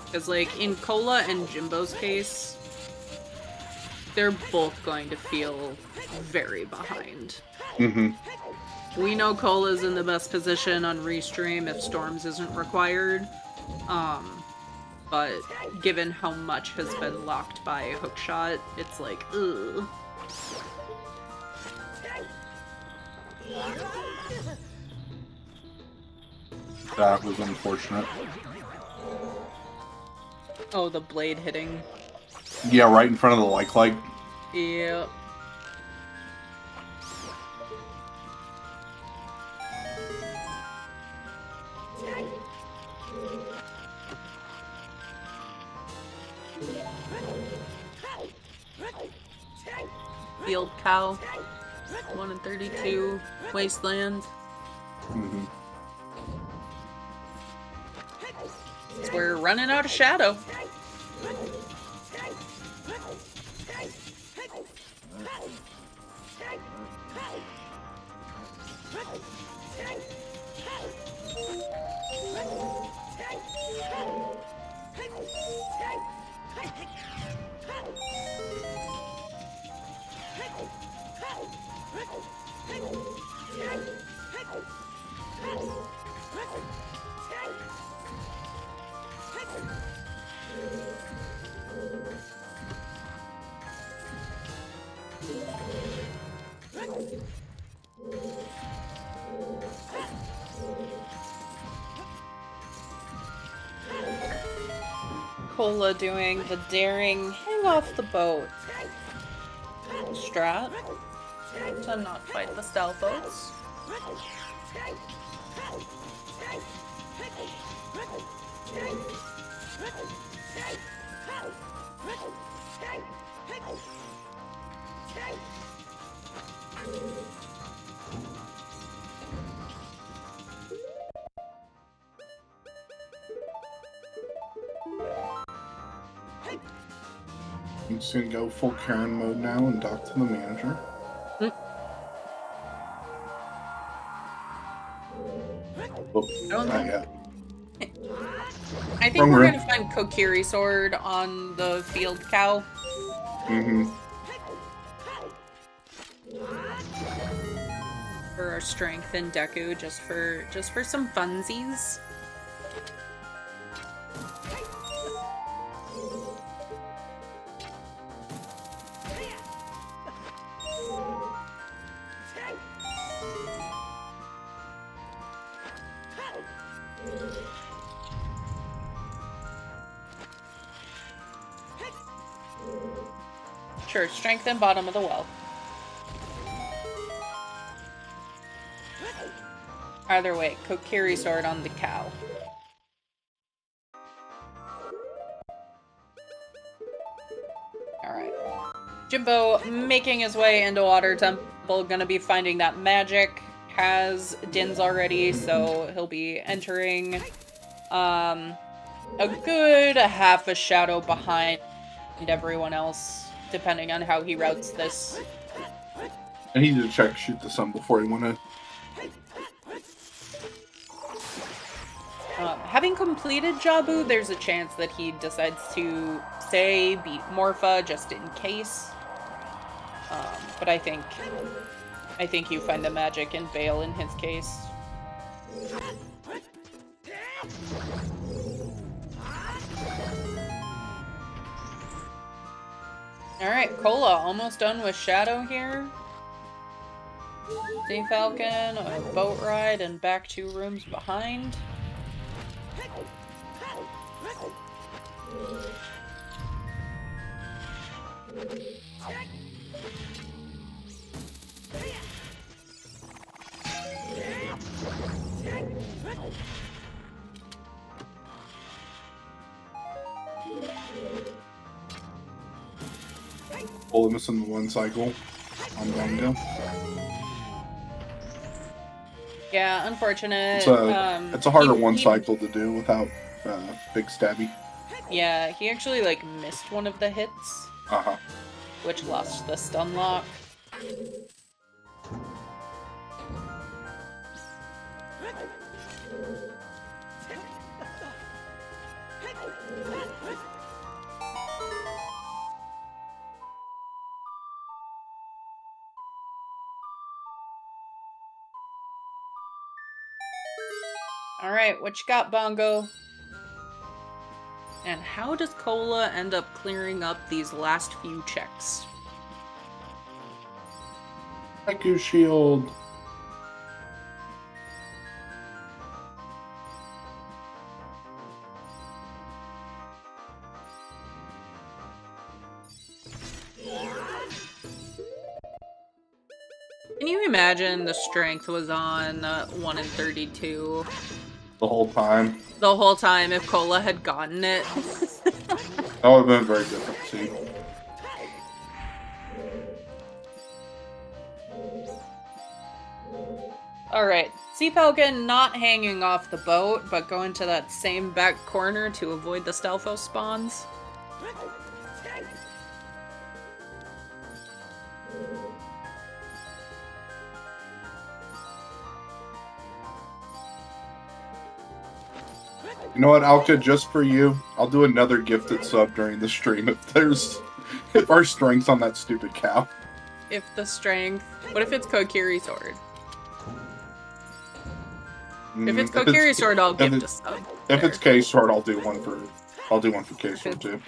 Because, like, in Cola and Jimbo's case, they're both going to feel very behind. We know Cola's in the best position on Restream if Storms isn't required. But given how much has been locked by Hookshot, it's like, ugh. That was unfortunate. Oh, the blade hitting. Yeah, right in front of the like. Yep. Field Cow. 1 in 32. Wasteland. We're running out of Shadow. Cola doing the daring hang off the boat strat to not fight the Stalfos. I'm just gonna go full Karen mode now and talk to the manager. Oh, not yet. I think we're gonna find Kokiri Sword on the Field Cow. For our strength and Deku, just for some funsies. Sure, strength and bottom of the well. Either way, Kokiri Sword on the cow. Alright. Jimbo making his way into Water Temple, gonna be finding that magic. Has Din's already, so he'll be entering a good half a shadow behind everyone else, depending on how he routes this. I need to check shoot the sun before he went in. Having completed Jabu, there's a chance that he decides to say beat Morpha just in case. But I think you find the magic in Veil in his case. Alright, Cola, almost done with Shadow here. Sea Falcon, a boat ride, and back 2 rooms behind. Only missing the 1 cycle on Bongo. Yeah, unfortunate. It's a harder 1 cycle to do without Big Stabby. Yeah, he actually, like, missed one of the hits. Which lost the stun lock. Alright, what you got, Bongo? And how does Cola end up clearing up these last few checks? Thank you, Shield. Can you imagine the strength was on 1 in 32 The whole time. the whole time if Cola had gotten it? That would have been very different to see. Alright, Sea Falcon not hanging off the boat, but going to that same back corner to avoid the Stalfos spawns. You know what, Alka, just for you, I'll do another gifted sub during the stream if our strength's on that stupid cow. If the strength... What if it's Kokiri Sword? If it's Kokiri Sword, I'll gift a sub. If it's K Sword, I'll do one for K Sword too.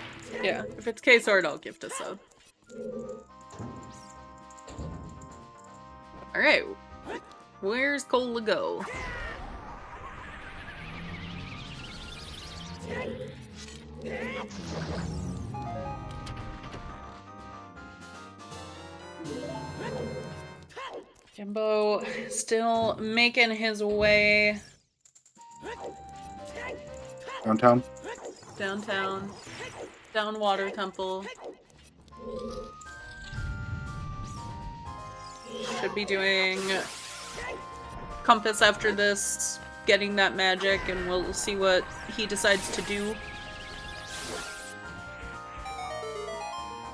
Yeah, if it's K Sword, I'll gift a sub. Alright. Where's Cola go? Jimbo still making his way Downtown? downtown, down Water Temple. Should be doing Compass after this, getting that magic, and we'll see what he decides to do.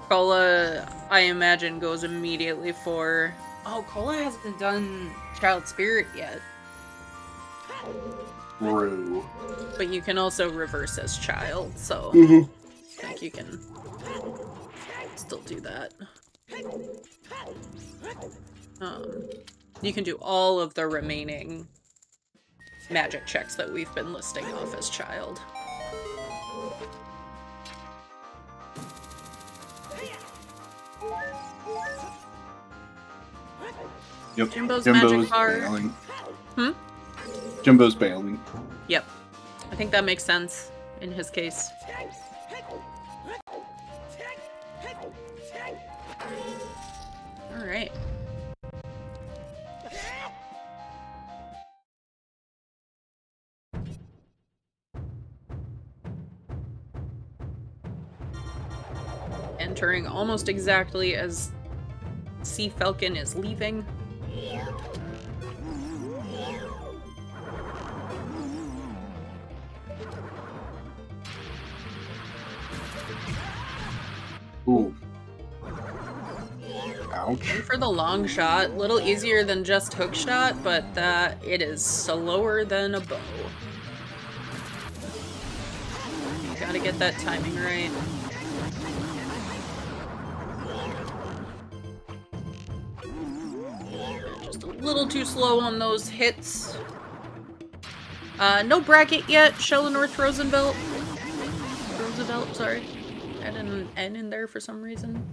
Cola, I imagine, goes immediately for... Oh, Cola hasn't done Child Spirit yet. Rue. But you can also reverse as Child, so I think you can still do that. You can do all of the remaining magic checks that we've been listing off as Child. Yep. Jimbo's magic bar. Bailing. Hmm? Jimbo's bailing. Yep. I think that makes sense in his case. Alright. Entering almost exactly as Sea Falcon is leaving. Ooh. Ouch. And for the long shot, little easier than just hook shot, but it is slower than a bow. Gotta get that timing right. Just a little too slow on those hits. No bracket yet, Shellennorth Roosevelt. Roosevelt, sorry. Add an N in there for some reason.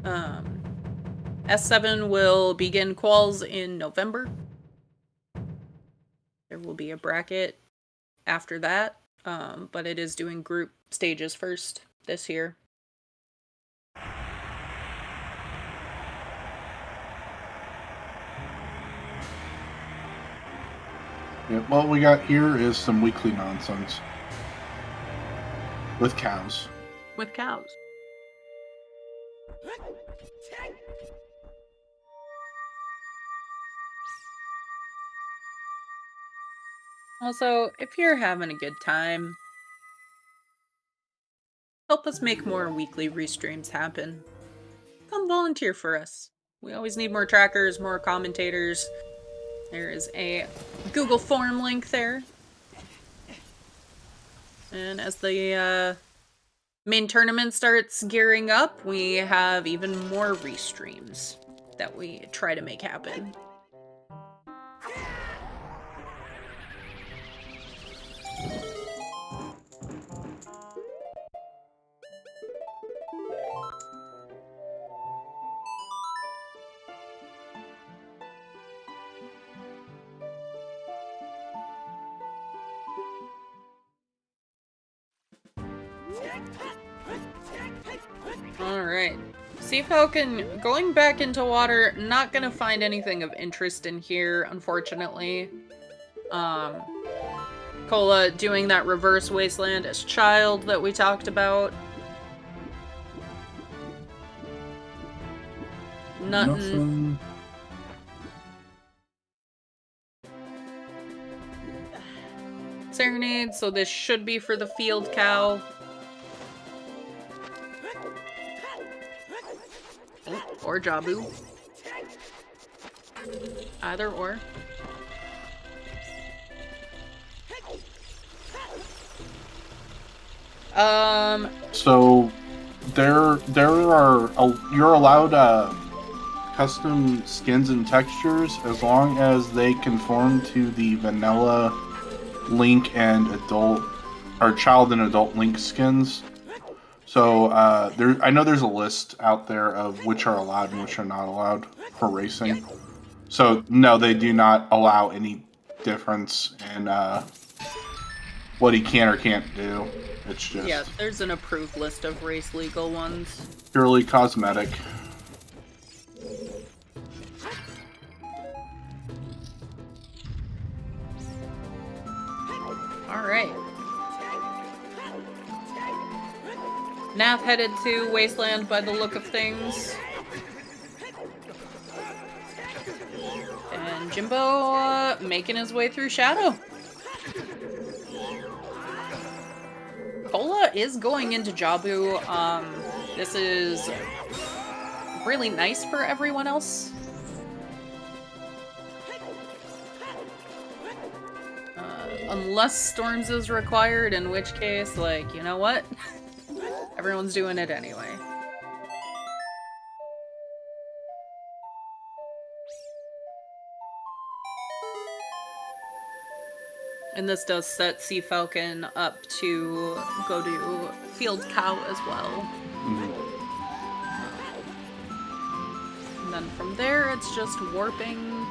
S7 will begin quals in November. There will be a bracket after that, but it is doing group stages first this year. Yep, what we got here is some weekly nonsense. With cows. With cows. Also, if you're having a good time, help us make more weekly restreams happen. Come volunteer for us. We always need more trackers, more commentators. There is a Google form link there. And as the main tournament starts gearing up, we have even more restreams that we try to make happen. Alright. Sea Falcon going back into water, not gonna find anything of interest in here, unfortunately. Cola doing that reverse wasteland as child that we talked about. Nothing. Serenade, so this should be for the field cow. Or Jabu. Either or. So there are you're allowed custom skins and textures as long as they conform to the vanilla Link and adult or child and adult Link skins. So I know there's a list out there of which are allowed and which are not allowed for racing. Yep. So no, they do not allow any difference in what he can or can't do. It's just yeah, there's an approved list of race legal ones. Purely cosmetic. All right. Nath headed to Wasteland by the look of things. And Jimbo making his way through Shadow. Cola is going into Jabu. This is really nice for everyone else. Unless Storms is required, in which case, like, you know what? Everyone's doing it anyway. And this does set Sea Falcon up to go to Field Cow as well. Mm-hmm. And then from there, it's just warping.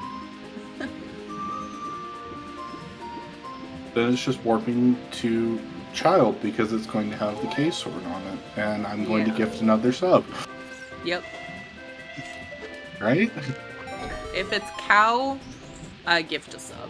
Then it's just warping to Child because it's going to have the K-Sword on it. And I'm going to gift another sub. Yep. Right? If it's Cow, I gift a sub.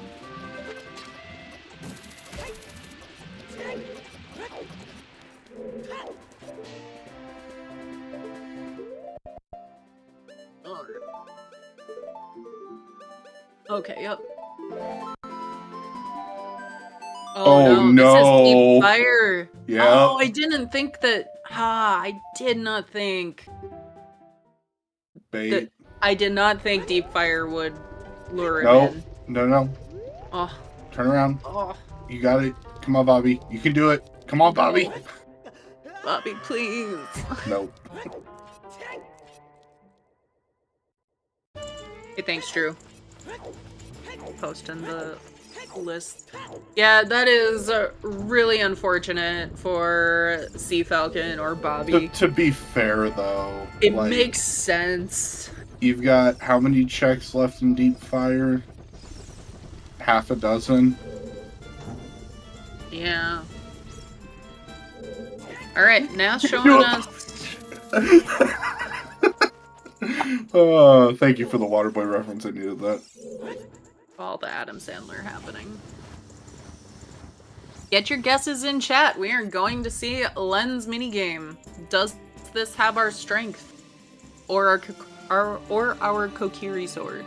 Okay, yep. Oh no! This is Deep Fire. Yeah. Oh, I didn't think that. I did not think. Bait. I did not think Deep Fire would lure him in. No. Oh. Turn around. Oh. You got it. Come on, Bobby. You can do it. Come on, Bobby. Bobby, please. No. Hey, thanks, Drew. Posting the list. Yeah, that is really unfortunate for Sea Falcon or Bobby. To be fair, though, it makes sense. You've got how many checks left in Deep Fire? Half a dozen? Yeah. Alright, now showing us... Oh, thank you for the Waterboy reference. I needed that. All the Adam Sandler happening. Get your guesses in chat. We are going to see Len's minigame. Does this have our strength? Or our Kokiri sword?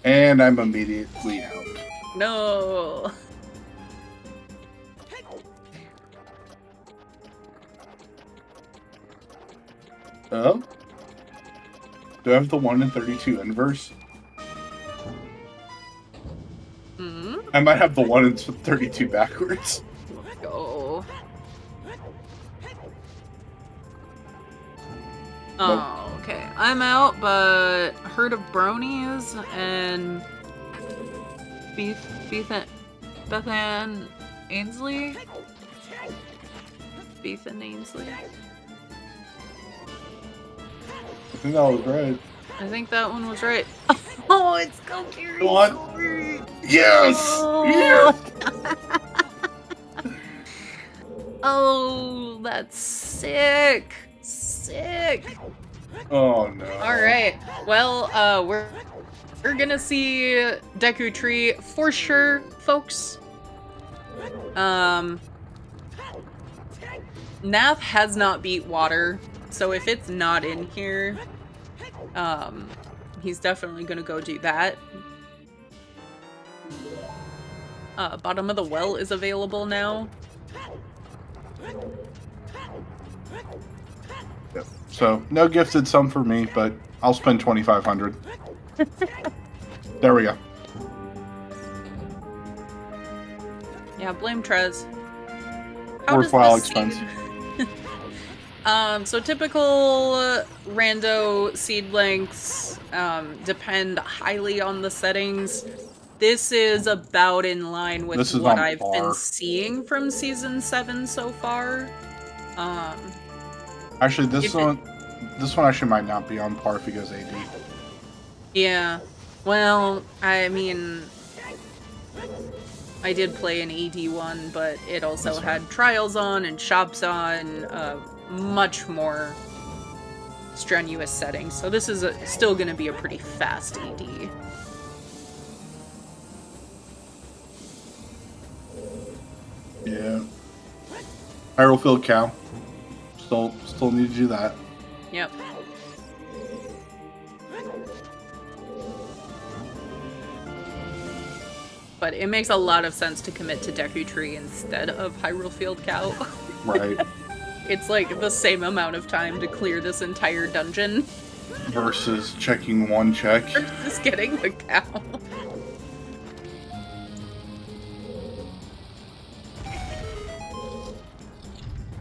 And I'm immediately out. No. Oh? Do I have the 1 in 32 inverse? Hmm? I might have the 1 in 32 backwards. Let's go. Oh, okay. I'm out, but herd of bronies and Bethan Ainsley? Bethan Ainsley? I think that was right. I think that one was right. Oh, it's Valkyrie. What? Yes! Oh. Yes! Oh, that's sick. Sick. Oh no. Alright. Well, we're gonna see Deku Tree for sure, folks. Nath has not beat water, so if it's not in here, he's definitely gonna go do that. Bottom of the Well is available now. Yep. So, no gifted sum for me, but I'll spend 2,500. There we go. Yeah, blame Trez. How Worthwhile does this expense. So typical rando seed lengths depend highly on the settings. This is about in line with what I've been seeing from Season 7 so far. Actually, this one actually might not be on par if he goes AD. Yeah. Well, I mean, I did play an AD one, but it also had trials on and shops on, much more strenuous settings. So this is still going to be a pretty fast AD. Yeah. Hyrule Cow. Still need to do that. Yep. But it makes a lot of sense to commit to Deku Tree instead of Hyrule Field Cow. Right. It's like the same amount of time to clear this entire dungeon. Versus checking one check. Versus getting the cow.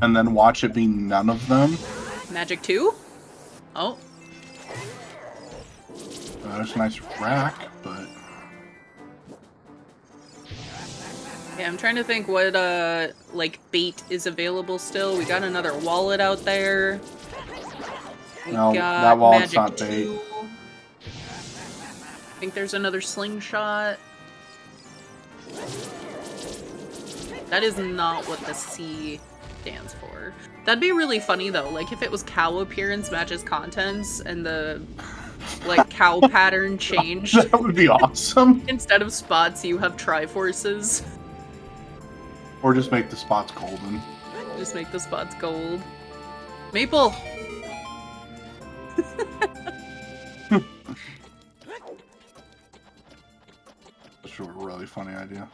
And then watch it be none of them. Magic 2? Oh. There's a nice rack, but... Yeah, I'm trying to think what, like, bait is available still. We got another wallet out there. We No, got that wallet's Magic not bait. 2. I think there's another slingshot. That is not what the C stands for. That'd be really funny though, like if it was cow appearance matches contents and the like cow pattern changed. That would be awesome. Instead of spots, you have Triforces. Or just make the spots golden. Just make the spots gold. Maple! That's a really funny idea.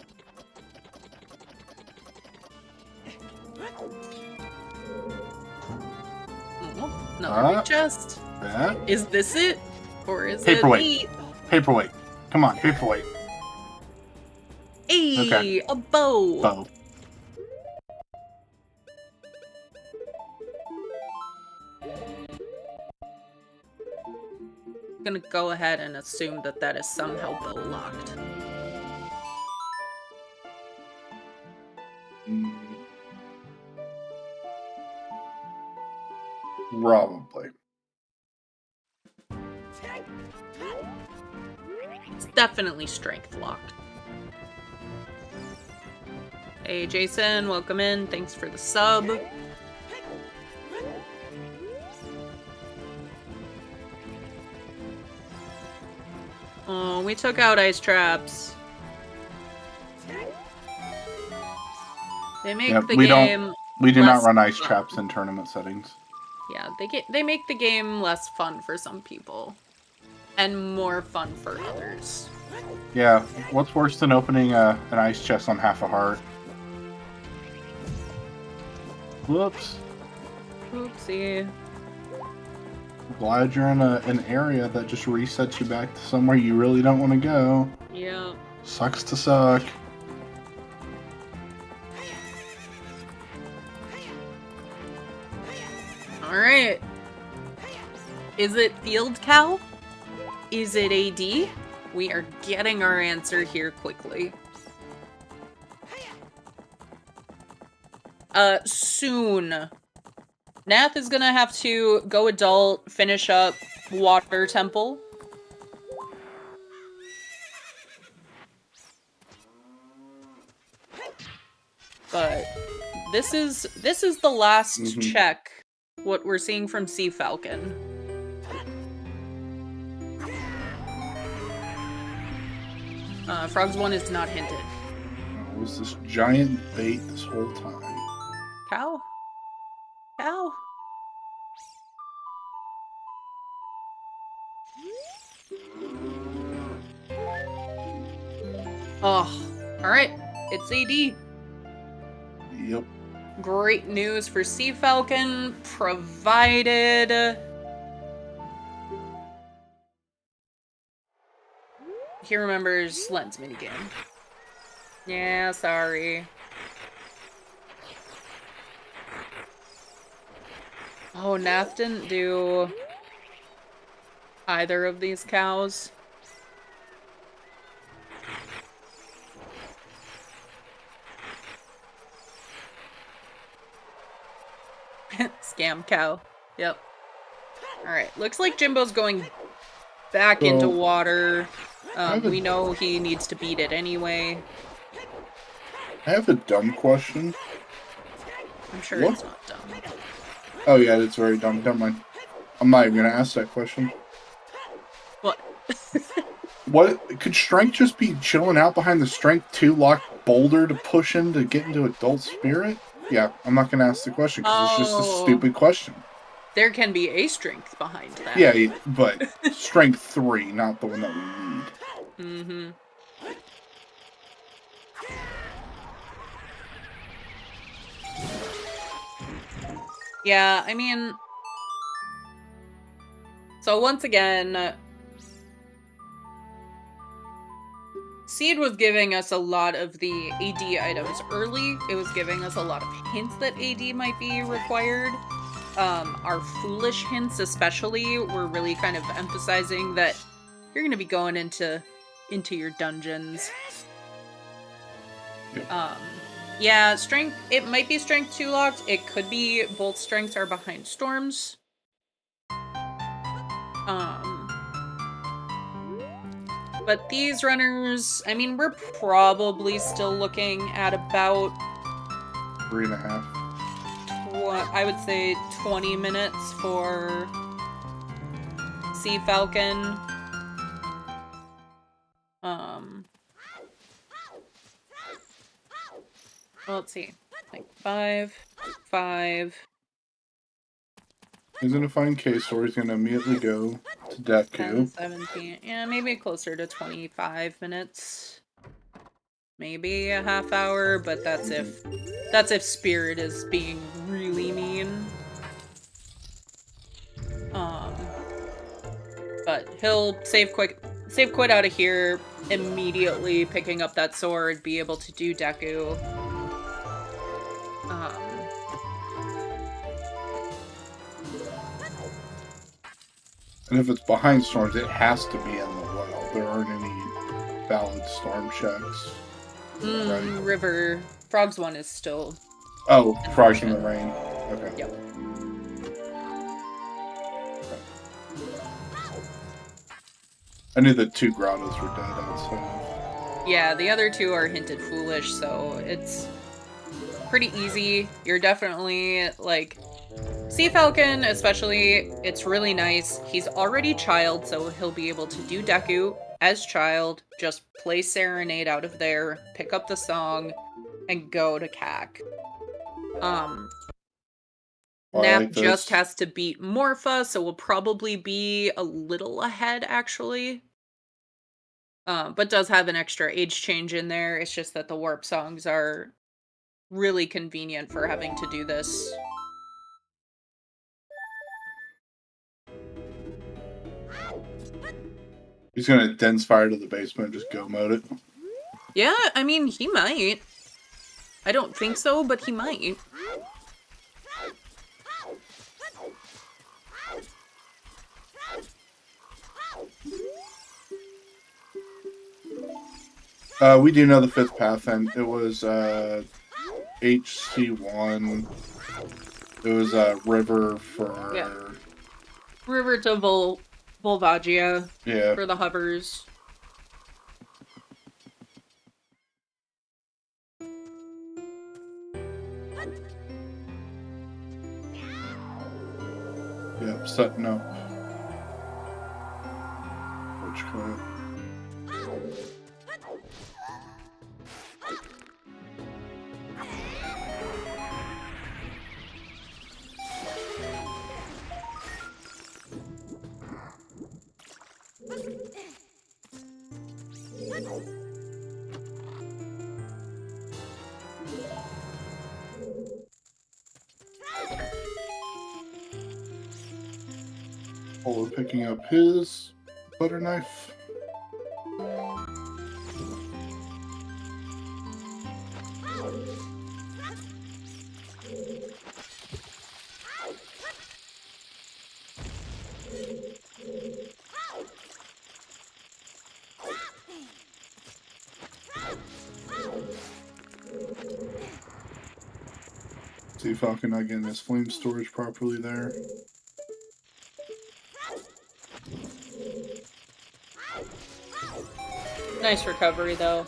Oh, another big chest. Yeah. Is this it? Or is Paperweight. it Paperweight. Come on, paperweight. Hey, Okay. a bow. Bow. I'm gonna go ahead and assume that that is somehow bow locked. Probably. It's definitely strength locked. Hey Jason, welcome in. Thanks for the sub. Oh, we took out ice traps. They make the game We do not less run ice fun. traps in tournament settings. Yeah, they make the game less fun for some people. And more fun for others. Yeah, what's worse than opening an ice chest on half a heart? Whoops. Oopsie. Glad you're in an area that just resets you back to somewhere you really don't want to go. Yeah. Sucks to suck. Alright. Is it Field Cow? Is it AD? We are getting our answer here quickly. Soon. Nath is gonna have to go adult, finish up Water Temple. But this is the last check what we're seeing from Sea Falcon. Frogs 1 is not hinted. It was this giant bait this whole time. Cow? Cow? Oh, alright. It's AD. Yep. Great news for Sea Falcon, provided he remembers Len's minigame. Yeah, sorry. Oh, Nath didn't do either of these cows. Scam cow. Yep. Alright, looks like Jimbo's going back into water. We know he needs to beat it anyway. I have a dumb question. I'm sure it's not dumb. Oh yeah, it's very dumb. Never mind. I'm not even gonna ask that question. What? What could Strength just be chilling out behind the Strength 2 lock boulder to push in to get into Adult Spirit? Yeah, I'm not gonna ask the question because it's just a stupid question. There can be a strength behind that. Yeah, but Strength 3, not the one that we need. Mm-hmm. Yeah, I mean... So once again... Seed was giving us a lot of the AD items early. It was giving us a lot of hints that AD might be required. Our foolish hints especially were really kind of emphasizing that you're going to be going into your dungeons. Yep. Yeah, strength, it might be strength 2 locked. It could be both strengths are behind storms. But these runners, I mean, we're probably still looking at about 3.5. I would say 20 minutes for Sea Falcon. Well, let's see. Like 5. He's gonna find Case, or he's gonna immediately go to Deku. 10, 17. Yeah, maybe closer to 25 minutes. Maybe a half hour, but that's if Spirit is being really mean. But he'll save quit out of here, immediately picking up that sword, be able to do Deku. And if it's behind storms, it has to be in the well. There aren't any valid storm checks. Right? River. Frogs 1 is still... Oh, Frogs in the Rain. Okay. Yep. Okay. I knew the 2 grottos were dead outside. Yeah, the other 2 are hinted foolish, so it's pretty easy. You're definitely, like... Sea Falcon, especially, it's really nice. He's already Child, so he'll be able to do Deku as Child, just play Serenade out of there, pick up the song, and go to CAC. Nap like just this. has to beat Morpha, so we'll probably be a little ahead, actually. But does have an extra age change in there. It's just that the warp songs are really convenient for having to do this. He's gonna dense fire to the basement and just go mode it. Yeah, I mean, he might. I don't think so, but he might. We do know the fifth path, and it was HC1. It was river for... Yeah. River to Volvagia for the hovers. Yep, setting up. Which kind? Polo picking up his butter knife. See if I can not get his flame storage properly there. Nice recovery, though.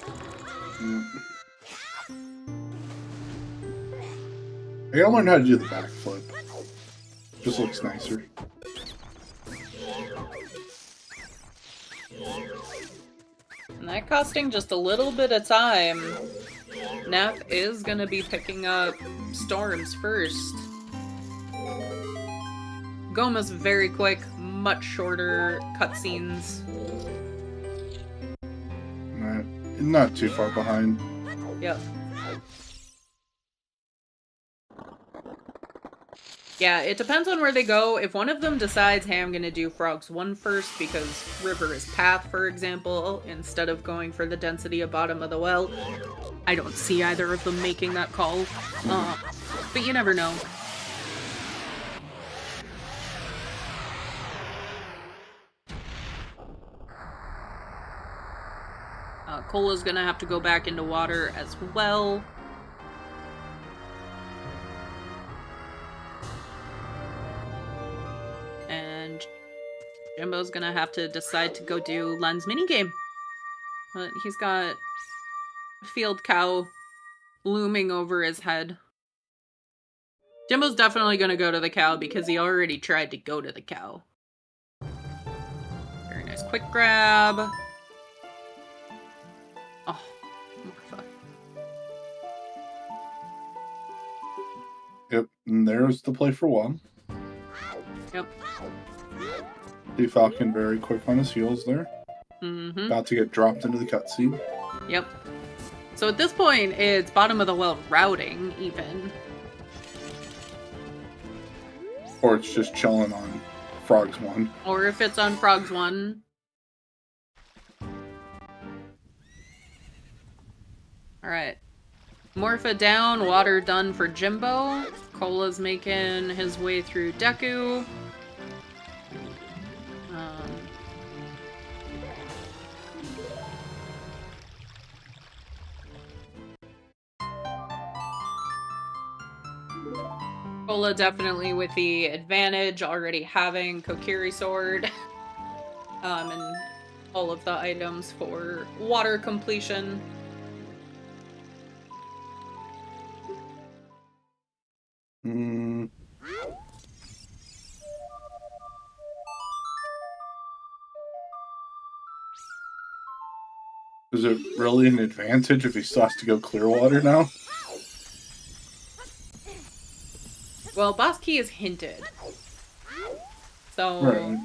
I gotta learn how to do the backflip. Just looks nicer. And that costing just a little bit of time. Nap is gonna be picking up storms first. Goma's very quick, much shorter cutscenes. Not too far behind. Yep. Yeah, it depends on where they go. If one of them decides, hey, I'm gonna do Frogs 1 first because River is Path, for example, instead of going for the density of Bottom of the Well, I don't see either of them making that call. But you never know. Cola's gonna have to go back into water as well. And Jimbo's gonna have to decide to go do Len's minigame. But he's got a field cow looming over his head. Jimbo's definitely gonna go to the cow because he already tried to go to the cow. Very nice quick grab. Oh, Morpha. Yep, and there's the play for one. Yep. The Falcon very quick on his heels there. Mm-hmm. About to get dropped into the cutscene. Yep. So at this point, it's Bottom of the Well routing, even. Or it's just chilling on Frogs 1. Or if it's on Frogs 1. Alright. Morpha down, water done for Jimbo. Cola's making his way through Deku. Cola definitely with the advantage, already having Kokiri Sword. And all of the items for water completion. Is it really an advantage if he still has to go clear water now? Well, boss key is hinted. So, Right.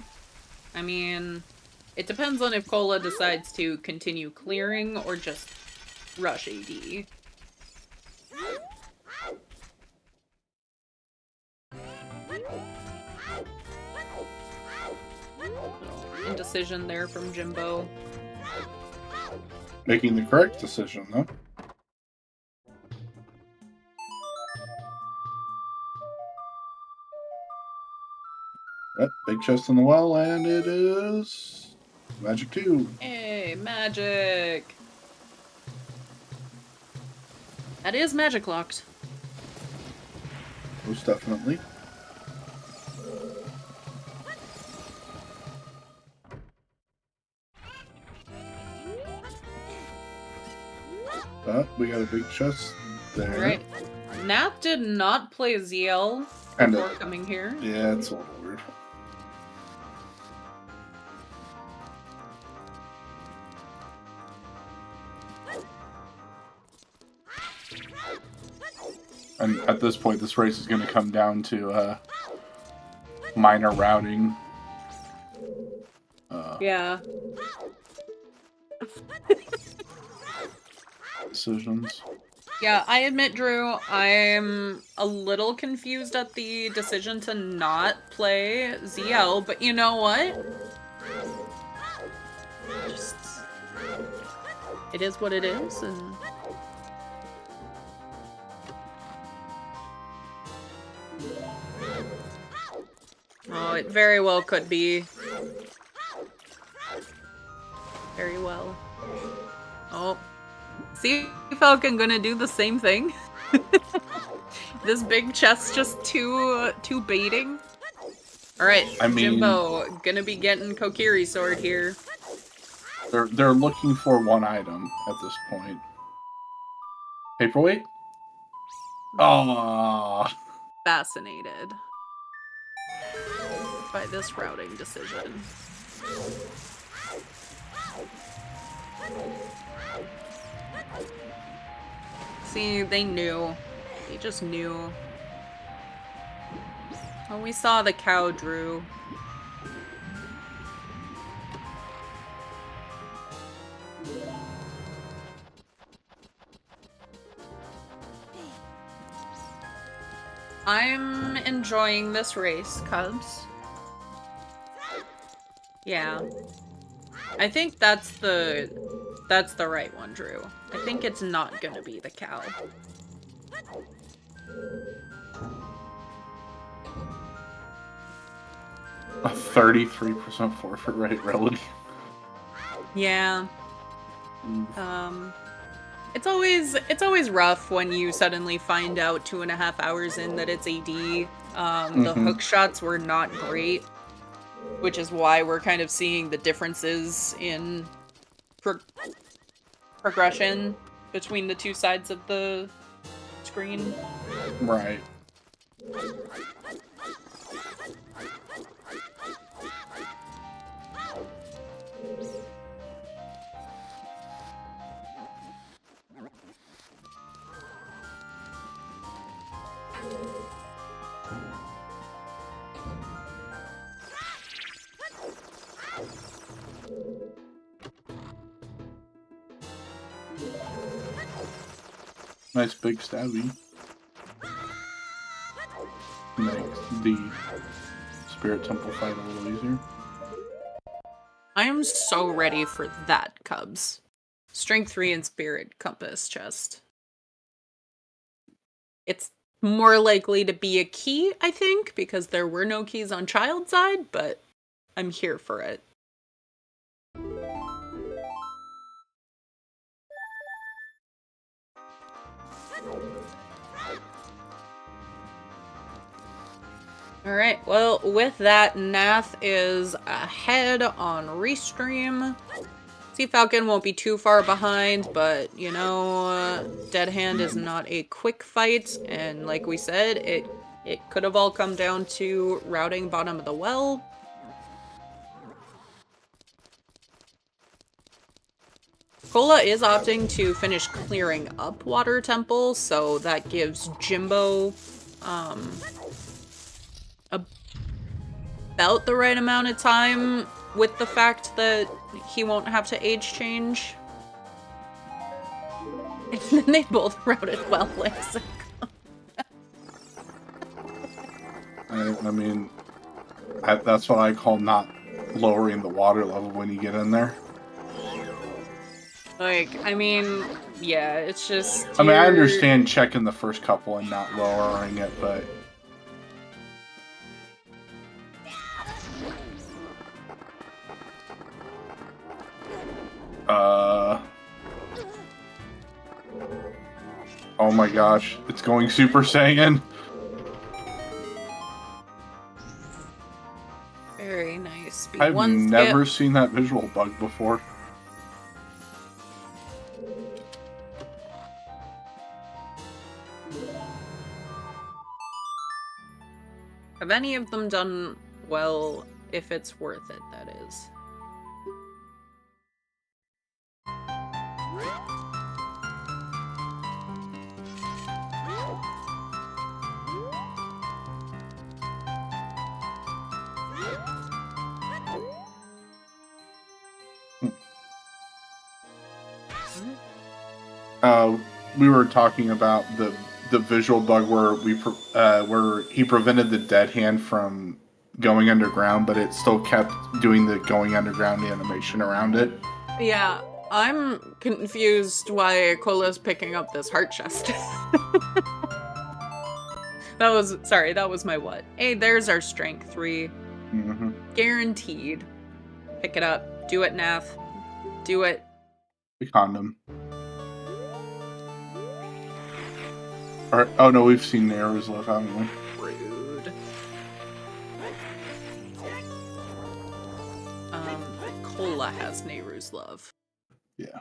I mean, it depends on if Cola decides to continue clearing or just rush AD. Indecision there from Jimbo. Making the correct decision, though. Yep, big chest in the well, and it is magic 2. Hey, magic! That is magic locked. Most definitely. We got a big chest there. Right. Nath did not play ZL before coming here. Yeah, it's a little weird. And at this point, this race is going to come down to minor routing. Yeah. Decisions. Yeah, I admit, Drew, I'm a little confused at the decision to not play ZL, but you know what? Just... it is what it is, and... oh, it very well could be. Very well. Oh. See, Falcon gonna do the same thing. This big chest just too baiting. Alright, I mean, Jimbo, gonna be getting Kokiri sword here. They're looking for one item at this point. Paperweight? Oh. Fascinated by this routing decision. See, they knew. They just knew. Oh, we saw the cow, Drew. I'm enjoying this race, Cubs. Yeah. I think that's the right one, Drew. I think it's not gonna be the cow. A 33% forfeit rate relative. Yeah. It's always rough when you suddenly find out 2.5 hours in that it's AD. The hook shots were not great, which is why we're kind of seeing the differences in progression between the two sides of the screen. Right. Nice big stabby. Makes the Spirit Temple fight a little easier. I am so ready for that, Cubs. Strength 3 and Spirit Compass chest. It's more likely to be a key, I think, because there were no keys on Child's side, but I'm here for it. Alright, well, with that, Nath is ahead on Restream. Sea Falcon won't be too far behind, but, you know, Dead Hand is not a quick fight, and like we said, it could have all come down to routing bottom of the well. Cola is opting to finish clearing up Water Temple, so that gives Jimbo about the right amount of time with the fact that he won't have to age change. And then they both routed well, Lexi. I mean, that's what I call not lowering the water level when you get in there. Like, I mean, yeah, it's just... I mean, I understand checking the first couple and not lowering it, but... Oh my gosh, it's going Super Saiyan! Very nice. I've never seen that visual bug before. Have any of them done well, if it's worth it, that is? We were talking about the visual bug where he prevented the dead hand from going underground, but it still kept doing the going underground animation around it. Yeah, I'm confused why Cola's picking up this heart chest. That was my what? Hey, there's our strength 3. Mm-hmm. Guaranteed. Pick it up. Do it, Nath. Do it. The condom. Or, oh no, we've seen Nehru's love, haven't we? Rude. Cola has Nehru's love. Yeah.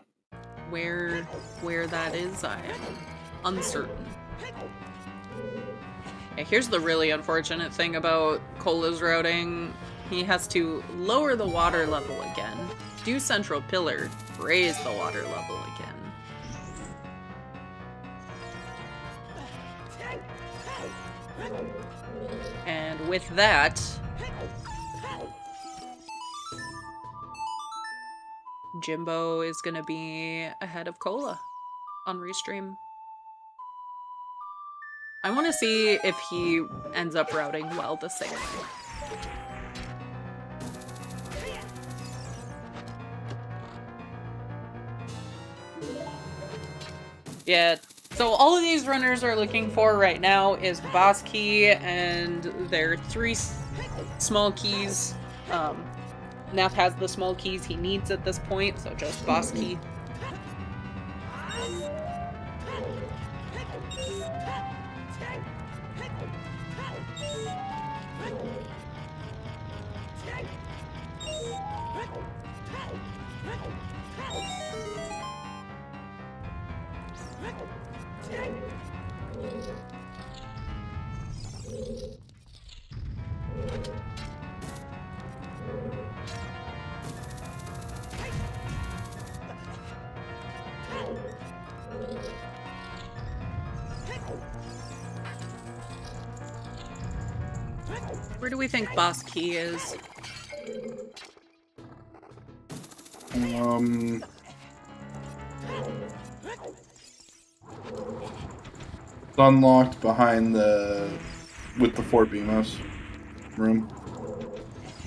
Where that is, I am uncertain. Yeah, here's the really unfortunate thing about Cola's routing. He has to lower the water level again, do central pillar, raise the water level again. And with that, Jimbo is gonna be ahead of Cola on restream. I want to see if he ends up routing well the same way. Yeah, so all of these runners are looking for right now is boss key and their 3 small keys. Nath has the small keys he needs at this point, so just boss key. Where do we think boss key is? It's unlocked behind with the 4 BMOS room.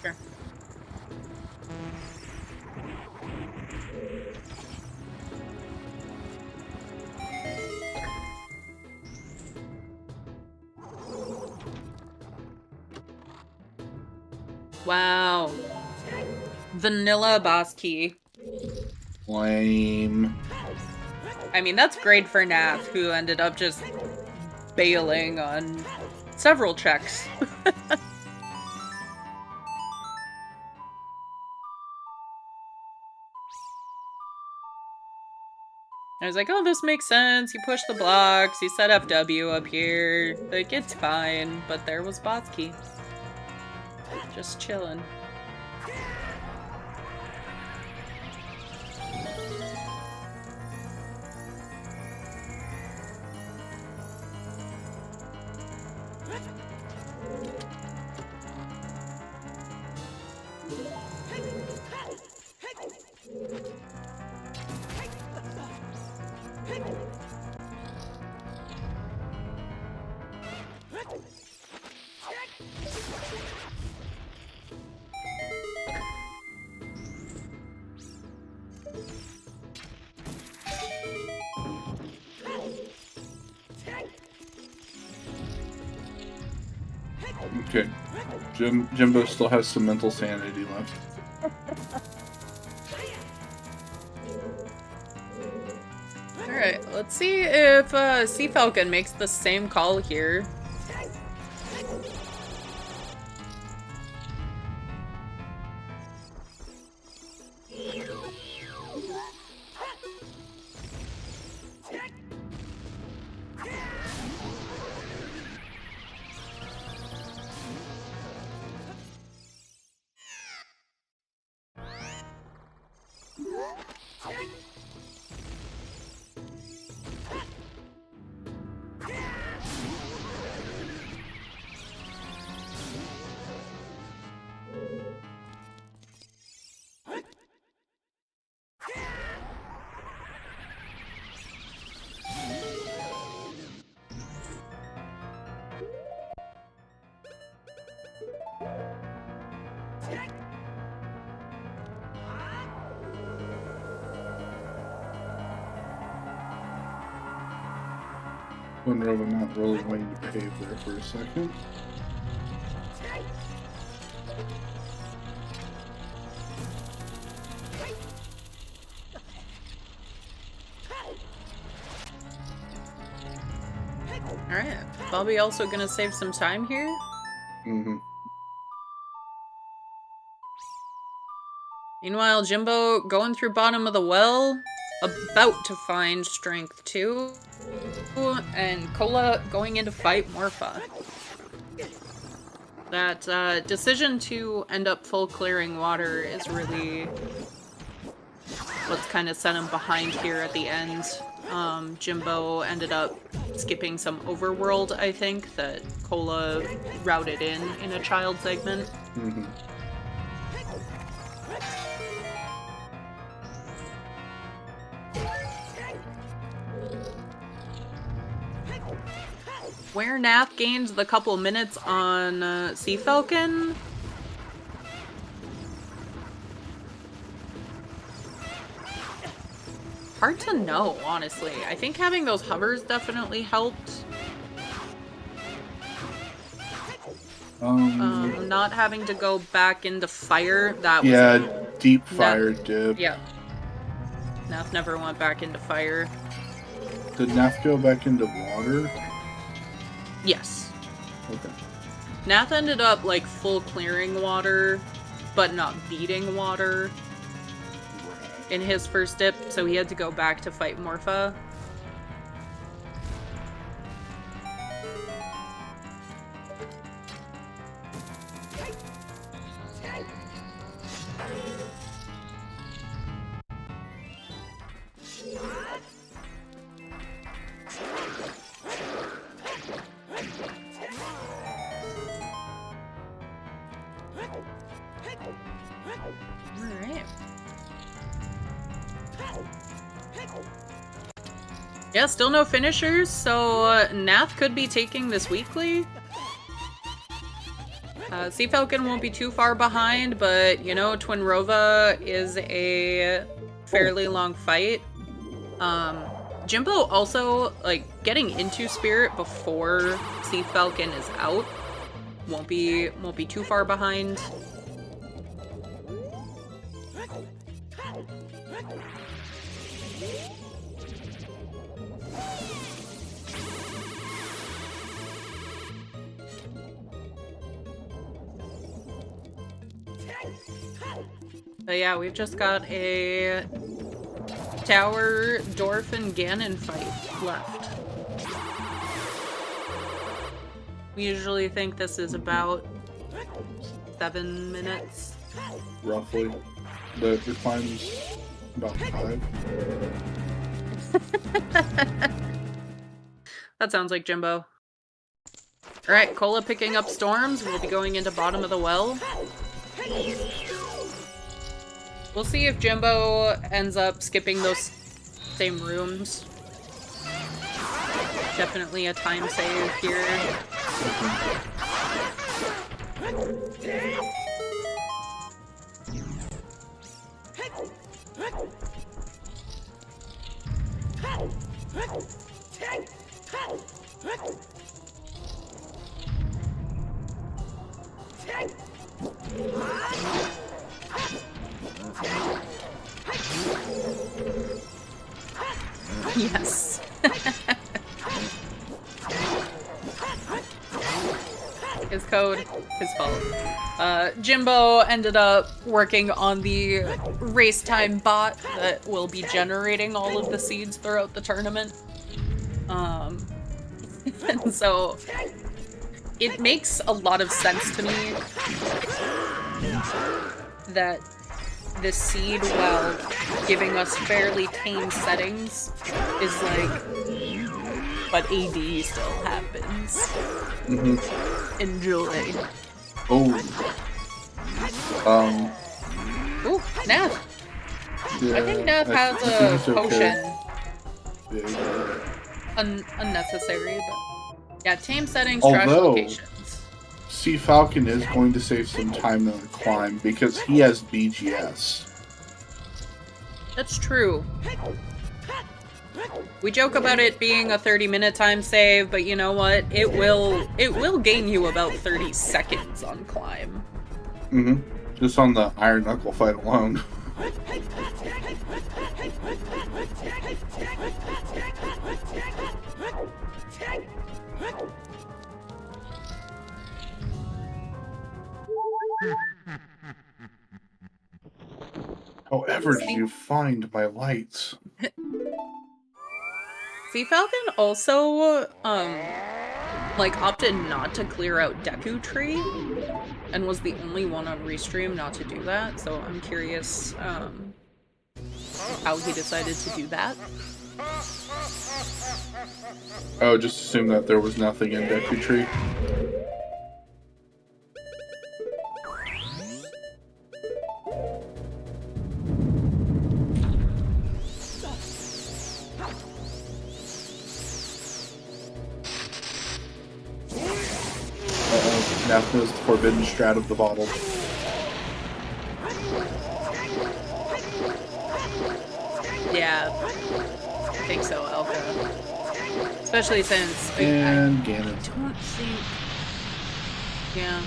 Sure. Wow. Vanilla boss key. Lame. I mean, that's great for Nath, who ended up just bailing on several checks. I was like, oh, this makes sense. You push the blocks, you set FW up here. Like, it's fine. But there was boss key. Just chilling. Okay. Jimbo still has some mental sanity left. Alright, let's see if Sea Falcon makes the same call here. Wonder if I'm not really waiting to cave there for a second. Alright, Bobby also gonna save some time here. Mm-hmm. Meanwhile, Jimbo going through bottom of the well, about to find strength 2, and Cola going in to fight Morpha. That decision to end up full clearing water is really what's kind of set him behind here at the end. Jimbo ended up skipping some overworld, I think, that Cola routed in a child segment. Mm-hmm. Where Nath gained the couple minutes on Sea Falcon. Hard to know, honestly. I think having those hovers definitely helped. Not having to go back into fire, that was... Yeah, deep fire dip. Yeah. Nath never went back into fire. Did Nath go back into water? Yes. Okay. Nath ended up, like, full clearing water, but not beating water in his first dip, so he had to go back to fight Morpha. Alright. Yeah, still no finishers, so Nath could be taking this weekly. Sea Falcon won't be too far behind, but, you know, Twin Rova is a fairly long fight. Jimbo also, like, getting into Spirit before Sea Falcon is out won't be too far behind. But yeah, we've just got a Tower, Dwarf, and Ganon fight left. We usually think this is about 7 minutes. Roughly. The climb's about 5. That sounds like Jimbo. Alright, Cola picking up storms. We'll be going into bottom of the well. We'll see if Jimbo ends up skipping those same rooms. Definitely a time save here. Yes. His code, his fault. Jimbo ended up working on the race time bot that will be generating all of the seeds throughout the tournament. And so it makes a lot of sense to me that the seed, while giving us fairly tame settings, is like, but AD still happens. Mm-hmm. Enjoy. Oh. Ooh, Nav. Yeah, I think Nav has think a it's potion. Okay. Yeah. Unnecessary, but yeah, tame settings, trash Although, locations. Sea Falcon is going to save some time on the climb because he has BGS. That's true. We joke about it being a 30-minute time save, but you know what? It will gain you about 30 seconds on climb. Mm-hmm. Just on the Iron Knuckle fight alone. However, did you find my lights? Sea Falcon also, like, opted not to clear out Deku Tree, and was the only one on Restream not to do that, so I'm curious, how he decided to do that. Oh, just assume that there was nothing in Deku Tree. Now knows the forbidden strat of the bottle. Yeah, I think so, Elka. Especially since And I Ganon. don't think. Yeah.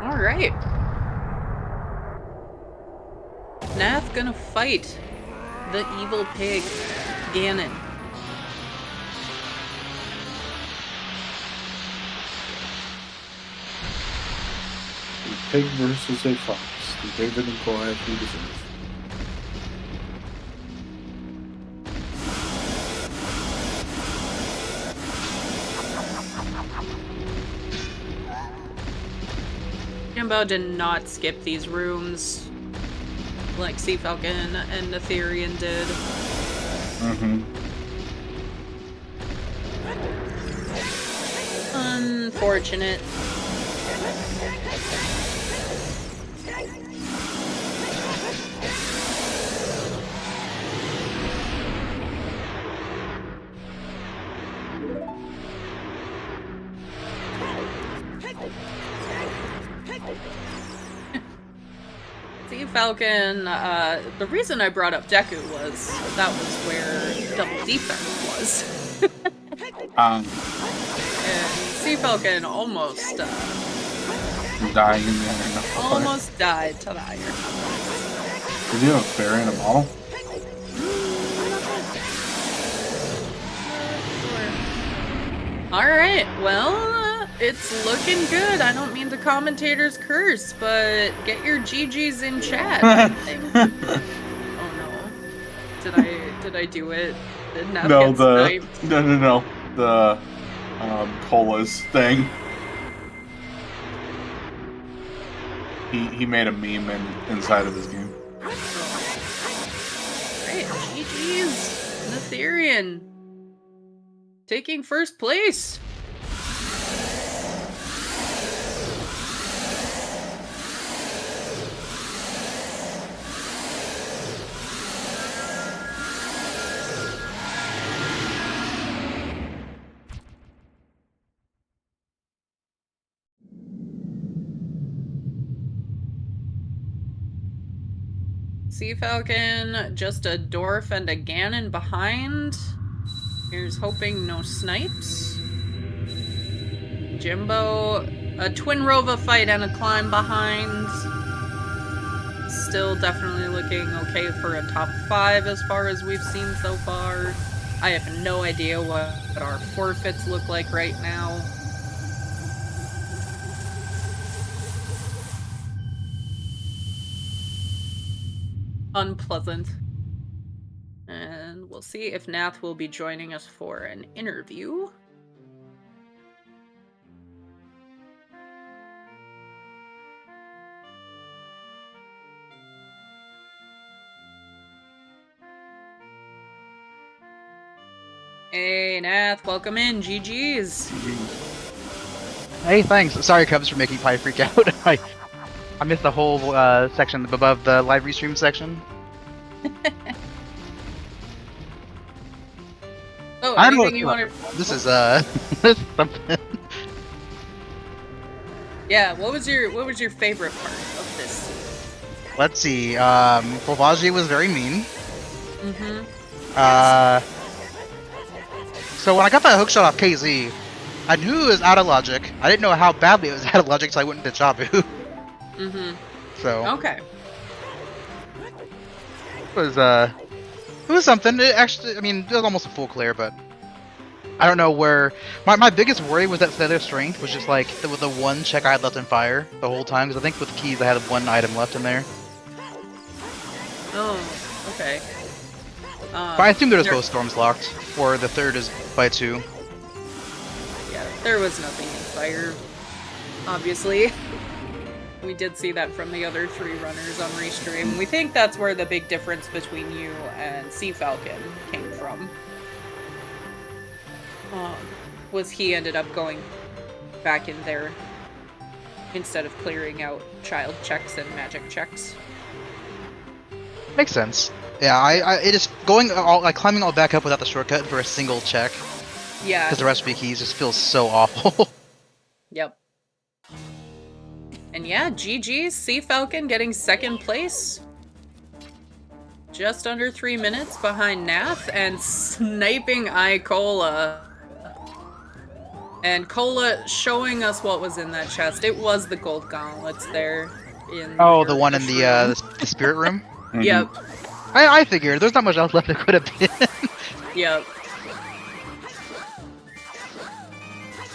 All right. Nath gonna fight the evil pig, Ganon. A pig versus a fox. The David and Goliath we deserve. Jimbo did not skip these rooms like Sea Falcon and Netherian did. Mm-hmm. Unfortunate. Sea Falcon, the reason I brought up Deku was that was where double defense was. And Sea Falcon almost, Dying in the Iron Knuckle. almost died to the Iron Knuckle. Did you have a fairy and a model? Alright, well, it's looking good. I don't mean the commentators curse, but get your GGs in chat, I think. Oh no. Did I do it? Did Nav No, get sniped? no. The colas thing. He made a meme inside of his game. Alright, GGs. Netherian. Taking first place. Sea Falcon, just a Dwarf and a Ganon behind. Here's hoping no snipes. Jimbo, a Twin Rova fight and a climb behind. Still definitely looking okay for a top 5 as far as we've seen so far. I have no idea what our forfeits look like right now. Unpleasant. And we'll see if Nath will be joining us for an interview. Hey, Nath, welcome in. GG's. Hey, thanks. Sorry, Cubs, for making Pie freak out. I missed the whole section above the live restream section. Oh, I don't anything know. you want to... This is this is something. Yeah, what was your favorite part of this? Let's see. Fulvaji was very mean. So when I got that hookshot off KZ, I knew it was out of logic. I didn't know how badly it was out of logic, so I went into Chabu. So Okay. It was something. It actually, I mean, it was almost a full clear, but I don't know where. My biggest worry was that Feather Strength was just like the one check I had left in fire the whole time, because I think with keys I had one item left in there. Oh, okay. But I assume there was both storms locked, or the third is by 2. Yeah, there was nothing in fire, obviously. We did see that from the other 3 runners on Restream. We think that's where the big difference between you and Sea Falcon came from. Was he ended up going back in there instead of clearing out child checks and magic checks. Makes sense. Yeah, it is going climbing all back up without the shortcut for a single check. Yeah. Because the recipe keys just feels so awful. Yep. And yeah, GG's, Sea Falcon getting 2nd place. Just under 3 minutes behind Nath and sniping Cola. And Cola showing us what was in that chest. It was the gold gauntlets there. The one in the spirit room? Yep. I figured. There's not much else left it could have been. Yep.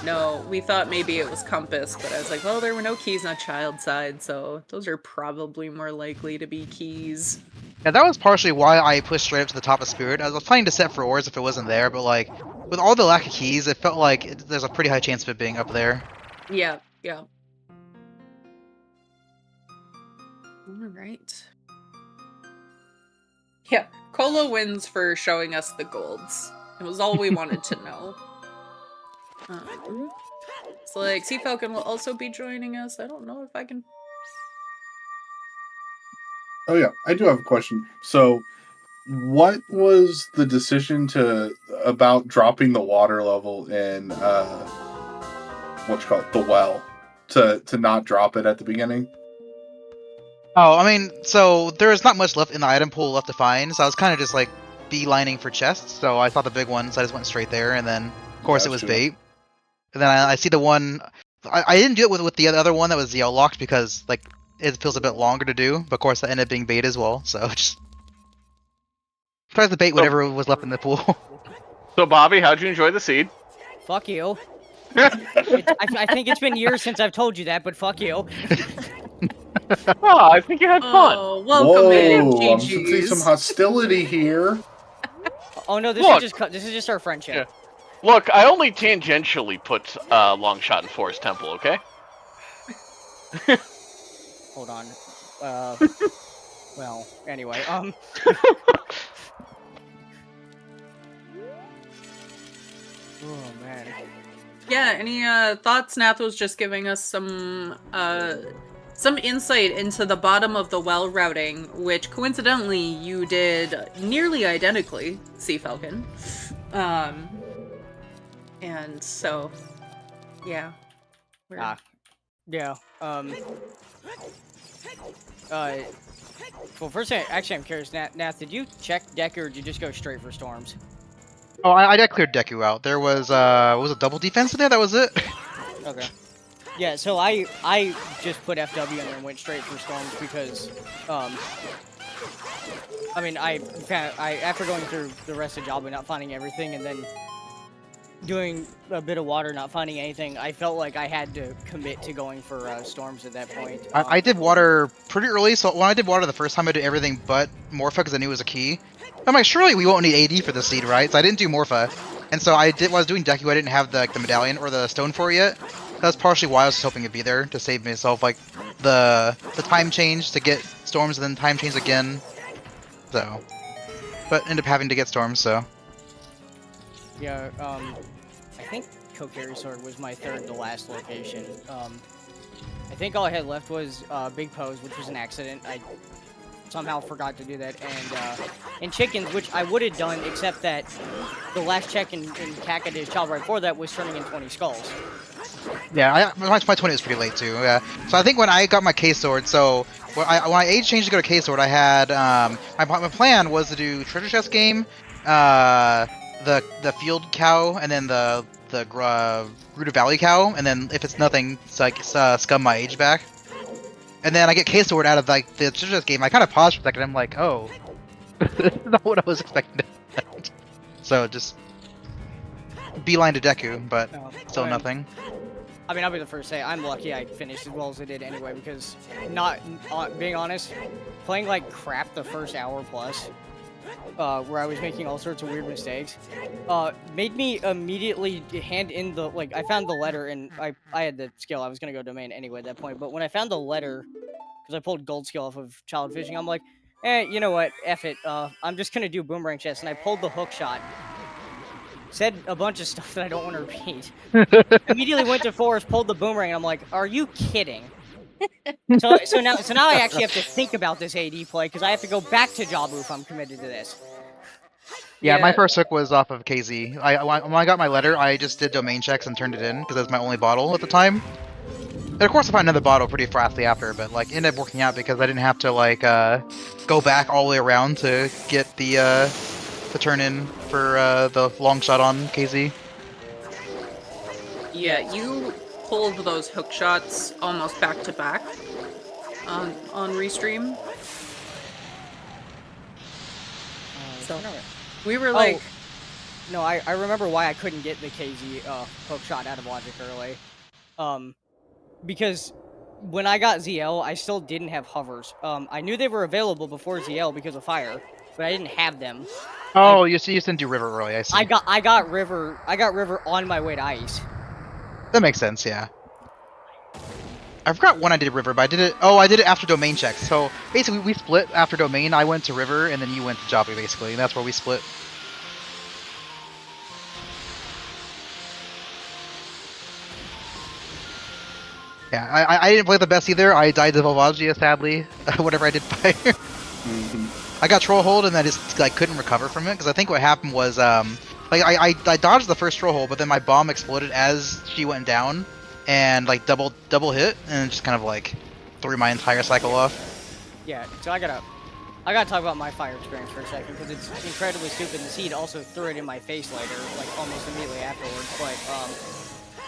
No, we thought maybe it was compass, but I was like, well, there were no keys on child side, so those are probably more likely to be keys. Yeah, that was partially why I pushed straight up to the top of Spirit. I was planning to set for ores if it wasn't there, but like, with all the lack of keys, it felt like there's a pretty high chance of it being up there. Yeah, yeah. Alright. Yeah, Cola wins for showing us the golds. It was all we wanted to know. So like, Sea Falcon will also be joining us. I don't know if I can... Oh yeah, I do have a question. So, what was the decision about dropping the water level in the well, to not drop it at the beginning? Oh, I mean, so there's not much left in the item pool left to find, so I was kind of just like beelining for chests. So I saw the big one, so I just went straight there, and then of course it was bait. And then I see the one. I didn't do it with the other one that was locked because like it feels a bit longer to do. But of course that ended up being bait as well. So just try to bait whatever was left in the pool. So Bobby, how'd you enjoy the seed? Fuck you. I think it's been years since I've told you that, but fuck you. Oh, I think you had fun. Oh, welcome in, I'm GG's. sensing some hostility here. Oh no, this is just our friendship. Yeah. Look, I only tangentially put long shot in Forest Temple, okay? Hold on. Well, anyway, Oh man. Yeah, any thoughts? Nath was just giving us some insight into the bottom of the well routing, which coincidentally you did nearly identically, Sea Falcon. And so, yeah. Yeah. Well, first, actually, I'm curious. Nath, did you check Deku or did you just go straight for storms? Oh, I cleared Deku out. There was a double defense in there. That was it. Okay. Yeah, so I just put FW and then went straight for storms because, I mean, I after going through the rest of Jabba, not finding everything, and then doing a bit of water, not finding anything, I felt like I had to commit to going for storms at that point. I did water pretty early, so when I did water the first time, I did everything but Morpha because I knew it was a key. I'm like, surely we won't need AD for the seed, right? So I didn't do Morpha, and so I was doing Deku. I didn't have the medallion or the stone for it yet. That's partially why I was hoping it'd be there to save myself like the time change to get storms and then time change again. So, but ended up having to get storms. So. Yeah. I think Kokiri Sword was my third to last location. I think all I had left was Big Pose, which was an accident. I somehow forgot to do that, and chickens, which I would have done, except that the last check in Kakadi's Child right before that was turning in 20 skulls. Yeah, my 20 was pretty late too. Yeah, so I think when I got my K sword, so when I age changed to go to K sword, I had my plan was to do treasure chest game, the field cow, and then the Gruta Valley cow, and then if it's nothing, it's like scum my age back. And then I get K sword out of like the treasure chest game. I kind of paused for a second. I'm like, oh, this is not what I was expecting. So just beeline to Deku, but still nothing. I mean, I'll be the first to say I'm lucky I finished as well as I did anyway, because being honest, playing like crap the first hour plus, where I was making all sorts of weird mistakes, made me immediately hand in the, like, I found the letter, and I had the skill. I was going to go domain anyway at that point, but when I found the letter, because I pulled gold skill off of child fishing, I'm like, you know what, F it, I'm just going to do boomerang chest, and I pulled the hook shot. Said a bunch of stuff that I don't want to repeat. Immediately went to forest, pulled the boomerang, and I'm like, are you kidding? So now I actually have to think about this AD play, because I have to go back to Jabu if I'm committed to this. Yeah, my first hook was off of KZ. When I got my letter, I just did domain checks and turned it in, because that's my only bottle at the time. And of course I found another bottle pretty fastly after, but like ended up working out because I didn't have to like go back all the way around to get the turn in for the long shot on KZ. Yeah, you pulled those hook shots almost back to back on Restream. So we were like, no, I remember why I couldn't get the KZ hook shot out of Logic early. Because when I got ZL, I still didn't have hovers. I knew they were available before ZL because of fire, but I didn't have them. Oh, you didn't do river early. I see. I got river on my way to ice. That makes sense. Yeah. I forgot when I did river, but I did it. Oh, I did it after domain checks. So basically, we split after domain. I went to river, and then you went to Jabu. Basically, and that's where we split. Yeah, I didn't play the best either. I died to Volvagia, sadly. Whatever I did fire. I got troll hold and I just like couldn't recover from it because I think what happened was like I dodged the first troll hold, but then my bomb exploded as she went down and like double hit and it just kind of like threw my entire cycle off. Yeah, so I gotta talk about my fire experience for a second because it's incredibly stupid. The seed also threw it in my face later, like almost immediately afterwards. But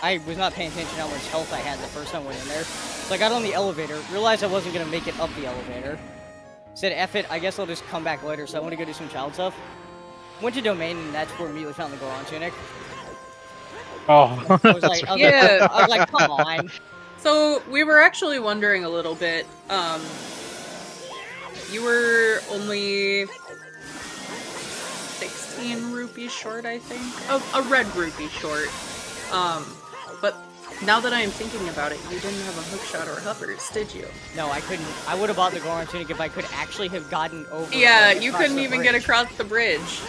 I was not paying attention to how much health I had the first time I went in there. So I got on the elevator, realized I wasn't gonna make it up the elevator. Said, F it, I guess I'll just come back later, so I want to go do some child stuff. Went to domain, and that's where I immediately found the Goron tunic. Oh, I was like, I was like, come on. So we were actually wondering a little bit. You were only 16 rupees short, I think. A red rupee short. But now that I am thinking about it, you didn't have a hookshot or hovers, did you? No, I couldn't. I would have bought the Goron tunic if I could actually have gotten over. Yeah, you couldn't even get across the bridge.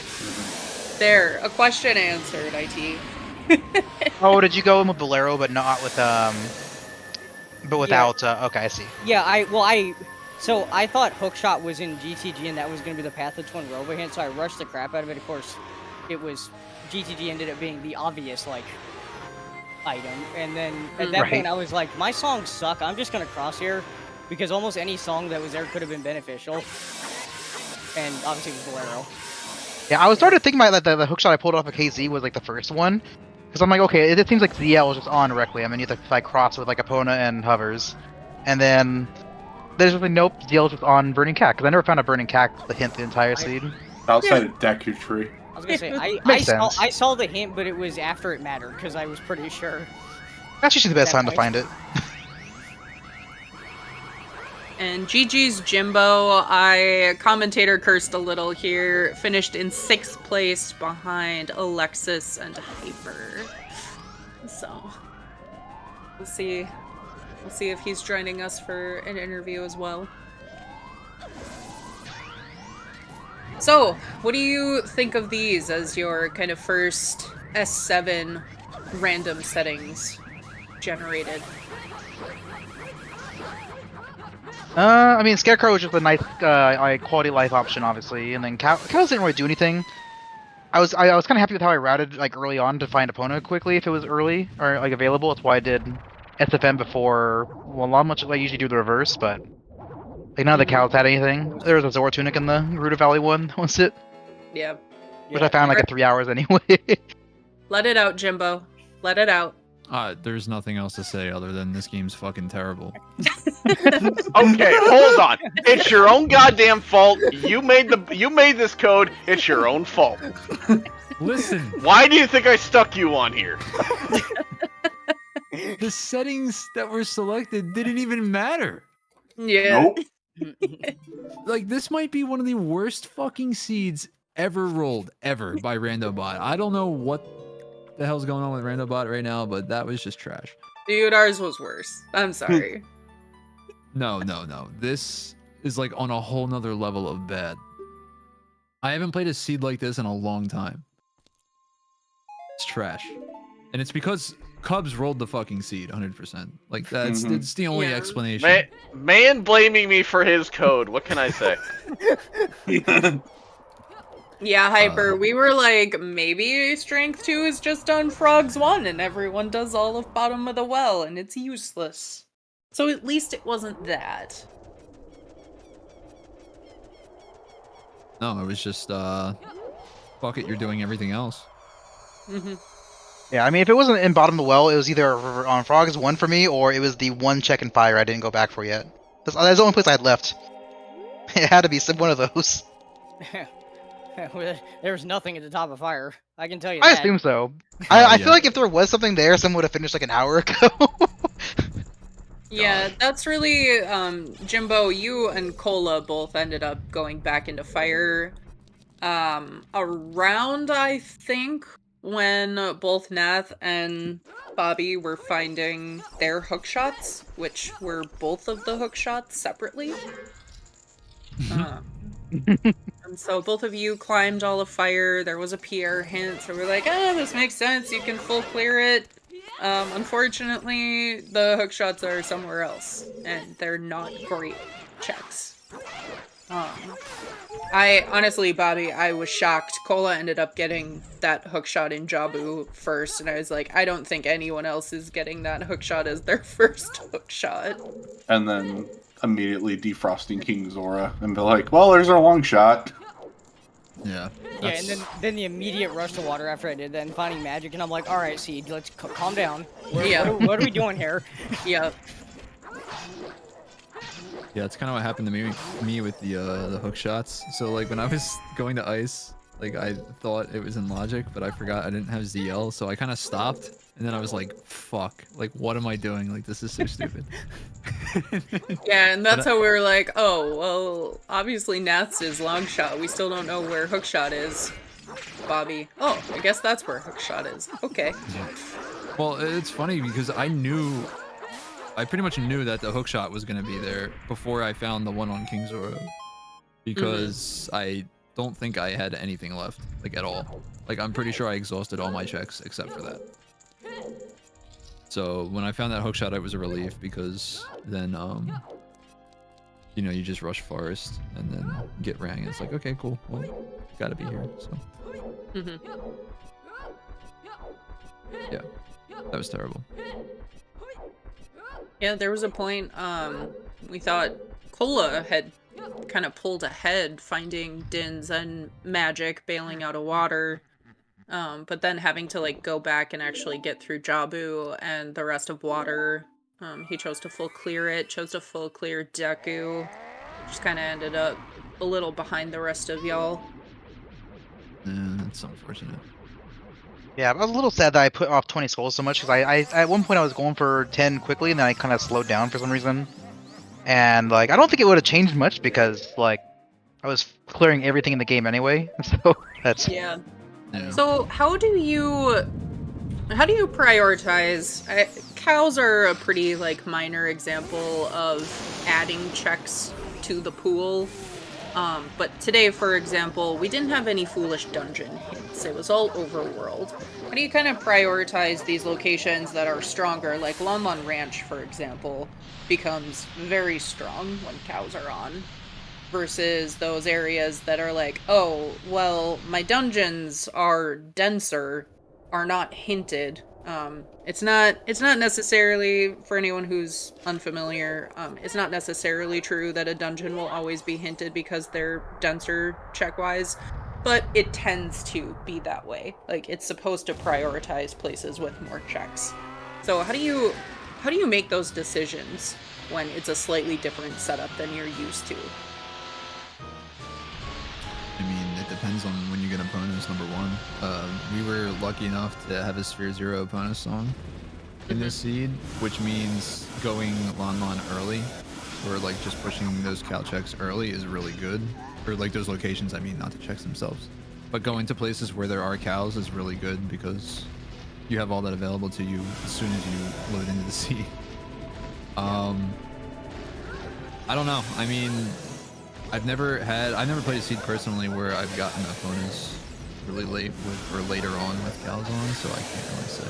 There, a question answered, IT. Oh, did you go in with Bolero, but not with but without? Yeah. Okay, I see. Yeah, so I thought hookshot was in GTG, and that was going to be the path of Twin Robohand, so I rushed the crap out of it. Of course, it was GTG ended up being the obvious like item, and then at that point I was like, my songs suck. I'm just gonna cross here because almost any song that was there could have been beneficial. And obviously it was Bolero. Yeah, I was starting to think about that the hookshot I pulled off of KZ was like the first one. Because I'm like, okay, it seems like ZL was just on Requiem, and you have to like cross with like Epona and Hovers. And then there's like, nope, ZL was just on Burning Cat, because I never found a Burning Cat to hint the entire seed. Outside of Deku Tree. I was gonna say, Makes sense. I saw the hint, but it was after it mattered, because I was pretty sure. That's usually the best time to find it. And GG's Jimbo, I commentator cursed a little here, finished in 6th place behind Alexis and Hyper. So we'll see if he's joining us for an interview as well. So, what do you think of these as your kind of first S7 random settings generated? I mean, Scarecrow was just a nice quality life option, obviously, and then Cows didn't really do anything. I was kind of happy with how I routed like early on to find Epona quickly if it was early or like available. That's why I did SFM before. Well, not much. I usually do the reverse, but like none of the Cows had anything. There was a Zora Tunic in the Ruta Valley one. That was it. Yeah. Which I found like at 3 hours anyway. Let it out, Jimbo. Let it out. There's nothing else to say other than this game's fucking terrible. Okay, hold on. It's your own goddamn fault. You made this code. It's your own fault. Listen, Why do you think I stuck you on here? the settings that were selected didn't even matter. Yeah. Nope. Like, this might be one of the worst fucking seeds ever rolled, ever, by Randobot. I don't know what the hell's going on with Randobot right now, but that was just trash. Dude, ours was worse. I'm sorry. No. This is like on a whole nother level of bad. I haven't played a seed like this in a long time. It's trash. And it's because Cubs rolled the fucking seed 100%. Like, it's the only explanation. Man blaming me for his code. What can I say? Yeah, Hyper, we were like, maybe Strength 2 is just on Frogs 1 and everyone does all of Bottom of the Well and it's useless. So at least it wasn't that. No, it was just, fuck it, you're doing everything else. Mm-hmm. Yeah, I mean, if it wasn't in Bottom of the Well, it was either on Frogs 1 for me, or it was the one check and fire I didn't go back for yet. That's the only place I had left. It had to be one of those. There was nothing at the top of fire. I can tell you I that. assume so. I feel like if there was something there, someone would have finished like an hour ago. Yeah, that's really, Jimbo, you and Cola both ended up going back into fire, around, I think, when both Nath and Bobby were finding their hookshots, which were both of the hookshots separately. And so both of you climbed all of fire. There was a Pierre hint, so we're like, this makes sense. You can full clear it. Unfortunately, the hookshots are somewhere else, and they're not great checks. I honestly, Bobby, I was shocked. Cola ended up getting that hookshot in Jabu first, and I was like, I don't think anyone else is getting that hookshot as their first hookshot. And then immediately defrosting King Zora and be like, well, there's our long shot. Yeah. Yeah, and then the immediate rush to water after I did that and finding magic, and I'm like, all right, Seed, let's calm down. What are we doing here? Yep. Yeah, it's kind of what happened to me with the hook shots. So like when I was going to ice, like I thought it was in logic, but I forgot I didn't have ZL, so I kind of stopped, and then I was like, fuck, like what am I doing? Like this is so stupid. Yeah, and that's how we were like, oh, well, obviously Nath's is long shot. We still don't know where hookshot is. Bobby. Oh, I guess that's where hookshot is. Okay. Yeah. Well, it's funny because I pretty much knew that the hookshot was going to be there before I found the one on King Zora. Because I don't think I had anything left, like at all. Like I'm pretty sure I exhausted all my checks except for that. So when I found that hookshot, it was a relief because then, you know, you just rush forest and then get rang. And it's like, okay, cool. Well, gotta be here. So. Yeah, that was terrible. Yeah, there was a point we thought Cola had kind of pulled ahead, finding Dins and Magic bailing out of water. But then having to like go back and actually get through Jabu and the rest of water. He chose to full clear it, chose to full clear Deku. Just kind of ended up a little behind the rest of y'all. Yeah, that's unfortunate. Yeah, I was a little sad that I put off 20 skulls so much because I at one point I was going for 10 quickly and then I kind of slowed down for some reason. And like I don't think it would have changed much because like I was clearing everything in the game anyway. So that's Yeah. Yeah. So how do you prioritize? Cows are a pretty like minor example of adding checks to the pool. But today, for example, we didn't have any foolish dungeon hints. It was all overworld. How do you kind of prioritize these locations that are stronger? Like Lon Lon Ranch, for example, becomes very strong when cows are on. Versus those areas that are like, oh, well, my dungeons are denser, are not hinted. It's not necessarily, for anyone who's unfamiliar, it's not necessarily true that a dungeon will always be hinted because they're denser check-wise, but it tends to be that way. Like, it's supposed to prioritize places with more checks. So how do you make those decisions when it's a slightly different setup than you're used to? I mean, it depends on when you get opponents, number one. We were lucky enough to have a Sphere Zero opponent song in this seed, which means going Lon Lon early, or like just pushing those cow checks early is really good. Or like those locations, I mean, not the checks themselves. But going to places where there are cows is really good because you have all that available to you as soon as you load into the seed. I don't know. I mean, I've never played a seed personally where I've gotten opponents really late with, or later on with cows on, so I can't really say.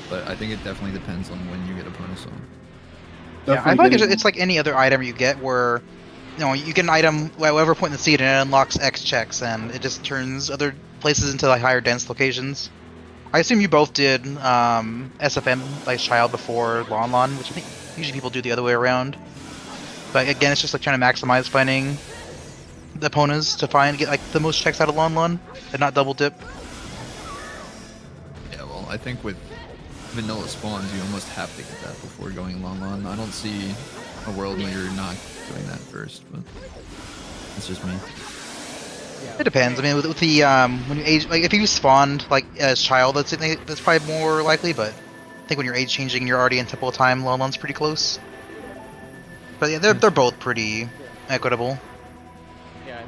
But I think it definitely depends on when you get opponents on. Yeah, I feel like it's like any other item you get where, you know, you get an item at whatever point in the seed and it unlocks X checks and it just turns other places into like higher dense locations. I assume you both did SFM like Child before Lon Lon, which I think usually people do the other way around. But again, it's just like trying to maximize finding the opponents to get like the most checks out of Lon Lon and not double dip. Yeah, well, I think with vanilla spawns, you almost have to get that before going Lon Lon. I don't see a world where you're not doing that first, but it's just me. It depends. I mean, with the when you age, like if you spawned like as Child, that's probably more likely. But I think when you're age changing and you're already in Temple of Time, Lon Lon's pretty close. But yeah, they're both pretty equitable. Yeah,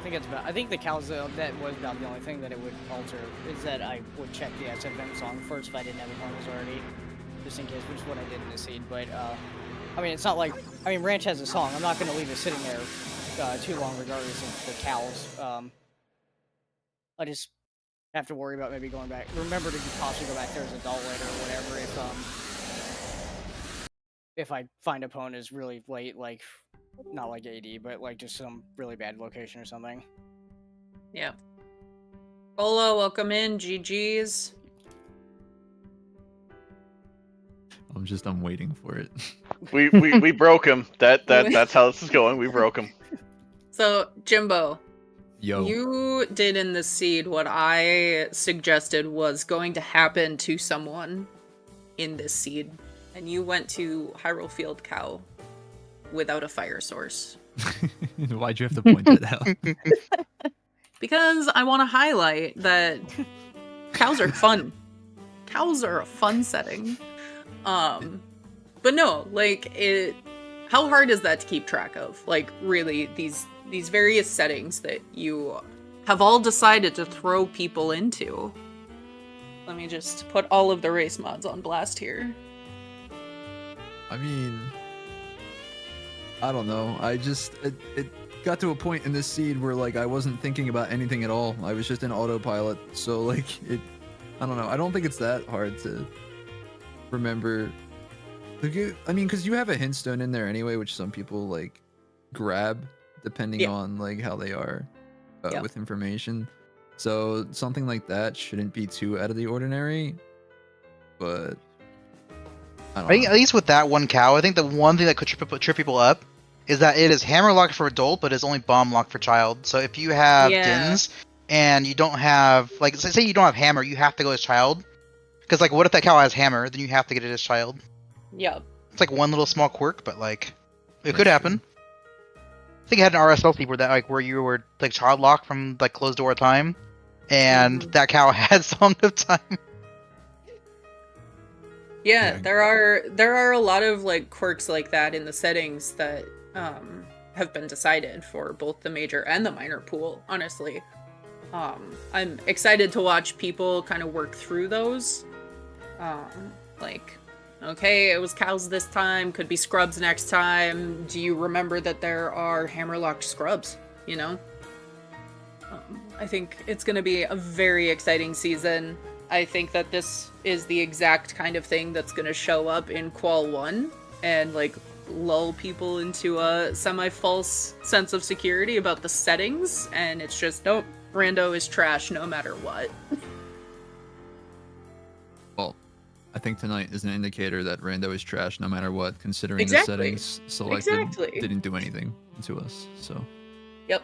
I think the cows that was about the only thing that it would alter is that I would check the SFM song first if I didn't have opponents already, just in case, which is what I did in the seed. But I mean, it's not like Ranch has a song. I'm not going to leave it sitting there too long, regardless of the cows. I just have to worry about maybe going back. Remember to possibly go back there as adult later or whatever if I find opponents really late, like not like AD, but like just some really bad location or something. Yeah. Ola, welcome in. GG's. I'm waiting for it. We broke him. That's how this is going. We broke him. So, Jimbo, Yo. you did in the seed what I suggested was going to happen to someone in this seed, and you went to Hyrule Field Cow without a fire source. Why'd you have to point that out? Because I want to highlight that cows are fun. Cows are a fun setting. But no, like, how hard is that to keep track of? Like, really, these various settings that you have all decided to throw people into. Let me just put all of the race mods on blast here. I mean, I don't know. It got to a point in this seed where like I wasn't thinking about anything at all. I was just in autopilot. So like I don't know. I don't think it's that hard to remember. I mean, because you have a hint stone in there anyway, which some people like grab depending on like how they are with information. So something like that shouldn't be too out of the ordinary. But I think at least with that one cow, I think the one thing that could trip people up is that it is hammer locked for adult, but it's only bomb locked for child. So if you have Yeah. Dins and you don't have, like, say you don't have hammer, you have to go as child. Because, like, what if that cow has hammer? Then you have to get it as child. Yep. It's like one little small quirk, but like, it could happen. I think I had an RSL where that, like, where you were like child locked from like closed door time, and that cow had Song of Time. Yeah, there are a lot of like quirks like that in the settings that have been decided for both the major and the minor pool, honestly. I'm excited to watch people kind of work through those. Like, okay, it was cows this time, could be scrubs next time. Do you remember that there are hammer-locked scrubs, you know? I think it's going to be a very exciting season. I think that this is the exact kind of thing that's going to show up in Qual 1 and, like, lull people into a semi-false sense of security about the settings, and it's just, nope, Rando is trash no matter what. Well, I think tonight is an indicator that Rando is trash no matter what, considering Exactly. the settings selected Exactly. didn't do anything to us. So Yep.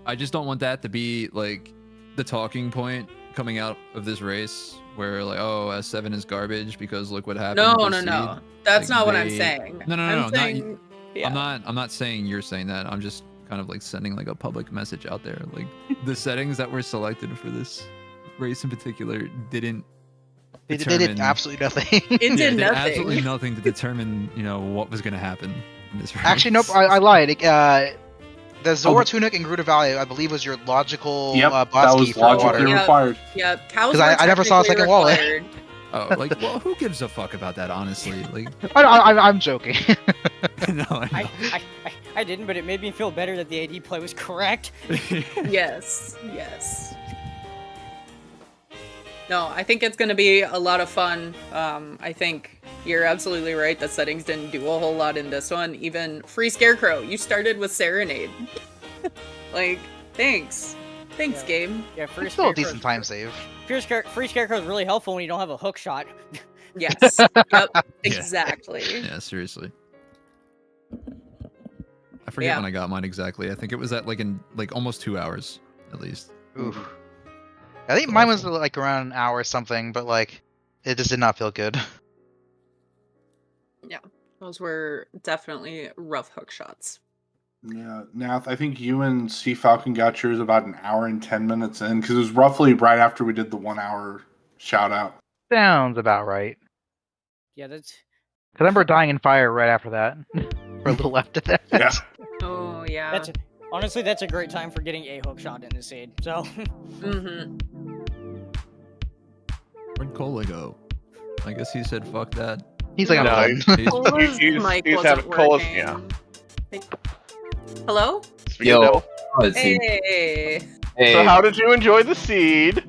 I just don't want that to be like the talking point coming out of this race, where like, oh, S7 is garbage because look what happened. No, with no, Seed. no. That's Like, not what I'm they- saying. No, no, I'm no, saying, yeah. I'm not saying you're saying that. I'm just kind of like sending like a public message out there. Like the settings that were selected for this race in particular didn't They did determine- absolutely nothing. It Yeah, did nothing. absolutely nothing to determine, you know, what was going to happen in this race. Actually, nope. I lied. The Zora Tunic and Gruta Valley, I believe, was your logical Yep, boss that key was for water. logically Yep. required. Yeah, cows 'Cause were I never saw a technically second wallet. required. Oh, like, well, who gives a fuck about that, honestly? Like, I'm joking. no, I know. I didn't, but it made me feel better that the AD play was correct. Yes, yes. No, I think it's going to be a lot of fun. I think you're absolutely right. The settings didn't do a whole lot in this one. Even Free Scarecrow, you started with Serenade. Like, thanks. Thanks, Yeah. game. Yeah, free It's still a Scarecrow's- decent time save. Free Scarecrow is really helpful when you don't have a hook shot. Yes. Yep. Exactly. Yeah, seriously. I forget Yeah. when I got mine exactly. I think it was at like in like almost 2 hours, at least. Oof. I think mine was like around an hour or something, but like, it just did not feel good. Those were definitely rough hook shots. Yeah, Nath, I think you and Sea Falcon got yours about an hour and 10 minutes in, because it was roughly right after we did the 1 hour shout out. Sounds about right. Yeah, that's. Because I remember dying in fire right after that. Or a little after that. Yeah. Oh, yeah. That's honestly, that's a great time for getting a hook shot in the seed. So, Mm-hmm. Where'd Cola go? I guess he said fuck that. He's like, I'm No, done. He's- Cola's He's- mic he's wasn't having Cola's- working. yeah. Hello? Speaking Yo. of devil. Oh, it's Hey. hey, So how did you enjoy the seed?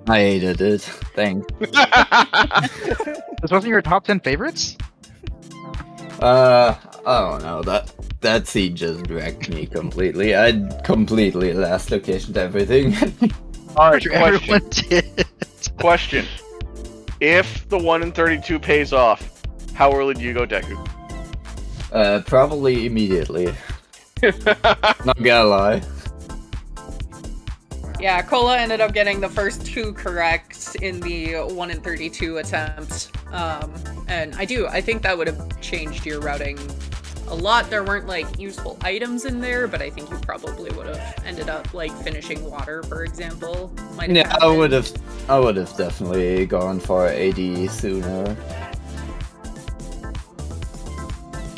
I hated it. Thanks. This wasn't your top 10 favorites? I don't know. That seed just wrecked me completely. I completely lost location to everything. All right, Sure, question. everyone did. Question. If the 1 in 32 pays off, how early do you go Deku? Probably immediately. Not gonna lie. Yeah, Cola ended up getting the first 2 correct in the 1 in 32 attempt. And I think that would have changed your routing a lot. There weren't like useful items in there, but I think you probably would have ended up like finishing water, for example. Might have Yeah, I happened. would have definitely gone for AD sooner.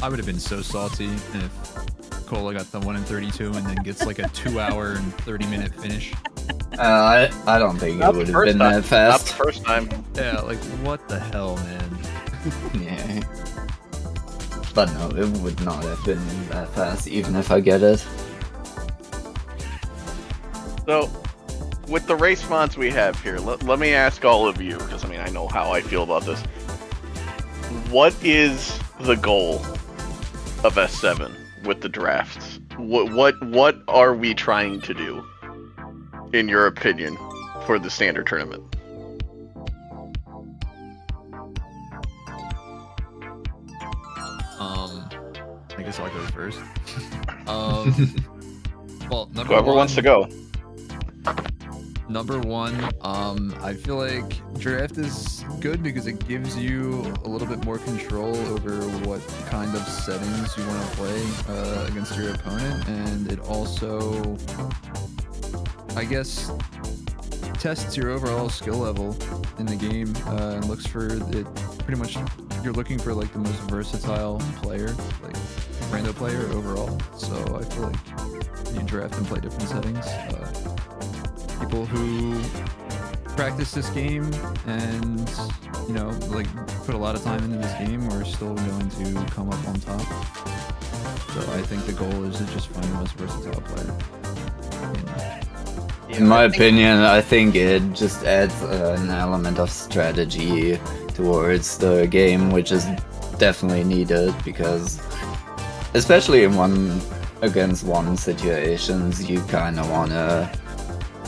I would have been so salty if Cola got the 1 in 32 and then gets like a 2 hour and 30-minute finish. I don't think Not it the would have first been time. that Not the fast. first time. Yeah, like what the hell, man? Yeah. But no, it would not have been that fast, even if I get it. So, with the race mods we have here, let me ask all of you, because I mean, I know how I feel about this. What is the goal of S7 with the drafts? What are we trying to do, in your opinion, for the standard tournament? I guess I'll go first. Well, number Whoever one, wants to go. Number one, I feel like draft is good because it gives you a little bit more control over what kind of settings you want to play against your opponent, and it also, I guess, tests your overall skill level in the game and looks for it. Pretty much, you're looking for like the most versatile player, like rando player overall. So I feel like you draft and play different settings. People who practice this game and like put a lot of time into this game are still going to come up on top. So I think the goal is to just find the most versatile player. In my opinion, I think it just adds an element of strategy towards the game, which is definitely needed because, especially in 1-against-1 situations, you kind of want to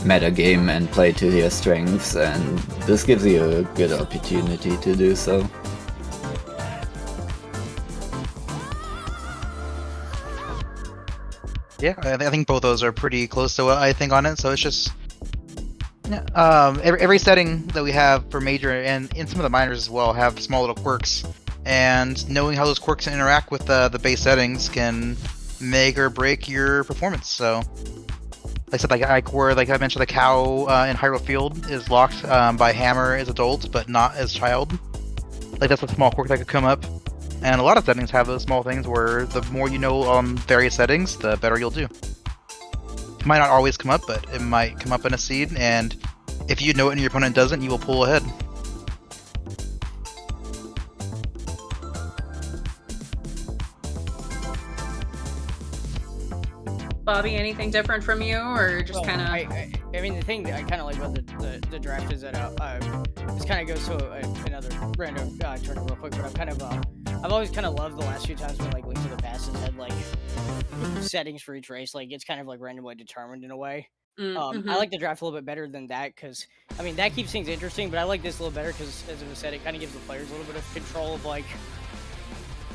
meta game and play to your strengths, and this gives you a good opportunity to do so. Yeah, I think both those are pretty close to what I think on it. So it's just every setting that we have for major and in some of the minors as well have small little quirks, and knowing how those quirks interact with the base settings can make or break your performance. So, like I said, like I mentioned, the cow in Hyrule Field is locked by hammer as adult, but not as child. Like that's a small quirk that could come up. And a lot of settings have those small things where the more you know on various settings, the better you'll do. It might not always come up, but it might come up in a seed, and if you know it and your opponent doesn't, you will pull ahead. Bobby, anything different from you, or just Well, kind of? I mean, the thing that I kind of like about the draft is that this kind of goes to another random turn real quick, but I've always kind of loved the last few times when like Link to the Past has had like settings for each race, like it's kind of like randomly determined in a way. Mm-hmm. I like the draft a little bit better than that because I mean that keeps things interesting, but I like this a little better because, as I said, it kind of gives the players a little bit of control of like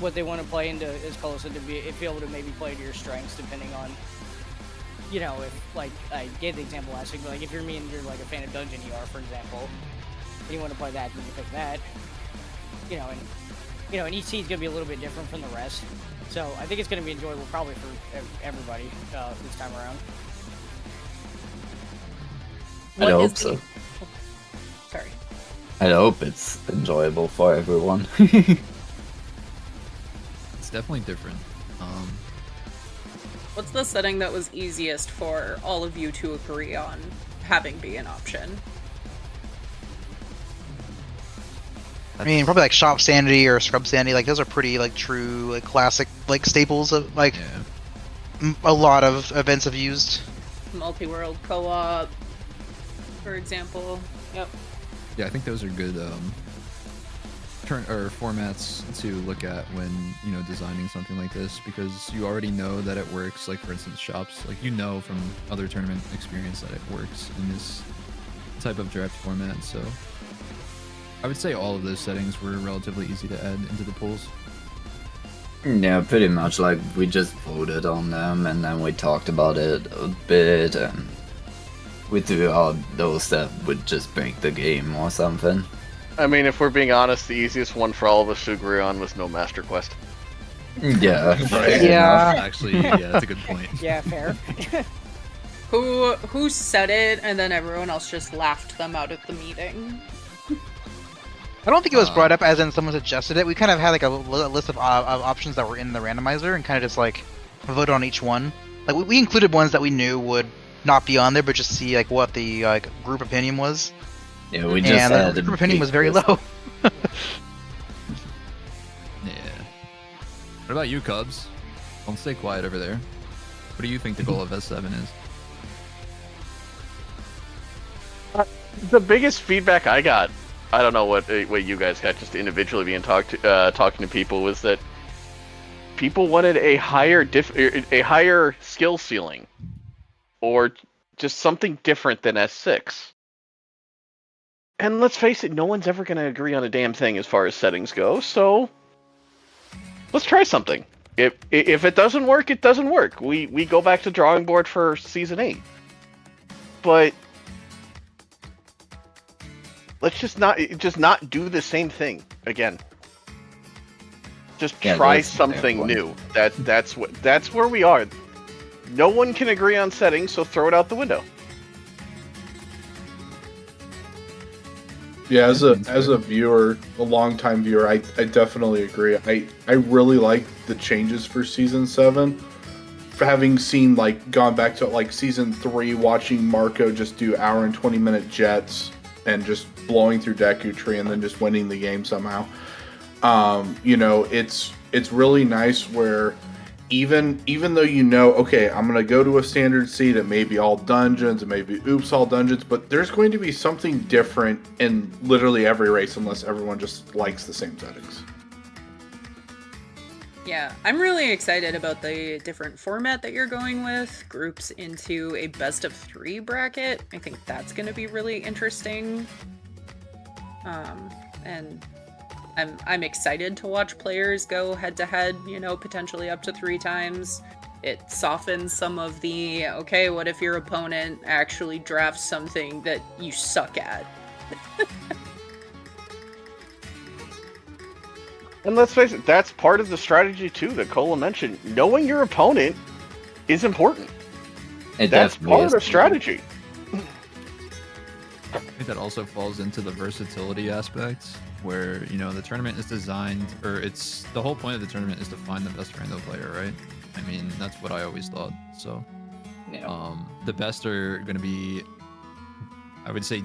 what they want to play into as close to be able to maybe play to your strengths depending on. You know, if, like, I gave the example last week, but, like, if you're me and you're, like, a fan of Dungeon ER, for example, and you want to play that, then you pick that. And each seed's going to be a little bit different from the rest. So, I think it's going to be enjoyable probably for everybody this time around. I hope so. Sorry. I hope it's enjoyable for everyone. It's definitely different. What's the setting that was easiest for all of you to agree on having be an option? I mean, probably like Shop Sanity or Scrub Sanity, like those are pretty like true, like classic, like staples of like a lot of events have used. Multi-world co-op, for example. Yep. Yeah, I think those are good formats to look at when designing something like this, because you already know that it works. Like for instance, shops, like from other tournament experience that it works in this type of draft format. So I would say all of those settings were relatively easy to add into the pools. Yeah, pretty much. Like we just voted on them and then we talked about it a bit and we threw out those that would just break the game or something. I mean, if we're being honest, the easiest one for all of us to agree on was no Master Quest. Yeah. Yeah. Actually, yeah, that's a good point. Yeah, fair. Who said it, and then everyone else just laughed them out at the meeting? I don't think it was brought up as in someone suggested it. We kind of had like a list of options that were in the randomizer and kind of just like voted on each one. Like we included ones that we knew would not be on there, but just see like what the group opinion was. Yeah, we just and the group opinion was very low. Yeah. What about you, Cubs? Don't stay quiet over there. What do you think the goal of S7 is? The biggest feedback I got, I don't know what you guys got, just individually being talking to people, was that people wanted a higher skill ceiling, or just something different than S6. And let's face it, no one's ever going to agree on a damn thing as far as settings go, so let's try something. If it doesn't work, it doesn't work. We go back to drawing board for season 8. But let's just not do the same thing again. Just try something new. That's where we are. No one can agree on settings, so throw it out the window. Yeah, as a viewer, a longtime viewer, I definitely agree. I really like the changes for season 7. For having seen gone back to season 3, watching Marco just do hour and 20-minute jets and just blowing through Deku Tree and then just winning the game somehow. It's really nice where even though okay, I'm gonna go to a standard seed, it may be all dungeons, it may be all dungeons, but there's going to be something different in literally every race unless everyone just likes the same settings. Yeah, I'm really excited about the different format that you're going with, groups into a best of 3 bracket. I think that's going to be really interesting. And I'm excited to watch players go head to head, potentially up to 3 times. It softens some of the, okay, what if your opponent actually drafts something that you suck at? And let's face it, that's part of the strategy too that Cola mentioned. Knowing your opponent is important. That's part of the strategy. I think that also falls into the versatility aspect, where the tournament is designed, or it's the whole point of the tournament is to find the best rando player, right? I mean, that's what I always thought. So, the best are going to be, I would say,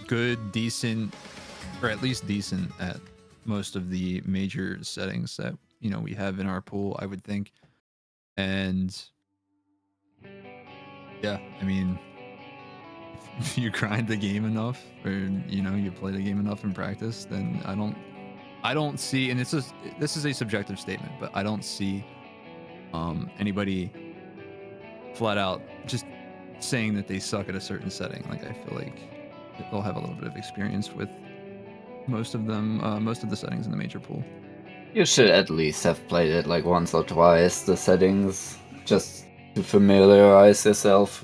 good, decent, or at least decent at most of the major settings that we have in our pool, I would think. And yeah, I mean, if you grind the game enough, or you play the game enough in practice, then I don't see, and this is a subjective statement, but I don't see anybody flat out just saying that they suck at a certain setting. I feel like they'll have a little bit of experience with most of them, most of the settings in the major pool. You should at least have played it once or twice, the settings, just to familiarize yourself.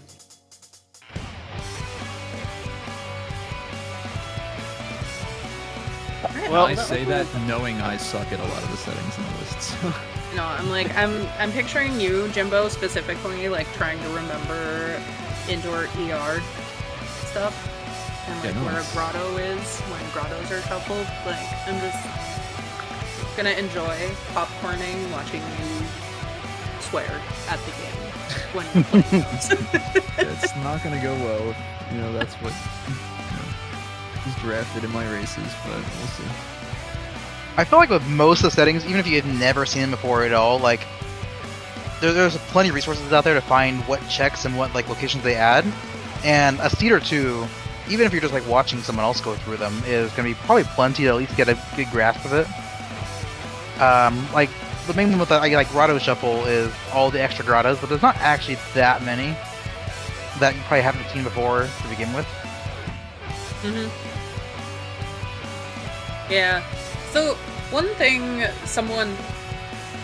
Well, I say that knowing I suck at a lot of the settings in the lists. No, I'm picturing you, Jimbo, specifically, trying to remember indoor ER stuff. And where a grotto is when grottos are shuffled. I'm just gonna enjoy popcorning, watching you swear at the game when you play those. It's not gonna go well. That's what is drafted in my races, but we'll see. I feel like with most of the settings, even if you had never seen them before at all, there's plenty of resources out there to find what checks and what locations they add, and a seed or two, even if you're just watching someone else go through them, is going to be probably plenty to at least get a good grasp of it. The main one with the grotto shuffle is all the extra grottos, but there's not actually that many that you probably haven't seen before to begin with. Yeah. So one thing someone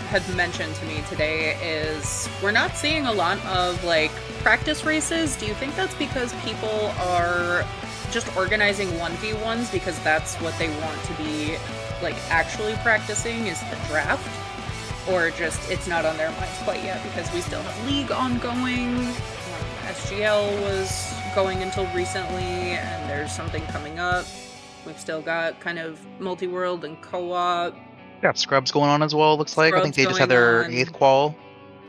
had mentioned to me today is we're not seeing a lot of practice races. Do you think that's because people are just organizing 1v1s because that's what they want to be actually practicing is the draft, or just it's not on their minds quite yet because we still have League ongoing, SGL was going until recently, and there's something coming up. We've still got kind of multi-world and co-op. Got scrubs going on as well, looks like. I think they just had their 8th qual.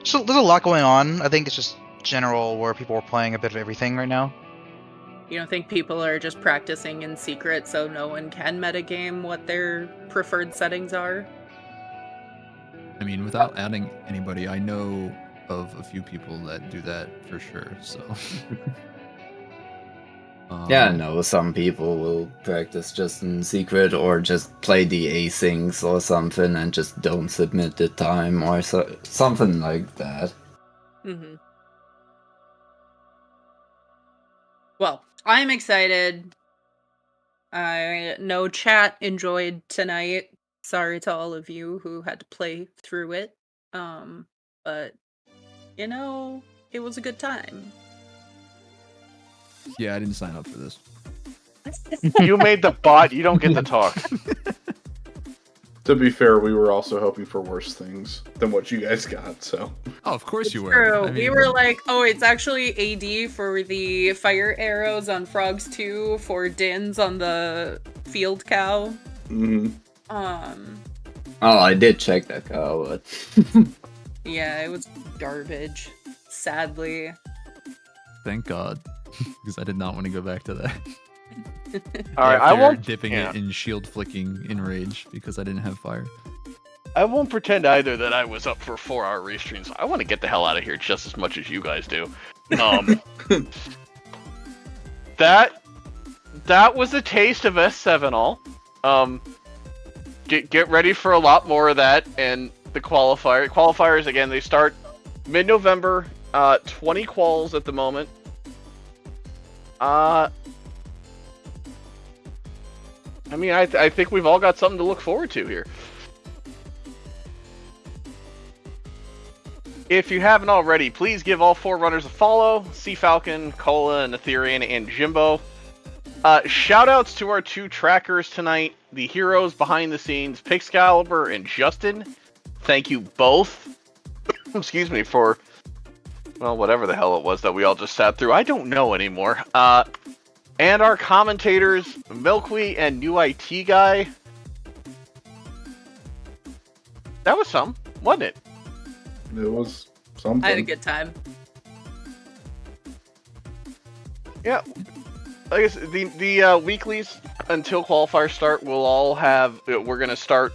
So there's a lot going on. I think it's just general where people are playing a bit of everything right now. You don't think people are just practicing in secret so no one can metagame what their preferred settings are? I mean, without adding anybody, I know of a few people that do that for sure, so... Yeah, no, some people will practice just in secret or just play the asyncs or something and just don't submit the time or something like that. Well, I'm excited. I know chat enjoyed tonight. Sorry to all of you who had to play through it. But you know, it was a good time. Yeah, I didn't sign up for this. You made the bot. You don't get to talk. To be fair, we were also hoping for worse things than what you guys got, so. Oh, of course you were. True. I mean, We were like, oh, it's actually AD for the fire arrows on Frogs 2 for Dins on the field cow. Mm-hmm. Oh, I did check that cow, but Yeah, it was garbage. Sadly. thank God, because I did not want to go back to that. All right, I After won't dipping yeah. it in shield flicking in rage because I didn't have fire. I won't pretend either that I was up for 4-hour restreams. I want to get the hell out of here just as much as you guys do. That was a taste of S7 all. Get ready for a lot more of that and the qualifiers again. They start mid-November. 20 quals at the moment. I mean, I think we've all got something to look forward to here. If you haven't already, please give all 4 runners a follow. Sea Falcon, Cola, Netherian, and Jimbo. Shoutouts to our 2 trackers tonight, the heroes behind the scenes, Pixcalibur and Justin. Thank you both. Excuse me for, well, whatever the hell it was that we all just sat through. I don't know anymore. And our commentators, Milkweed and New IT Guy. That was some, wasn't it? It was something. I had a good time. Yeah. I guess the weeklies until qualifiers start, we'll all have. We're gonna start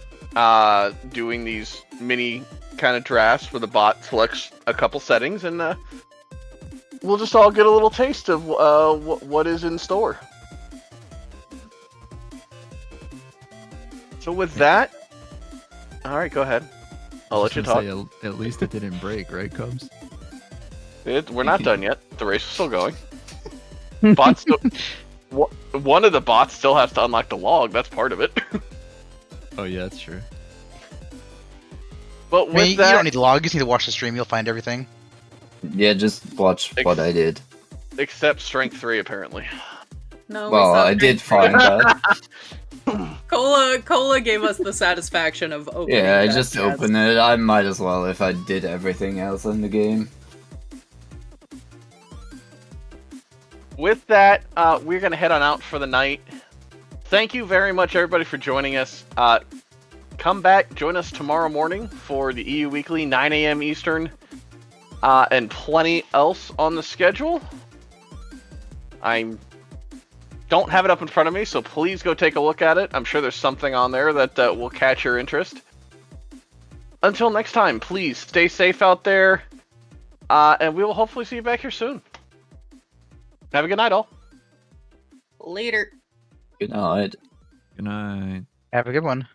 doing these mini kind of drafts where the bot selects a couple settings, and we'll just all get a little taste of what is in store. So with that, all right, go ahead. I'll let you talk. Say, at least it didn't break, right, Cubs? We're not done yet. The race is still going. Bots still, one of the bots still has to unlock the log. That's part of it. Oh yeah, that's true. But with You that, don't need to log, you just need to watch the stream, you'll find everything. yeah, just watch what I did. except strength 3 apparently. No, we Well, saw I did Drake. find that. Cola gave us the satisfaction of opening. Yeah, I that just chest. opened it. I might as well if I did everything else in the game. With that, we're going to head on out for the night. Thank you very much, everybody, for joining us. Come back, join us tomorrow morning for the EU Weekly, 9 a.m. Eastern, and plenty else on the schedule. I don't have it up in front of me, so please go take a look at it. I'm sure there's something on there that will catch your interest. Until next time, please stay safe out there, and we will hopefully see you back here soon. Have a good night, all. Later. Good night. Good night. Have a good one.